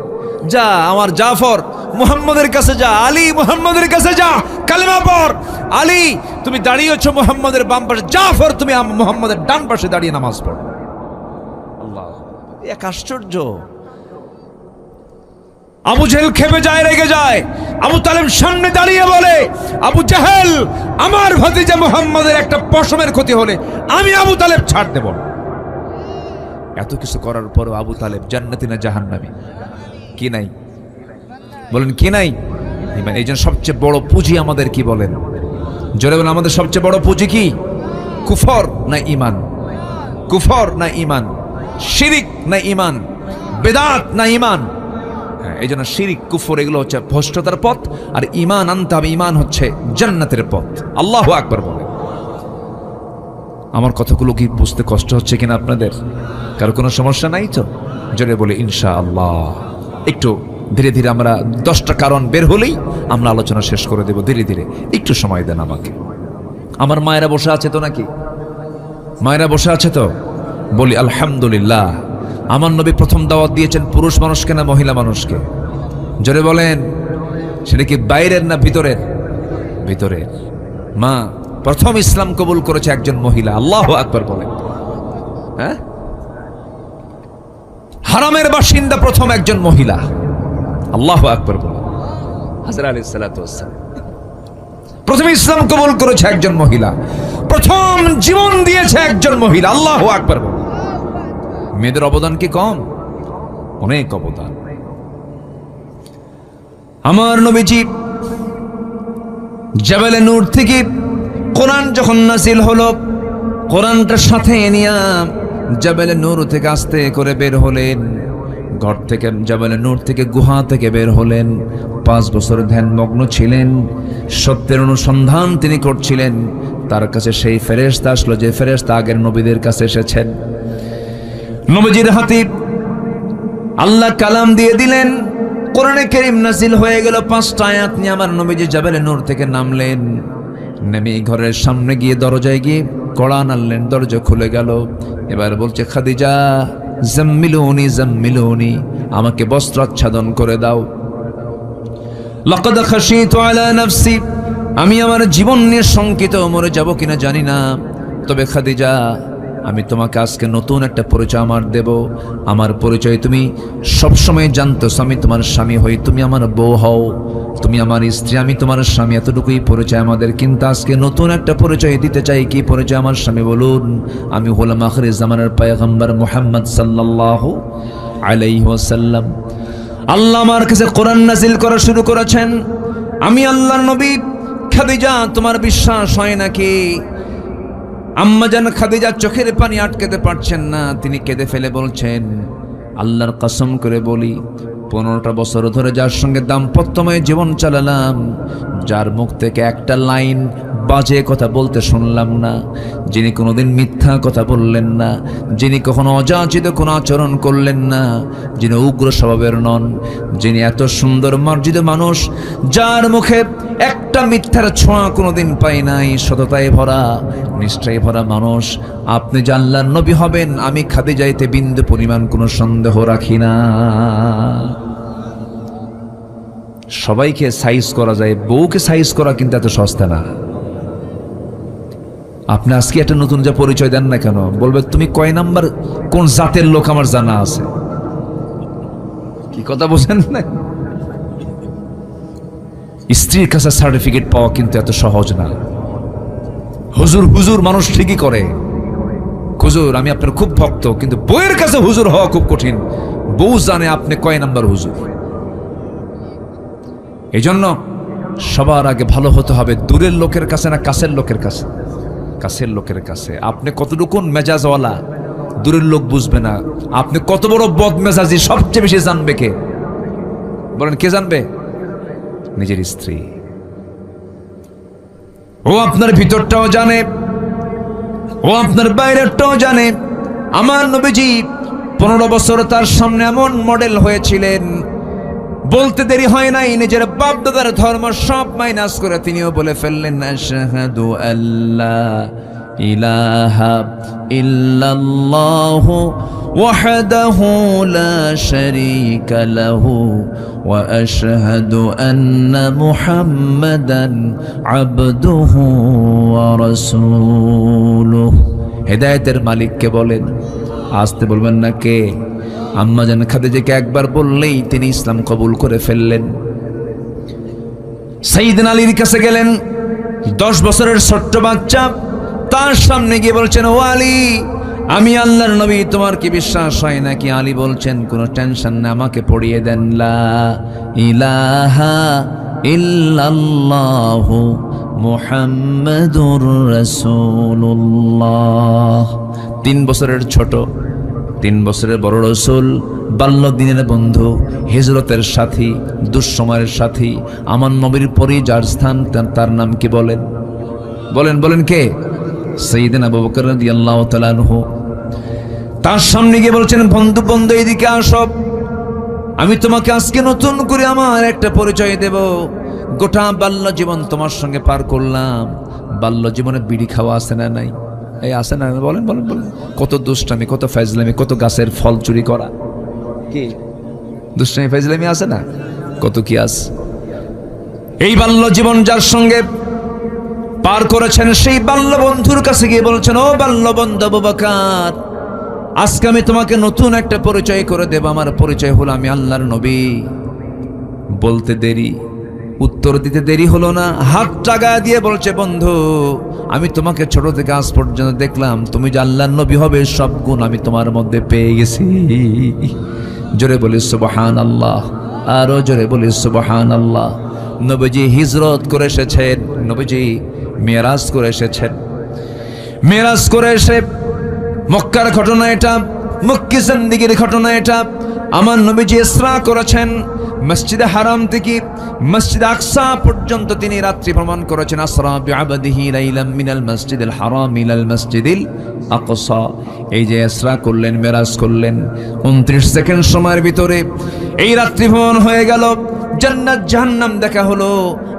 যা আমার জাফর মুহাম্মাদের কাছে যা, আলী মুহাম্মাদের কাছে যা, কালেমা পড়। আলী, তুমি দাঁড়িয়েছ মুহাম্মাদের বাম পাশে, জাফর তুমি মুহাম্মাদের ডান পাশে দাঁড়িয়ে নামাজ পড়ো। আল্লাহ, এক আশ্চর্য। আবু জেহেল খেপে যায়, রেগে যায়। আবু তালেব সামনে দাঁড়িয়ে বলে, আবু জেহেল, আমার ভাতিজা মুহাম্মাদের একটা পশমের ক্ষতি হলে আমি আবু তালেব ছাড় দেব না। এত কিছু করার পরও আবু তালেব জান্নাতি না জাহান্নামী? কি নাই? বলেন কি নাই? এই জন্য সবচেয়ে বড় পুঁজি আমাদের কি বলেন? জোরে বলেন, আমাদের সবচেয়ে বড় পুঁজি কি? কুফর না ঈমান? কুফর না ঈমান? শিরিক না ঈমান? বেদাত না ঈমান? এই জন্য শিরিক, কুফর এগুলো হচ্ছে ভ্রষ্টতার পথ, আর ঈমান আনতে হবে, ঈমান হচ্ছে জান্নাতের পথ। আল্লাহু আকবার বলেন। আমার কথাগুলো কি বুঝতে কষ্ট হচ্ছে কিনা আপনাদের? কারো কোনো সমস্যা নাই তো? জোরে বলে ইনশাআল্লাহ। একটু ধীরে ধীরে আমরা 10টা কারণ বের হলেই আমরা আলোচনা শেষ করে দেব। ধীরে ধীরে একটু সময় দেন আমাকে। আমার মায়েরা বসে আছে তো নাকি? মায়েরা বসে আছে তো? বলি আলহামদুলিল্লাহ। আমার নবী প্রথম দাওয়াত দিয়েছেন পুরুষ মানুষকে না মহিলা মানুষকে? জোরে বলেন। সেটা কি বাইরের না ভিতরের? ভিতরের। মা প্রথম ইসলাম কবুল করেছে একজন মহিলা। আল্লাহু আকবার বলেন। হ্যাঁ, হারামের বাসিন্দা প্রথম একজন মহিলা। আল্লাহু আকবার বলেন। হাজরা আলাইহিস সালাতু ওয়াস সালাম প্রথম ইসলাম কবুল করেছে একজন মহিলা, প্রথম জীবন দিয়েছে একজন মহিলা। আল্লাহু আকবার বলেন। মেয়েদের অবদান কি কম? অনেক অবদান। আমার নবীজি জাবালে নূর থেকে কোরআন যখন নাযিল হলো, কোরআনটা সাথে নিয়ে জাবালে নূর থেকে আস্তে করে বের হলেন। ঘর থেকে, জাবালে নূর থেকে, গুহা থেকে বের হলেন। 5 বছর ধ্যানমগ্ন ছিলেন, সত্যের অনুসন্ধান তিনি করছিলেন। তার কাছে সেই ফেরেশতা আসলো যে ফেরেশতা আগের নবীদের কাছে এসেছেন। নবীজির হাতে আল্লাহ কালাম দিয়ে দিলেন, কোরআনে কারীম নাযিল হয়ে গেল। 5টা আয়াত নিয়ে আমার নবীজি জাবালে নূর থেকে নামলেন। নেমে ঘরের সামনে গিয়ে দরজায় গিয়ে কড়া নাড়লেন, দরজা খুলে গেল। এবার বলছে, খাদিজা জাম্মিলুনি জাম্মিলুনি, আমাকে বস্ত্র আচ্ছাদন করে দাও। লাকাদ খাশিতু আলা নাফসি, আমি আমার জীবন নিয়ে শঙ্কিত, মরে যাব কিনা জানি না। তবে খাদিজা, আমি তোমাকে আজকে নতুন একটা পরিচয় আমার দেব। আমার পরিচয় তুমি সবসময় জানতো, আমি তোমার স্বামী হই, তুমি আমার বউ হও, তুমি আমার স্ত্রী, আমি তোমার স্বামী, এতটুকুই পরিচয় আমাদের। কিন্তু আজকে নতুন একটা পরিচয় দিতে চাই। কি পরিচয় আমার স্বামী? বলুন। আমি হলাম আখির জামানার পয়গম্বর মুহাম্মদ সাল্লাল্লাহু আলাইহি ওয়াসাল্লাম। আল্লাহ আমার কাছে কোরআন নাযিল করা শুরু করেছেন। আমি আল্লাহর নবী। খাদিজা, তোমার বিশ্বাস হয় নাকি? আম্মাজান খাদিজা চোখের পানি আটকাতে পারছেন না, তিনি কেঁদে ফেলে বলছেন, আল্লাহর কসম করে বলি, 15টা বছর ধরে যার সঙ্গে দাম্পত্যময় জীবন চালালাম, যার মুখ থেকে একটা লাইন বাজে কথা বলতে শুনলাম না, যিনি কোনোদিন মিথ্যা কথা বললেন না, যিনি কখনো অযাচিত কোনো আচরণ করলেন না, যিনি উগ্র স্বভাবের নন, যিনি এত সুন্দর মার্জিত মানুষ, যার মুখে একটা মিথ্যার ছোঁয়া কোনোদিন পাই নাই, সততায় ভরা, নিষ্ঠায় ভরা মানুষ, আপনি যে আল্লাহর নবী হবেন আমি খাদিজাতে বিন্দু পরিমাণ কোনো সন্দেহ রাখি না। সবাইকে সাইজ করা যায়, বউকে সাইজ করা কিন্তু এত সস্তা না। আপনি আজকে একটা নতুন যে পরিচয় দেন না কেন, বলবে তুমি কয় নাম্বার কোন জাতের লোক আমার জানা আছে। কি কি কথা বোঝেন না? স্ত্রীর কাছে সার্টিফিকেট পাওয়া কিন্তু এত সহজ না। হুজুর হুজুর মানুষ ঠিকই করে, হুজুর আমি আপনার খুব ভক্ত, কিন্তু বউয়ের কাছে হুজুর হওয়া খুব কঠিন। বউ জানে আপনি কয় নাম্বার হুজুর। এই জন্য সবার আগে ভালো হতে হবে দূরের লোকের কাছে না কাছের লোকের কাছে? কাছের লোকের কাছে। আপনি কতটুকু মেজাজওয়ালা দূরের লোক বুঝবে না। আপনি কত বড় বদ মেজাজি সবচেয়ে বেশি জানবে কে? বলেন কে জানবে? নিজের স্ত্রী। ও আপনার ভিতরটাও জানে, ও আপনার বাইরেরটাও জানে। আমার নবীজি 15 বছর তার সামনে এমন মডেল হয়েছিলেন, বলতে দেরি হয় নাই, নিজের বাপ দাদার ধর্ম সব মাইনাস করে তিনিও বলে ফেললেন, আশহাদু আল্লা ইলাহা ইল্লাল্লাহু ওয়াহদাহু লা শারীকা লাহু ওয়া আশহাদু আন্না মুহাম্মাদান আবদুহু ওয়া রাসূলুহু। হেদায়েতের মালিককে বলেন, আসতে বলবেন না কে? আম্মা জান খাদিজাকে একবার বললেই তিনি ইসলাম কবুল করে ফেললেন। সাইয়েদনা আলীর কাছে গেলেন, 10 বছরের ছোট্ট বাচ্চা, তার সামনে গিয়ে বলছেন, ও আলী, আমি আল্লাহর নবী, তোমার কি বিশ্বাস হয় নাকি? আলী বলছেন, কোনো টেনশন না, আমাকে পড়িয়ে দেন, লা ইলাহা ইল্লাল্লাহু মুহাম্মাদুর রাসূলুল্লাহ। 3 বছরের ছোট, 3 বছরের বড় রসুল, বাল্যদিনের বন্ধু, হিজরতের সাথী, দুঃসময়ের সাথী, আমার নবীর পরে যার স্থান তার নাম কি বলেন? বলেন বলেন কে? সাইয়েদনা আবু বকর রাদিয়াল্লাহু তাআলা আনহু। তার সামনে গিয়ে বলছেন, বন্ধু বন্ধু এদিকে আসো, আমি তোমাকে আজকে নতুন করে আমার একটা পরিচয় দেব। গোটা বাল্য জীবন তোমার সঙ্গে পার করলাম। বাল্য জীবনে বিড়ি খাওয়া আছে না নাই? এই আছে না? বলেন বলেন বলেন। কত দুষ্টামি, কত ফাজলামি, কত গাছের ফল চুরি করা, কি দুষ্টামি ফাজলামি আছে না? কত কি আছে। এই বাল্য জীবন যার সঙ্গে পার করেছেন, সেই বাল্য বন্ধুর কাছে গিয়ে বলছেন, ও বাল্য বন্ধু আবু বকর, আজকে আমি তোমাকে নতুন একটা পরিচয় করে দেব। আমার পরিচয় হলো আমি আল্লাহর নবী। বলতে দেরি, উত্তর দিতে দেরি হলো না, হাত টাগা দিয়ে বলছে, বন্ধু, আমি তোমাকে ছোট থেকে আজ পর্যন্ত দেখলাম, তুমি যে আল্লাহর নবী হবে সব গুণ আমি তোমার মধ্যে পেয়ে গেছি। জোরে বলি সুবহানাল্লাহ, আরো জোরে বলি সুবহানাল্লাহ। নবীজি হিজরত করে এসেছেন, নবীজি মেরাজ করে এসেছেন। মেরাজ করে এসে, মক্কার ঘটনা এটা, মক্কি জিন্দেগীর ঘটনা এটা। আমার নবীজি ইসরা করেছেন, মসজিদে হারাম থেকে মসজিদ আকসা পর্যন্ত তিনি রাত্রি ভ্রমণ করেছেন। আসরা বিআবদিহি লাইলাম মিনাল মসজিদিল হারাম ইলাল মসজিদিল আকসা। এই যে ইসরা করলেন, মেরাজ করলেন, 29 সেকেন্ড সময়ের ভিতরে এই রাত্রি ভ্রমণ হয়ে গেল। জান্নাত জাহান্নাম দেখা হলো,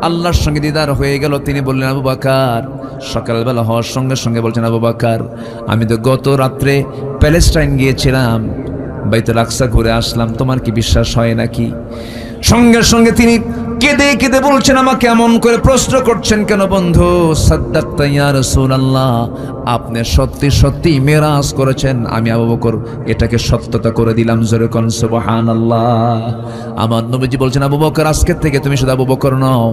আল্লাহর সঙ্গে দিদার হয়ে গেল। তিনি বললেন, আবু বকর, সকালবেলা হওয়ার সঙ্গে সঙ্গে বলছেন, আবু বকর, আমি তো গত রাত্রে প্যালেস্টাইন গিয়েছিলাম, বাইতুল আকসা ঘুরে আসলাম, তোমার কি বিশ্বাস হয় নাকি? সঙ্গে সঙ্গে তিনি কেঁদে কেঁদে বলছেন, আমাকে এমন করে প্রশ্ন করছেন কেন বন্ধু? সাদ্দাকতা ইয়া রাসূলুল্লাহ, আপনি সত্যি সত্যি মেরাজ করেছেন। আমি আবু বকর এটাকে সত্যতা করে দিলাম। জোরে কোন সুবহানাল্লাহ। আমার নবীজি বলছেন, আবু বকর, আজকের থেকে তুমি শুধু আবু বকর নও,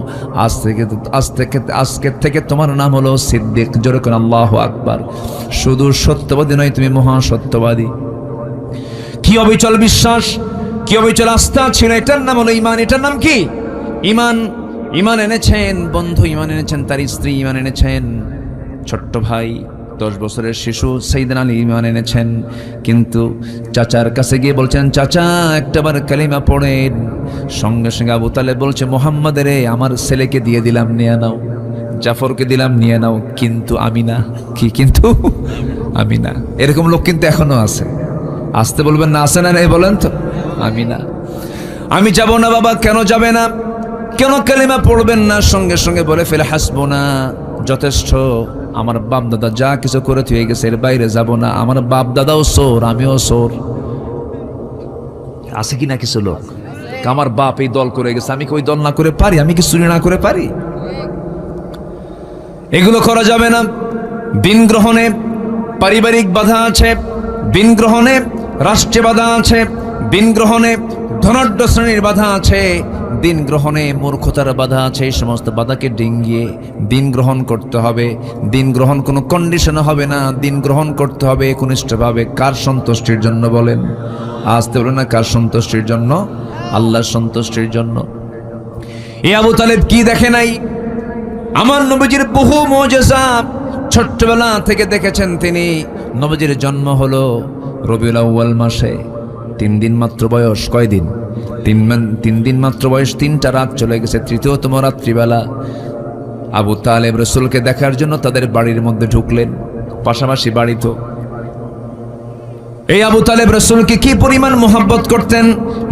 আজকের থেকে তোমার নাম হলো সিদ্দিক। জোরে কোন আল্লাহু আকবার। শুধু সত্যবাদী নয়, তুমি মহা সত্যবাদী। কি অবিচল বিশ্বাস, কি অবিচল আস্থা ছিল, এটার নাম হলো ঈমান। এটার নাম কি? ঈমান। ঈমান এনেছেন বন্ধু, ঈমান এনেছেন তার স্ত্রী, ঈমান এনেছেন ছোট্ট ভাই, 10 বছরের শিশু সাইয়েদনা আলী ঈমান এনেছেন। কিন্তু চাচার কাছে গিয়ে বলছেন, চাচা একটাবার কালিমা পড়েন। সঙ্গে সঙ্গে আবু তালেব বলছে, মুহাম্মাদের আমার ছেলেকে দিয়ে দিলাম, নিয়ে নাও। জাফরকে দিলাম, নিয়ে নাও। কিন্তু আমি না। কি কিন্তু? আমি না। এরকম লোক কিন্তু এখনো আছে। আসতে বলবেন না, আসে না? নেই বলেন তো। আমি না, আমি যাব না। বাবা কেন যাবে না? কেন কালিমা পড়বেন না? সঙ্গে সঙ্গে বলে ফেলে, হাসবুনা, যথেষ্ট, আমার বাপ দাদা যা কিছু করে থুয়ে গেছে এর বাইরে যাব না। আমার বাপ দাদাও সোর, আমিও সোর। আছে কি না কিছু লোক? আমার বাপ এই দল করে গেছে, আমি কি ওই দল না করে পারি? আমি কি চুরি না করে পারি? এগুলো করা যাবে না। দিন গ্রহণে পারিবারিক বাধা আছে, দিন গ্রহণে রাষ্ট্রে বাধা আছে, দিন গ্রহণে ধনাঢ্য শ্রেণীর বাধা আছে, দিন গ্রহণে মূর্খতার বাধা আছে। এই সমস্ত বাধাকে ডিঙ্গিয়ে দিন গ্রহণ করতে হবে। দিন গ্রহণ কোনো কন্ডিশনে হবে না, দিন গ্রহণ করতে হবে একনিষ্ঠভাবে। কার সন্তুষ্টির জন্য বলেন? আসতে বলেন না, কার সন্তুষ্টির জন্য? আল্লাহর সন্তুষ্টির জন্য। এই আবু তালেব কি দেখে নাই? আমার নবীজির বহু মুজিজা ছোট্টবেলা থেকে দেখেছেন তিনি। নবীজির জন্ম হলো রবিউল আউয়াল মাসে, 3 দিন মাত্র বয়স। কয়দিন? 3 দিন মাত্র বয়স। 3টা রাত চলে গেছে, তৃতীয়তম রাত্রিবেলা আবু তালেব রসুলকে দেখার জন্য তাদের বাড়ির মধ্যে ঢুকলেন। পাশাপাশি বাড়ি তো। এই আবু তালেব রসুলকে কি পরিমাণ মোহাব্বত করতেন!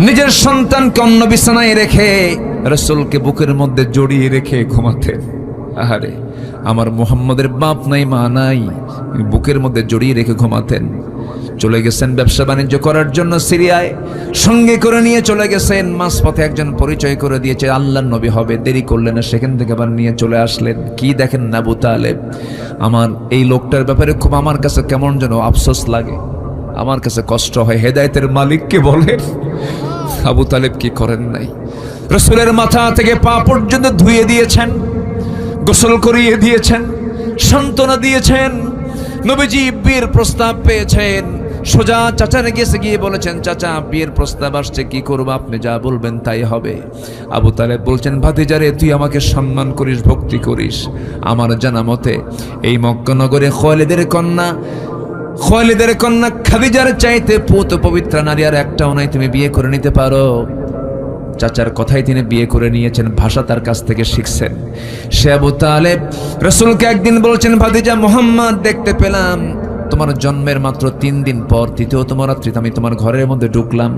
নিজের সন্তানকে অন্য বিছানায় রেখে রসুলকে বুকের মধ্যে জড়িয়ে রেখে ঘুমাতেন। আহারে, আমার মুহাম্মদের বাপ নাই মা নাই, বুকের মধ্যে জড়িয়ে রেখে ঘুমাতেন। চলে গেছেন ব্যবসা বাণিজ্য করার জন্য সিরিয়ায়, সঙ্গে করে নিয়ে চলে গেছেন। মাঝপথে একজন পরিচয় করে দিয়েছে আল্লাহর নবী হবে, দেরি করলেন না, সেখান থেকে আবার নিয়ে চলে আসলেন। কি দেখেন না আবু তালেব, আমার এই লোকটার ব্যাপারে খুব আমার কাছে কেমন যেন আফসোস লাগে, আমার কাছে কষ্ট হয়। হেদায়েতের মালিককে বলেন আবু তালেব কি করেন নাই? রসুলের মাথা থেকে পা পর্যন্ত ধুয়ে দিয়েছেন, গোসল করিয়ে দিয়েছেন, সান্ত্বনা দিয়েছেন। নবীজি বিয়ের প্রস্তাব পেয়েছেন, সোজা চাচারে গিয়ে বলেছেন, চাচা বিয়ের প্রস্তাব আসছে, কি করবো? আপনি যা বলবেন তাই হবে। আবু তালেব বলছেন, ভাতিজারে তুই আমাকে সম্মান করিস, ভক্তি করিস। আমার জানা মতে এই মক্কা নগরে খোয়ালিদের কন্যা খাদিজার চাইতে পুত পবিত্র নারী আর একটাও নাই, তুমি বিয়ে করে নিতে পারো। চাচার কথাই তিনি বিয়ে করে নিয়েছেন, ভাষা তার কাছ থেকে শিখছেন। সে আবু তালেব রসুলকে একদিন বলছেন, ভাতিজা মুহাম্মদ দেখতে পেলাম তোমার জন্মের মাত্র 3 দিন পর তৃতীয়তম রাত্রিতে আমি তোমার ঘরের মধ্যে ঢুকলাম,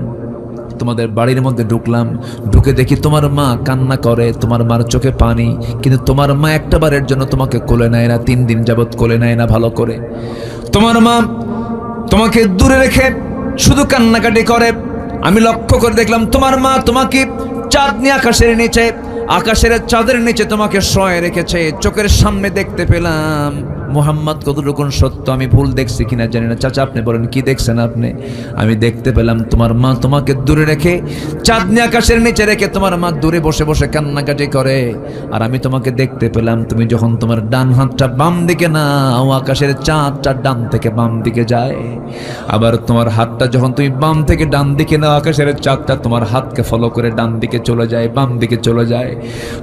তোমাদের বাড়ির মধ্যে ঢুকলাম, ঢুকে দেখি তোমার মা কান্না করে, তোমার মার চোখে পানি, কিন্তু তোমার মা একটা বারের জন্য তোমাকে কোলে নেয় না, 3 দিন যাবৎ কোলে নেয় না ভালো করে। তোমার মা তোমাকে দূরে রেখে শুধু কান্নাকাটি করে। আমি লক্ষ্য করে দেখলাম তোমার মা তোমাকে চাঁদনি আকাশের চাঁদের নিচে তোমাকে শোয়ে রেখেছে। চোখের সামনে দেখতে পেলাম। মুহাম্মদ কতটুকু সত্য আমি ভুল দেখছি কিনা জানি না, চাচা আপনি বলেন কি দেখছেন আপনি? আমি দেখতে পেলাম তোমার মা তোমাকে দূরে রেখে, চাঁদনি আকাশের নিচে রেখে তোমার মা দূরে বসে বসে কান্নাকাটি করে। আর আমি তোমাকে দেখতে পেলাম তুমি যখন তোমার ডান হাতটা বাম দিকে নাও, আকাশের চাঁদটা ডান থেকে বাম দিকে যায়। আবার তোমার হাতটা যখন তুমি বাম থেকে ডান দিকে নাও, আকাশের চাঁদটা তোমার হাতকে ফলো করে ডান দিকে চলে যায়, বাম দিকে চলে যায়।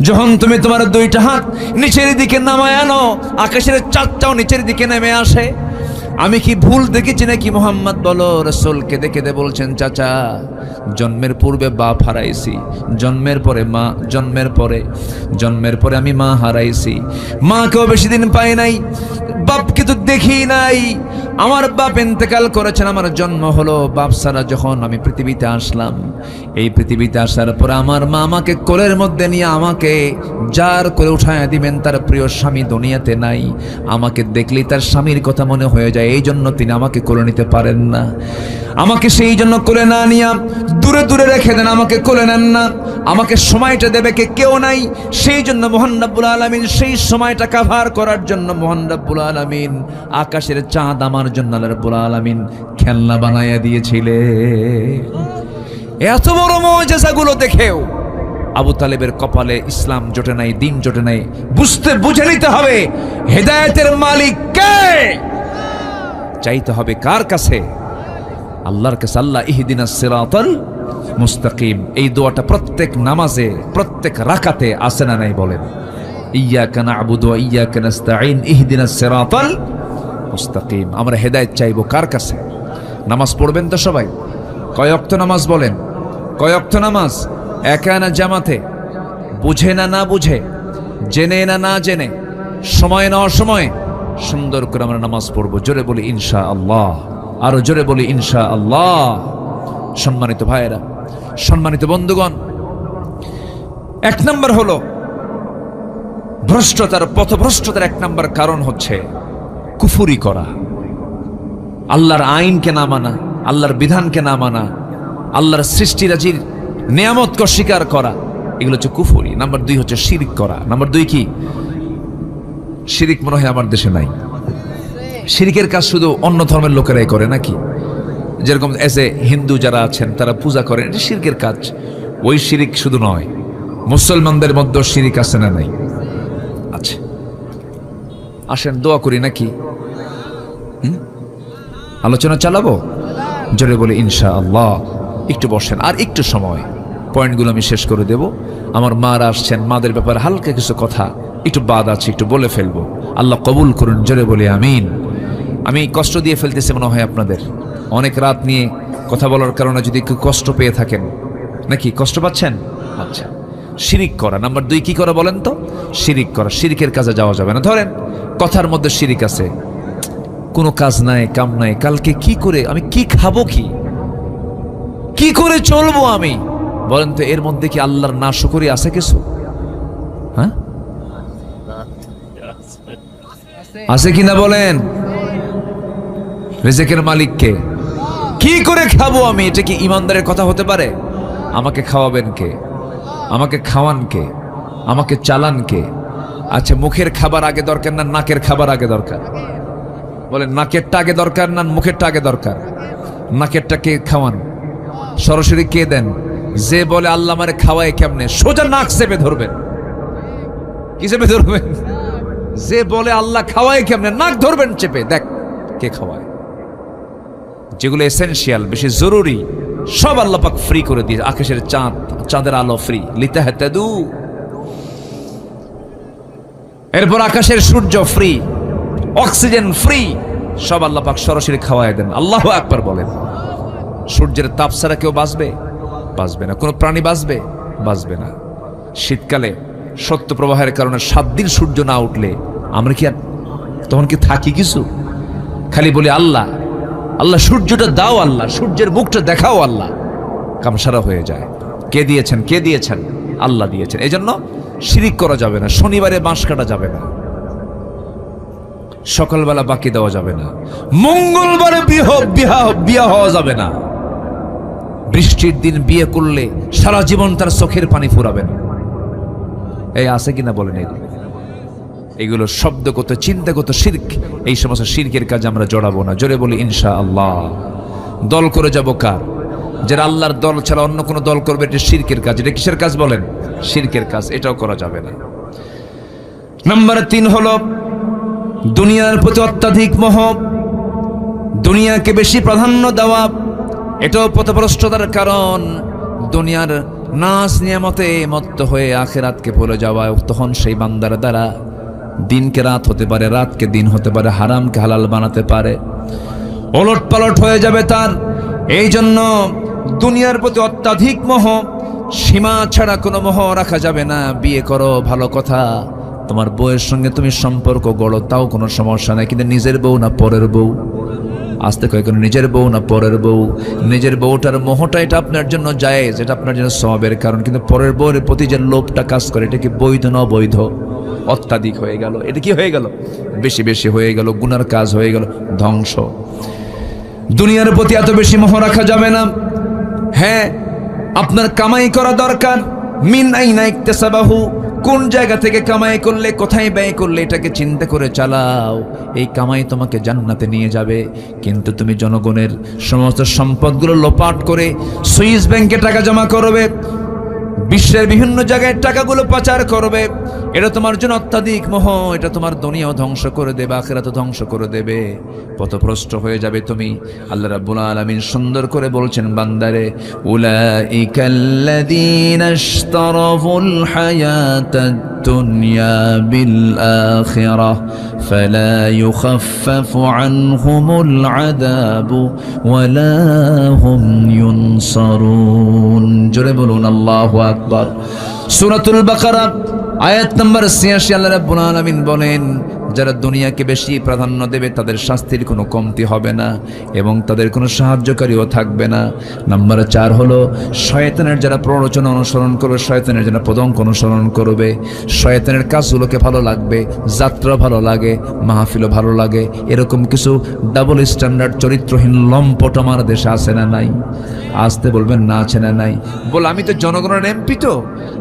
যখন তুমি তোমার 2টা হাত নিচের দিকে নামায় আনো, আকাশের চাঁদটাও নিচের দিকে নেমে আসে। আমি কি ভুল দেখেছি নাকি? মুহাম্মদ বলো। রসুলকে দেখে বলছেন, চাচা জন্মের পূর্বে বাপ হারাইছি, জন্মের পরে আমি মা হারাইছি। মাকেও বেশি দিন পাই নাই, বাপকে তো দেখি নাই। আমার বাপ ইন্তেকাল করেছেন, আমার জন্ম হলো বাপ ছাড়া। যখন আমি পৃথিবীতে আসলাম, এই পৃথিবীতে আসার পর আমার মা আমাকে কোলের মধ্যে নিয়ে আমাকে যার করে উঠায় দিবেন, তার প্রিয় স্বামী দুনিয়াতে নাই। আমাকে দেখলেই তার স্বামীর কথা মনে হয়ে যায়, এই জন্য তিনি আমাকে কোলে নিতে পারেন না। আমাকে সেই জন্য কোলে না নিয়ে দূরে দূরে রেখে দেন, আমাকে কোলে নেন না। আমাকে সময়টা দেবে কেউ নাই, সেই জন্য মহান রব্বুল আলামিন সেই সময়টা কাভার করার জন্য মহান রব্বুল আলামিন আকাশের চাঁদ আমার জন্য আল্লাহ রব্বুল আলামিন খেলনা বানাইয়া দিয়েছিলেন। এত বড় মুজিজাগুলো দেখেও আবু তালেবের কপালে ইসলাম জোটে নাই, দিন জোটে নাই। বুঝে নিতে হবে হেদায়েতের মালিক কে। চাইতে হবে কার কাছে? আল্লাহর কাছে। আল্লাহ ইহদিনাস সিরাতাল মুস্তাকিম, এই দোয়াটা প্রত্যেক নামাজে প্রত্যেক রাকাতে আছে না নাই বলেন? ইয়্যাকা না'বুদু ওয়া ইয়্যাকা নাস্তাঈন ইহদিনাস সিরাতাল মুস্তাকিম। আমরা হেদায়েত চাইবো কার কাছে? নামাজ পড়বেন তো সবাই? কয় ওয়াক্ত নামাজ বলেন? কয় ওয়াক্ত নামাজ? একা না জামাতে? বুঝে না বুঝে, জেনে না জেনে, সময় না অসময়ে, সুন্দর করে আমরা নামাজ পড়বো। জোরে বলি ইনশাআল্লাহ, আরো জোরে বলি ইনশাআল্লাহ। সম্মানিত ভাইয়েরা, সম্মানিত বন্ধুগণ, 1 নম্বর হলো ভ্রষ্টতার, পথভ্রষ্টতার 1 নম্বর কারণ হচ্ছে কুফরি করা, আল্লাহর আইনকে না মানা, আল্লাহর বিধানকে না মানা, আল্লাহর সৃষ্টিরাজির নিয়ামতকে অস্বীকার করা, এগুলো হচ্ছে কুফরি। নাম্বার 2 হচ্ছে শিরক করা। নাম্বার 2 কি? শিরিক মনে হয় আমার দেশে নাই। শিরিকের কাজ শুধু অন্য ধর্মের লোকেরাই করে নাকি? যেরকম এজ এ হিন্দু যারা আছেন তারা পূজা করেন, এটা শিরকের কাজ। ওই শিরিক শুধু নয়, মুসলমানদের মধ্যে শিরিক আছে না নাই? আচ্ছা, আসেন দোয়া করি নাকি? আলোচনা চালাবো? জোরে বলি ইনশাআল্লাহ। একটু বসেন, আর একটু সময়, পয়েন্টগুলো আমি শেষ করে দেব। আমার মারা আসছেন, মাদের ব্যাপারে হালকা কিছু কথা একটু বাদ আছে, একটু বলে ফেলবো। আল্লাহ কবুল করুন, জোরে বলি আমিন। আমি কষ্ট দিয়ে ফেলতেছি মনে হয় আপনাদের, অনেক রাত নিয়ে কথা বলার কারণে যদি একটু কষ্ট পেয়ে থাকেন, নাকি কষ্ট পাচ্ছেন? আচ্ছা, শিরিক করা নাম্বার 2 কি করা বলেন তো? শিরিক করা। শিরিকের কাজে যাওয়া যাবে না। ধরেন কথার মধ্যে শিরিক আছে, কোনো কাজ নাই, কাম নাই, কালকে কি করে আমি কি খাবো, কি করে চলবো আমি, বলেন তো এর মধ্যে কি আল্লাহর নাশকরি আছে কিছু? হ্যাঁ, আছে কিনা বলেন? রিজিকের মালিক কে? কি করে খাবো আমি, এটা কি ইমানদারের কথা হতে পারে? আমাকে খাওয়াবেন কে? আমাকে খাওয়ান কে? আমাকে চালান কে? আচ্ছা, মুখের খাবার আগে দরকার না নাকের খাবার আগে দরকার? বলেন, নাকেরটা আগে দরকার না মুখেরটা আগে দরকার? নাকেরটা কে খাওয়ান? সরাসরি কে দেন? যে বলে আল্লাহ আমারে খাওয়ায় কেমনে, সোজা নাক চেপে ধরবেন। কি চেপে ধরবেন? যে বলে আল্লাহ খাওয়ায় কেমনে, নাক ধরবেন চেপে, দেখ কে খাওয়ায়। যেগুলো এসেনশিয়াল, বেশি জরুরি, সব আল্লাহ পাক ফ্রি করে দিয়ে। আকাশের চাঁদ, চাঁদের আলো ফ্রি, লিতাহাতাদু। এরপর আকাশের সূর্য ফ্রি, অক্সিজেন ফ্রি, সব আল্লাহ পাক সরাসরি খাওয়ায় দেন। আল্লাহু আকবার বলেন। সূর্যের তাপ ছাড়া কেউ বাঁচবে? বাঁচবে না। কোনো প্রাণী বাঁচবে? বাঁচবে না। শীতকালে সত্য প্রবাহের কারণে 7 দিন সূর্য না উঠলে আমরা কি আর তখন কি থাকি কিছু? খালি বলি আল্লাহ আল্লাহ, সূর্যটা দাও আল্লাহ, সূর্যের মুখটা দেখাও আল্লাহ, কামসারা হয়ে যায়। কে দিয়েছেন? কে দিয়েছেন? আল্লাহ দিয়েছেন। এই জন্য শিরিক করা যাবে না। শনিবারে বাঁশ কাটা যাবে না, সকালবেলা বাকি দেওয়া যাবে না, মঙ্গলবারে বিয়া হওয়া যাবে না, বৃষ্টির দিন বিয়ে করলে সারা জীবন তার চোখের পানি ফুরাবেন। এই আছে কিনা বলেন? এগুলো শব্দগত, চিন্তাগত শিরক। এই সমস্ত শিরকের কাজ আমরা জড়াবো না। জোরে বলি ইনশাআল্লাহ। দল করে যাব কার? যারা আল্লাহর দল ছাড়া অন্য কোনো দল করবে, এটা শিরকের কাজ। এটা কিসের কাজ বলেন? শিরকের কাজ। এটাও করা যাবে না। নাম্বার 3 হলো দুনিয়ার প্রতি অত্যাধিক মোহ, দুনিয়াকে বেশি প্রাধান্য দেওয়া। এটাও পথভ্রষ্টতার কারণ। দুনিয়ার নাচ নিয়ামতে মত্ত হয়ে আখিরাতকে ভুলে যাওয়া। তখন সেই বান্দার দ্বারা দিনকে রাত হতে পারে, রাতকে দিন হতে পারে, হারামকে হালাল বানাতে পারে, ওলট পালট হয়ে যাবে তার। এই জন্য দুনিয়ার প্রতি অত্যাধিক মোহ, সীমা ছাড়া কোনো মোহ রাখা যাবে না। বিয়ে করো ভালো কথা, তোমার বউয়ের সঙ্গে তুমি সম্পর্ক গড়ো, তাও কোনো সমস্যা নাই, কিন্তু নিজের বউ না পরের বউ? আসতে কয় কোনো নিজের বউ না পরের বউ? নিজের বউটার মোহটা এটা আপনার জন্য জায়েজ, এটা আপনার জন্য সওয়াবের কারণ, কিন্তু পরের বউয়ের প্রতি যে লোভটা কাজ করে, এটা কি বৈধ না অবৈধ? অত্যাধিক হয়ে গেল। এটা কি হয়ে গেল? বেশি বেশি হয়ে গেল, গুনার কাজ হয়ে গেল, ধ্বংস। দুনিয়ার প্রতি এত বেশি মোহ রাখা যাবে না। হ্যাঁ, আপনার কামাই করা দরকার। মিন আইনা ইকতাসাবাহু, কোন জায়গা থেকে কামাই করলে, কোথায় ব্যয় করলে, এটাকে চিন্তা করে চালাও। এই কামাই তোমাকে জান্নাতে নিয়ে যাবে। কিন্তু তুমি জনগণের সমস্ত সম্পদগুলো লোপাট করে সুইস ব্যাংকে টাকা জমা করবে, বিশ্বের বিভিন্ন জায়গায় টাকাগুলো পাচার করবে, এটা তোমার জন্য অত্যাধিক মোহ। এটা তোমার দুনিয়াও ধ্বংস করে দেবে, আখিরাতও ধ্বংস করে দেবে, পথভ্রষ্ট হয়ে যাবে তুমি। আল্লাহ রাব্বুল আলামিন সুন্দর করে বলছেন বান্দারে, উলাইকাল্লাযীনা ইশতারাফুল হায়াতাদ দুনিয়া বিল আখিরাহ ফালা ইউখাফফাফু আনহুমুল আযাবু ওয়ালা হুম ইউনসারুন। জোরে বলুন আল্লাহু আকবার। সূরাতুল বাকারা আয়াত নম্বর ৮৬ আল্লাহ রাব্বুল আলামিন বলেন, যারা দুনিয়াকে বেশি প্রাধান্য দেবে তাদের শাস্তির কোনো কমতি হবে না এবং তাদের কোনো সাহায্যকারীও থাকবে না। নাম্বার ৪ হলো শয়তানের যারা প্ররোচনা অনুসরণ করবে, শয়তানের যারা পদঙ্ক অনুসরণ করবে, শয়তানের কাজগুলোকে ভালো লাগবে, যাত্রা ভালো লাগে, মাহফিলও ভালো লাগে, এরকম কিছু ডাবল স্ট্যান্ডার্ড চরিত্রহীন লম্পট আমার দেশে আছে না নাই? আসতে বলবেন না আছে না নাই? বল আমি তো জনগণের এমপি, তো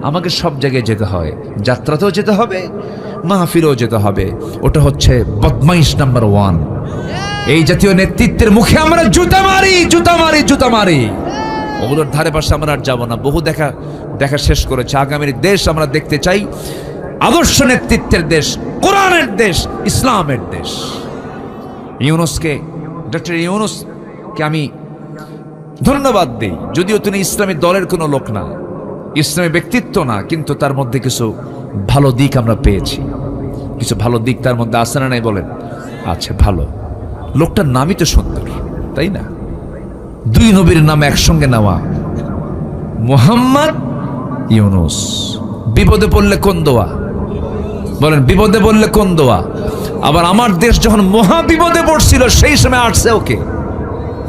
আমাকে সব জায়গায় যেতে হয়, যাত্রাতেও যেতে হবে, মাহফিলেও যেতে হবে। ওটা হচ্ছে বদমাইশ নাম্বার 1। এই জাতীয় নেতৃত্বের মুখে আমরা জুতা মারি। ওগুলোর ধারে পাশে আমরা আর যাবো না। বহু দেখা শেষ করেছে। আগামীর দেশ আমরা দেখতে চাই আদর্শ নেতৃত্বের দেশ, কোরআনের দেশ, ইসলামের দেশ। ডক্টর ইউনূসকে আমি ধন্যবাদ দিই, যদিও তিনি ইসলামী দলের কোনো লোক না, ইসলামী ব্যক্তিত্ব না, কিন্তু তার মধ্যে কিছু ভালো দিক আমরা পেয়েছি। কিছু ভালো দিক তার মধ্যে আছে না নাই বলেন? আছে। ভালো লোকটার নামই তো সুন্দর, তাই না? দুই নবীর নাম একসঙ্গে নেওয়া, মুহাম্মদ, ইউনূস। বিপদে পড়লে কোন দোয়া বলেন? বিপদে পড়লে কোন দোয়া? আবার আমার দেশ যখন মহা বিপদে পড়ছিল সেই সময় আসছে ওকে,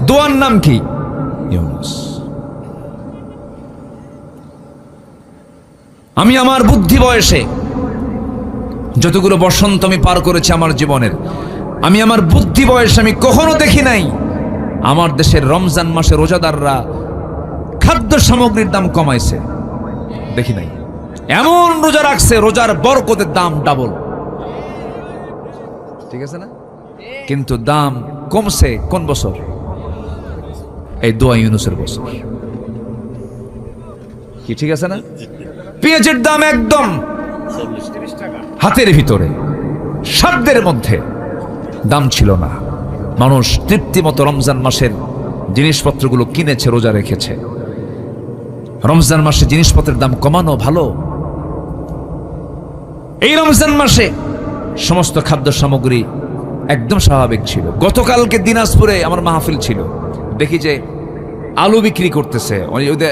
দোয়ার নাম কি? ইউনূস। আমি আমার বুদ্ধি বয়সে যতগুলো বসন্ত আমি পার করেছি আমার জীবনের, আমি আমার বুদ্ধি বয়সে আমি কখনো দেখি নাই আমার দেশের রমজান মাসে রোজাদাররা খাদ্য সামগ্রীর দাম কমাইছে। দেখি নাই। এমন রোজা রাখছে, রোজার বরকতের দাম ডাবল। ঠিক আছে না? কিন্তু দাম কমছে কোন বছর? এই দোয়া ইউনূসের বছর। কি ঠিক আছে না? পেঁয়াজের দাম একদম হাতের ভিতরে, সাধ্যের মধ্যে দাম ছিল না। মানুষ তৃপ্তিমতো রমজান মাসের জিনিসপত্রগুলো কিনেছে, রোজা রেখেছে। রমজান মাসে জিনিসপত্রের দাম কমানো ভালো। এই রমজান মাসে সমস্ত খাদ্য সামগ্রী একদম স্বাভাবিক ছিল। গতকালকে দিনাজপুরে আমার মাহফিল ছিল, দেখি যে আলু বিক্রি করতেছে।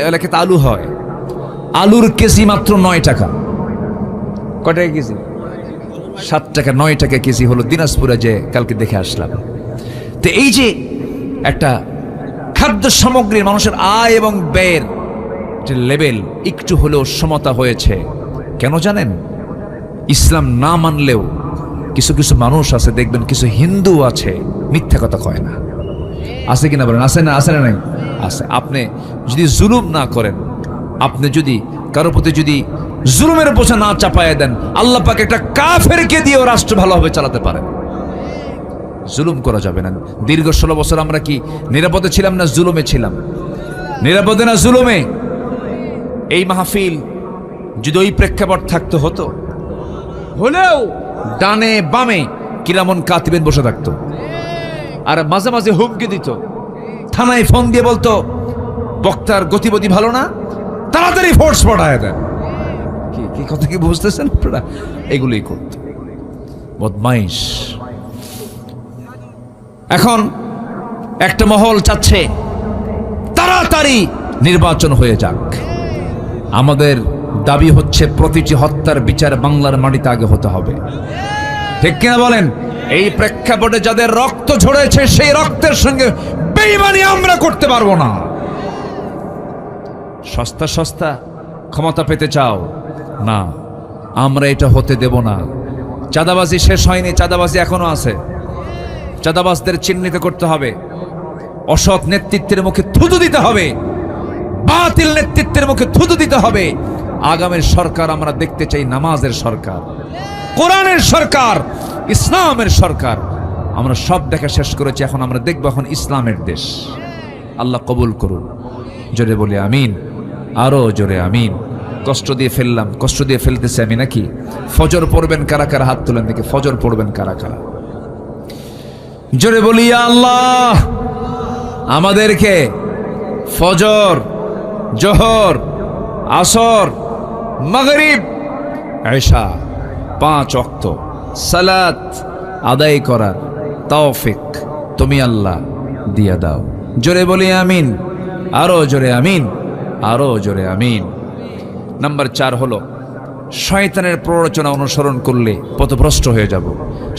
এলাকাতে আলু হয়, আলুর কেজি মাত্র 9 টাকা। কয় টাকা কেজি? 7 টাকা, 9 টাকা কেজি হলো দিনাজপুরে, যে কালকে দেখে আসলাম। তো এই যে একটা খাদ্য সামগ্রীর মানুষের আয় এবং ব্যয়ের যে লেভেল একটু হলেও সমতা হয়েছে, কেন জানেন? ইসলাম না মানলেও কিছু কিছু মানুষ আছে, দেখবেন কিছু হিন্দু আছে মিথ্যা কথা কয় না। আছে কিনা বলেন? আছে না? আছে না? নাই? আছে। আপনি যদি জুলুম না করেন, আপনি যদি কারো প্রতি যদি জুলুমের বোঝা না চাপায় দেন, আল্লাহ পাক একটা কাফেরকে দিয়েও রাষ্ট্র ভালোভাবে চালাতে পারেন। জুলুম করা যাবে না। দীর্ঘ 16 বছর আমরা কি নিরাপদে ছিলাম না জুলুমে ছিলাম? নিরাপদে না জুলুমে? এই মাহফিল যদি ওই প্রেক্ষাপট থাকতে হতো, হলেও ডানে বামে কিরামন কাতিবেন বসে থাকতো, আর মাঝে মাঝে হুমকি দিত, থানায় ফোন দিয়ে বলতো বক্তার গতিবিধি ভালো না, তাড়াতাড়ি ফোর্স পাঠায় দেন। কি কথা কি বুঝতেছেন আপনারা? এগুলোই করত বদমাইশ। এখন একটা মহল চাচ্ছে তাড়াতাড়ি নির্বাচন হয়ে যাক। আমাদের দাবি হচ্ছে প্রতিটি হত্যার বিচার বাংলার মাটিতে আগে হতে হবে। ঠিক কিনা বলেন? এই প্রেক্ষাপটে যাদের রক্ত ঝরেছে সেই রক্তের সঙ্গে বেঈমানি আমরা করতে পারবো না। সস্তা সস্তা ক্ষমতা পেতে চাও না, আমরা এটা হতে দেব না। চাঁদাবাজি শেষ হয়নি, চাঁদাবাজি এখনো আছে। চাঁদাবাজদের চিহ্নিত করতে হবে, অসৎ নেতৃত্বের মুখে থুতু দিতে হবে, বাতিল নেতৃত্বের মুখে থুতু দিতে হবে। আগামীর সরকার আমরা দেখতে চাই নামাজের সরকার, কোরআনের সরকার, ইসলামের সরকার। আমরা সব দেখা শেষ করেছি, এখন আমরা দেখবো এখন ইসলামের দেশ। আল্লাহ কবুল করুন। জোরে বলি আমিন, আরো জোরে আমিন। কষ্ট দিয়ে ফেললাম, কষ্ট দিয়ে ফেলতেছি আমি নাকি? ফজর পড়বেন কারা কারা? হাত তুলেন দেখি। ফজর পড়বেন কারা কারা? জোরে বলি আল্লাহ আমাদেরকে ফজর, জোহর, আসর, মাগরিব, এশা 5 ওয়াক্ত সালাত আদায় করার তৌফিক তুমি আল্লাহ দিয়া দাও। জোরে বলি আমিন, আরো জোরে আমিন, আরো জোরে আমিন। নাম্বার 4 হলো শয়তানের প্ররোচনা অনুসরণ করলে পথভ্রষ্ট হয়ে যাব।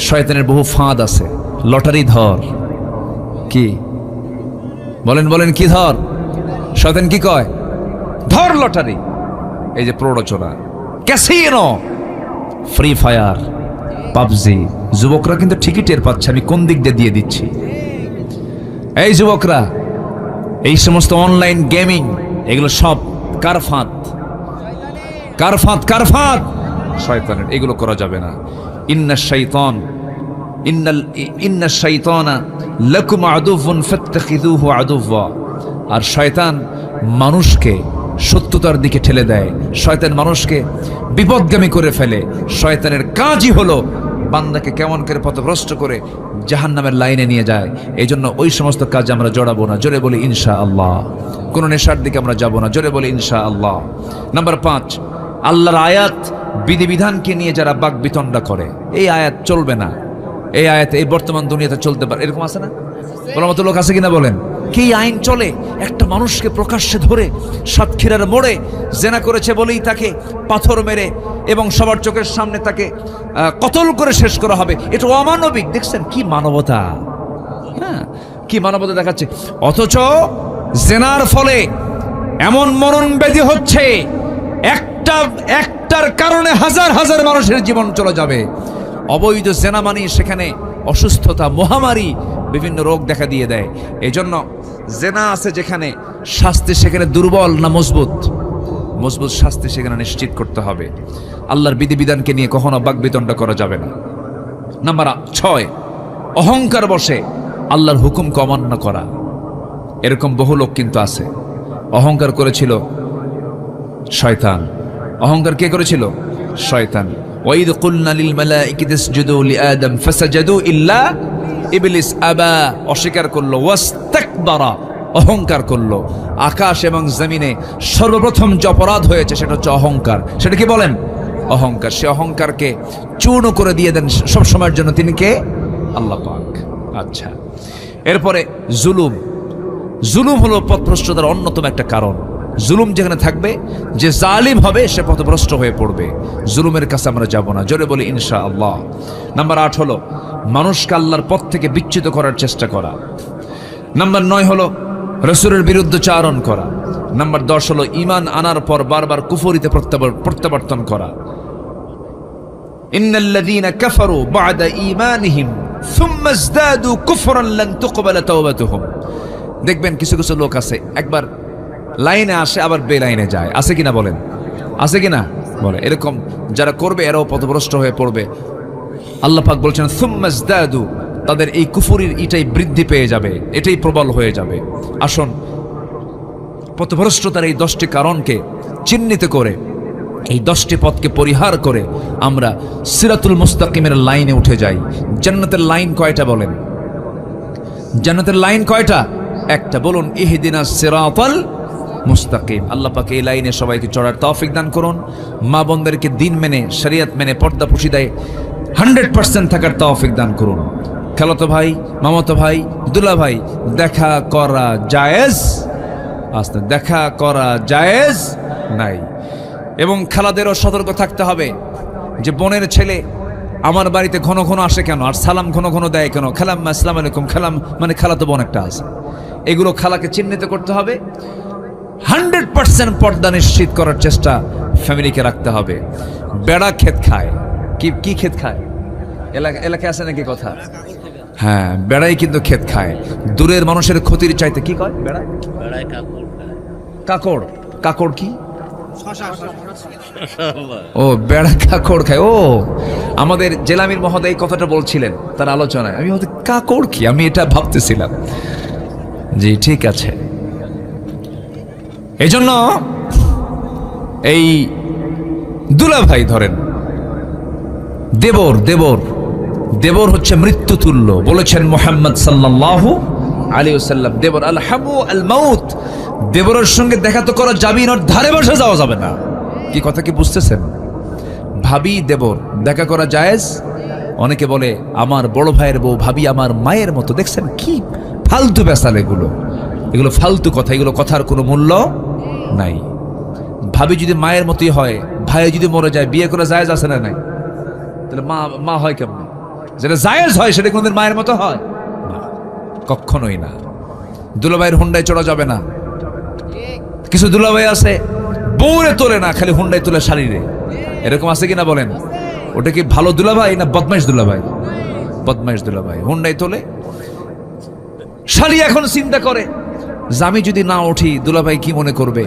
শয়তানের বহু ফাঁদ আছে। লটারি ধর, কি বলেন বলেন, কি ধর? শয়তান কি কয়? ধর লটারি। এই যে প্ররোচনা, ক্যাসিনো, ফ্রি ফায়ার, পাবজি। যুবকরা কিন্তু ঠিকই টের পাচ্ছে আমি কোন দিক দিয়ে দিচ্ছি। এই যুবকরা, এই সমস্ত অনলাইন গেমিং, এগুলো সব কার ফাঁদ? কার ফাঁদ? কার ফাঁদ? শয়তানের। এগুলো করা যাবে না। ইন্না শাইতানা লাকুম আদুউন ফাত্তাখিযুহু আদুওয়া। আর শয়তান মানুষকে সত্যতার দিকে ঠেলে দেয়, শয়তান মানুষকে বিপদগামী করে ফেলে। শয়তানের কাজই হলো বান্দাকে কেমন করে পথভ্রষ্ট করে জাহান্নামের লাইনে নিয়ে যায়। এই জন্য ওই সমস্ত কাজে আমরা জড়াবো না, জোরে বলি ইনশাআল্লাহ। কোনো নেশার দিকে আমরা যাব না, জোরে বলি ইনশাআল্লাহ। নাম্বার 5, আল্লাহর আয়াত বিধিবিধানকে নিয়ে যারা বাকবিতণ্ডা করে, এই আয়াত চলবে না, এই আয়াত এই বর্তমান দুনিয়াতে চলতে পারে, এরকম আছে না? বলার মতো লোক আছে কিনা বলেন? কি আইন চলে? একটা মানুষকে প্রকাশ্যে ধরে সাতক্ষীরার মোড়ে জেনা করেছে বলেই তাকে পাথর মেরে এবং সবার চোখের সামনে তাকে কতল করে শেষ করা হবে। এটা অমানবিক। দেখছেন কি মানবতা? হ্যাঁ, কি মানবতা দেখাচ্ছে। অথচ জেনার ফলে এমন মরণ ব্যাধি হচ্ছে, একটার কারণে হাজার হাজার মানুষের জীবন চলে যাবে। অবৈধ জেনা মানে সেখানে অসুস্থতা, মহামারী, বিভিন্ন রোগ দেখা দিয়ে দেয়। এই জন্য জেনা আছে যেখানে, শাস্তি সেখানে দুর্বল না মজবুত? মজবুত শাস্তি সেখানে নিশ্চিত করতে হবে। আল্লাহর বিধিবিধানকে নিয়ে কখনো বাকবিতণ্ডা করা যাবে না। নাম্বার 6, অহংকার বসে আল্লাহর হুকুমকে অমান্য করা। এরকম বহু লোক কিন্তু আছে। অহংকার করেছিল শয়তান। অহংকার কে করেছিল? শয়তান। ওয়াইদ কুলনা লিল মালাইকাতি ইসজুদু লিআদম ফাসাজাদু ইল্লা ইবলিস আবা, অস্বীকার করলো। ওয়াস্তাকবারা, অহংকার করলো। আকাশ এবং জমিনে সর্বপ্রথম যে অপরাধ হয়েছে সেটা হচ্ছে অহংকার। সেটা কি বলেন? অহংকার। সে অহংকারকে চূর্ণ করে দিয়ে দেন সব সময়ের জন্য। তিনি কে? আল্লাহ পাক। আচ্ছা, এরপরে জুলুম। জুলুম হলো পথভ্রষ্টতার অন্যতম একটা কারণ। জুলুম যেখানে থাকবে, যে জালিম হবে সে পথভ্রষ্ট হয়ে পড়বে। জুলুমের কাছে আমরা যাব না, জোরে বলি ইনশাআল্লাহ। নাম্বার 8 হলো মানুষকে আল্লাহর পথ থেকে বিচ্যুত করার চেষ্টা করা। নাম্বার 9 হলো রাসূলের বিরুদ্ধে চারণ করা। নাম্বার 10 হলো ঈমান আনার পর বারবার কুফরিতে প্রত্যাবর্তন করা। ইন্নাল্লাযীনা কাফারু বা'দা ঈমানিহিম সুম্মা ইজদাদু কুফরান লান তুকবালা তাওবাতুহুম। দেখবেন কিছু কিছু লোক আছে, একবার লাইনে আসে আবার বেলাইনে যায়। আছে কিনা বলেন? আছে কিনা বলে? এরকম যারা করবে এরাও পথভ্রষ্ট হয়ে পড়বে। আল্লাহ পাক বলছেন সুম্মা ইজদাদু, তাদের এই কুফরির এটাই বৃদ্ধি পেয়ে যাবে, এটাই প্রবল হয়ে যাবে। আসুন পথভ্রষ্টতার এই 10টি কারণকে চিহ্নিত করে, এই 10টি পথকে পরিহার করে আমরা সিরাতুল মুস্তাকিমের লাইনে উঠে যাই। জান্নাতের লাইন কয়টা বলেন? জান্নাতের লাইন কয়টা? একটা। বলুন ইহদিনাস সিরাতাল মুস্তাকিম। আল্লাহ পাক এই লাইনে সবাইকে চড়ার তৌফিক দান করুন। মা বোনদেরকে দিন মেনে, শরীয়ত মেনে, পর্দা পুশিদায় 100% থাকার তৌফিক দান করুন। খালাতো ভাই, মামাতো ভাই, দুলা ভাই, দেখা করা জায়েজ, আস্তে দেখা করা জায়েজ নাই। এবং খালাদেরও সতর্ক থাকতে হবে যে বোনের ছেলে আমার বাড়িতে ঘন ঘন আসে কেন, আর সালাম ঘন ঘন দেয় কেন, খালাম আসসালামু আলাইকুম, খালাম মানে খালাতো বোন একটা আছে। এগুলো খালাকে চিহ্নিত করতে হবে। 100% পর্দা নিশ্চিত করার চেষ্টা ফ্যামিলিকে রাখতে হবে। বেড়া ক্ষেত খায়। কি ক্ষেত খায়? এলাকায় আছে নাকি কথা? হ্যাঁ, বেড়াই কিন্তু ক্ষেত খায়। দূরের মানুষের ক্ষতির চাইতে কি কয়? বেড়ায় কাকড়। কাকড় কি? ও, বেড়া কাকড় খায়। ও, আমাদের জেলামির মহোদয় এই কথাটা বলছিলেন তার আলোচনায়। আমি হয়তো কাকড় কি, আমি এটা ভাবতেছিলাম। জি ঠিক আছে। এই জন্য এই দুলা ভাই ধরেন, দেবর দেবর দেবর হচ্ছে মৃত্যু তুল্য, বলেছেন মুহাম্মদ সাল্লাল্লাহু আলাইহি ওয়াসাল্লাম। দেবর আল হামু আল মাউত। দেবরের সঙ্গে দেখা তো করা যাবে না, ধারে বসে যাওয়া যাবে না। কি কথা কি বুঝতেছেন? ভাবি দেবর দেখা করা জায়েজ। অনেকে বলে আমার বড় ভাইয়ের বউ ভাবি আমার মায়ের মতো। দেখছেন কি ফালতু বেসাল এগুলো, এগুলো ফালতু কথা, এগুলো কথার কোনো মূল্য নাই। ভাবি যদি মায়ের মতোই হয়, ভাই যদি মরে যায়, বিয়ে করা জায়েজ আছে না নাই? তাহলে মা হয় কেমন? যেটা জায়েজ হয় সেটা কোনদিন মায়ের মতো হয় না, কখনোই না। দুলাভাইয়ের হুন্ডায় চড়া যাবে না। কিছু দুলাভাই আছে বউরে তোলে না, খালি হুন্ডায় তোলে শাড়িরে। এরকম আছে কিনা বলেন? ওটা কি ভালো দুলাভাই না বদমাইশ দুলাভাই? বদমাইশ দুলাভাই হুন্ডায় তোলে শাড়ি। এখন চিন্তা করে যে আমি যদি না উঠি দুলাভাই কি মনে করবে,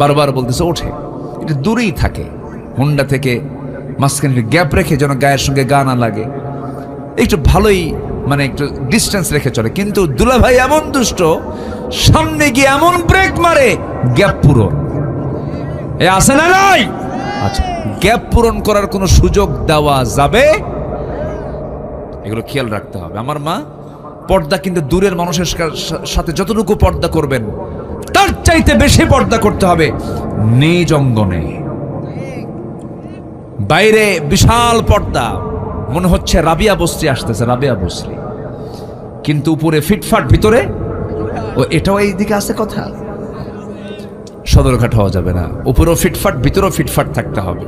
বারবার বলতেছে ওঠে। এটা দূরেই থাকে, হুন্ডা থেকে মাঝখানে গ্যাপ রেখে যেন গায়ের সঙ্গে গা না লাগে। একটু ভালোই মানে একটু ডিস্টেন্স রেখে চলে, কিন্তু দুলাভাই এমন দুষ্ট, সামনে গিয়ে এমন ব্রেক মারে গ্যাপ পূরণ। এ আছে না নাই? আচ্ছা, গ্যাপ পূরণ করার কোনো সুযোগ দেওয়া যাবে? এগুলো খেয়াল রাখতে হবে। আমার মা পর্দা কিন্তু দূরের মানুষের সাথে যতটুকু পর্দা করবেন তার চাইতে বেশি পর্দা করতে হবে নিজ অঙ্গনে। বাইরে বিশাল পর্দা, মনে হচ্ছে রাবিয়া বস্ত্রী আসতেছে, রাবিয়া বস্ত্রী, কিন্তু উপরে ফিটফাট, ভিতরে ও এটাও এইদিকে আছে কথা। সদরঘাট হওয়া যাবে না, উপরেও ফিটফাট ভিতরেও ফিটফাট থাকতে হবে।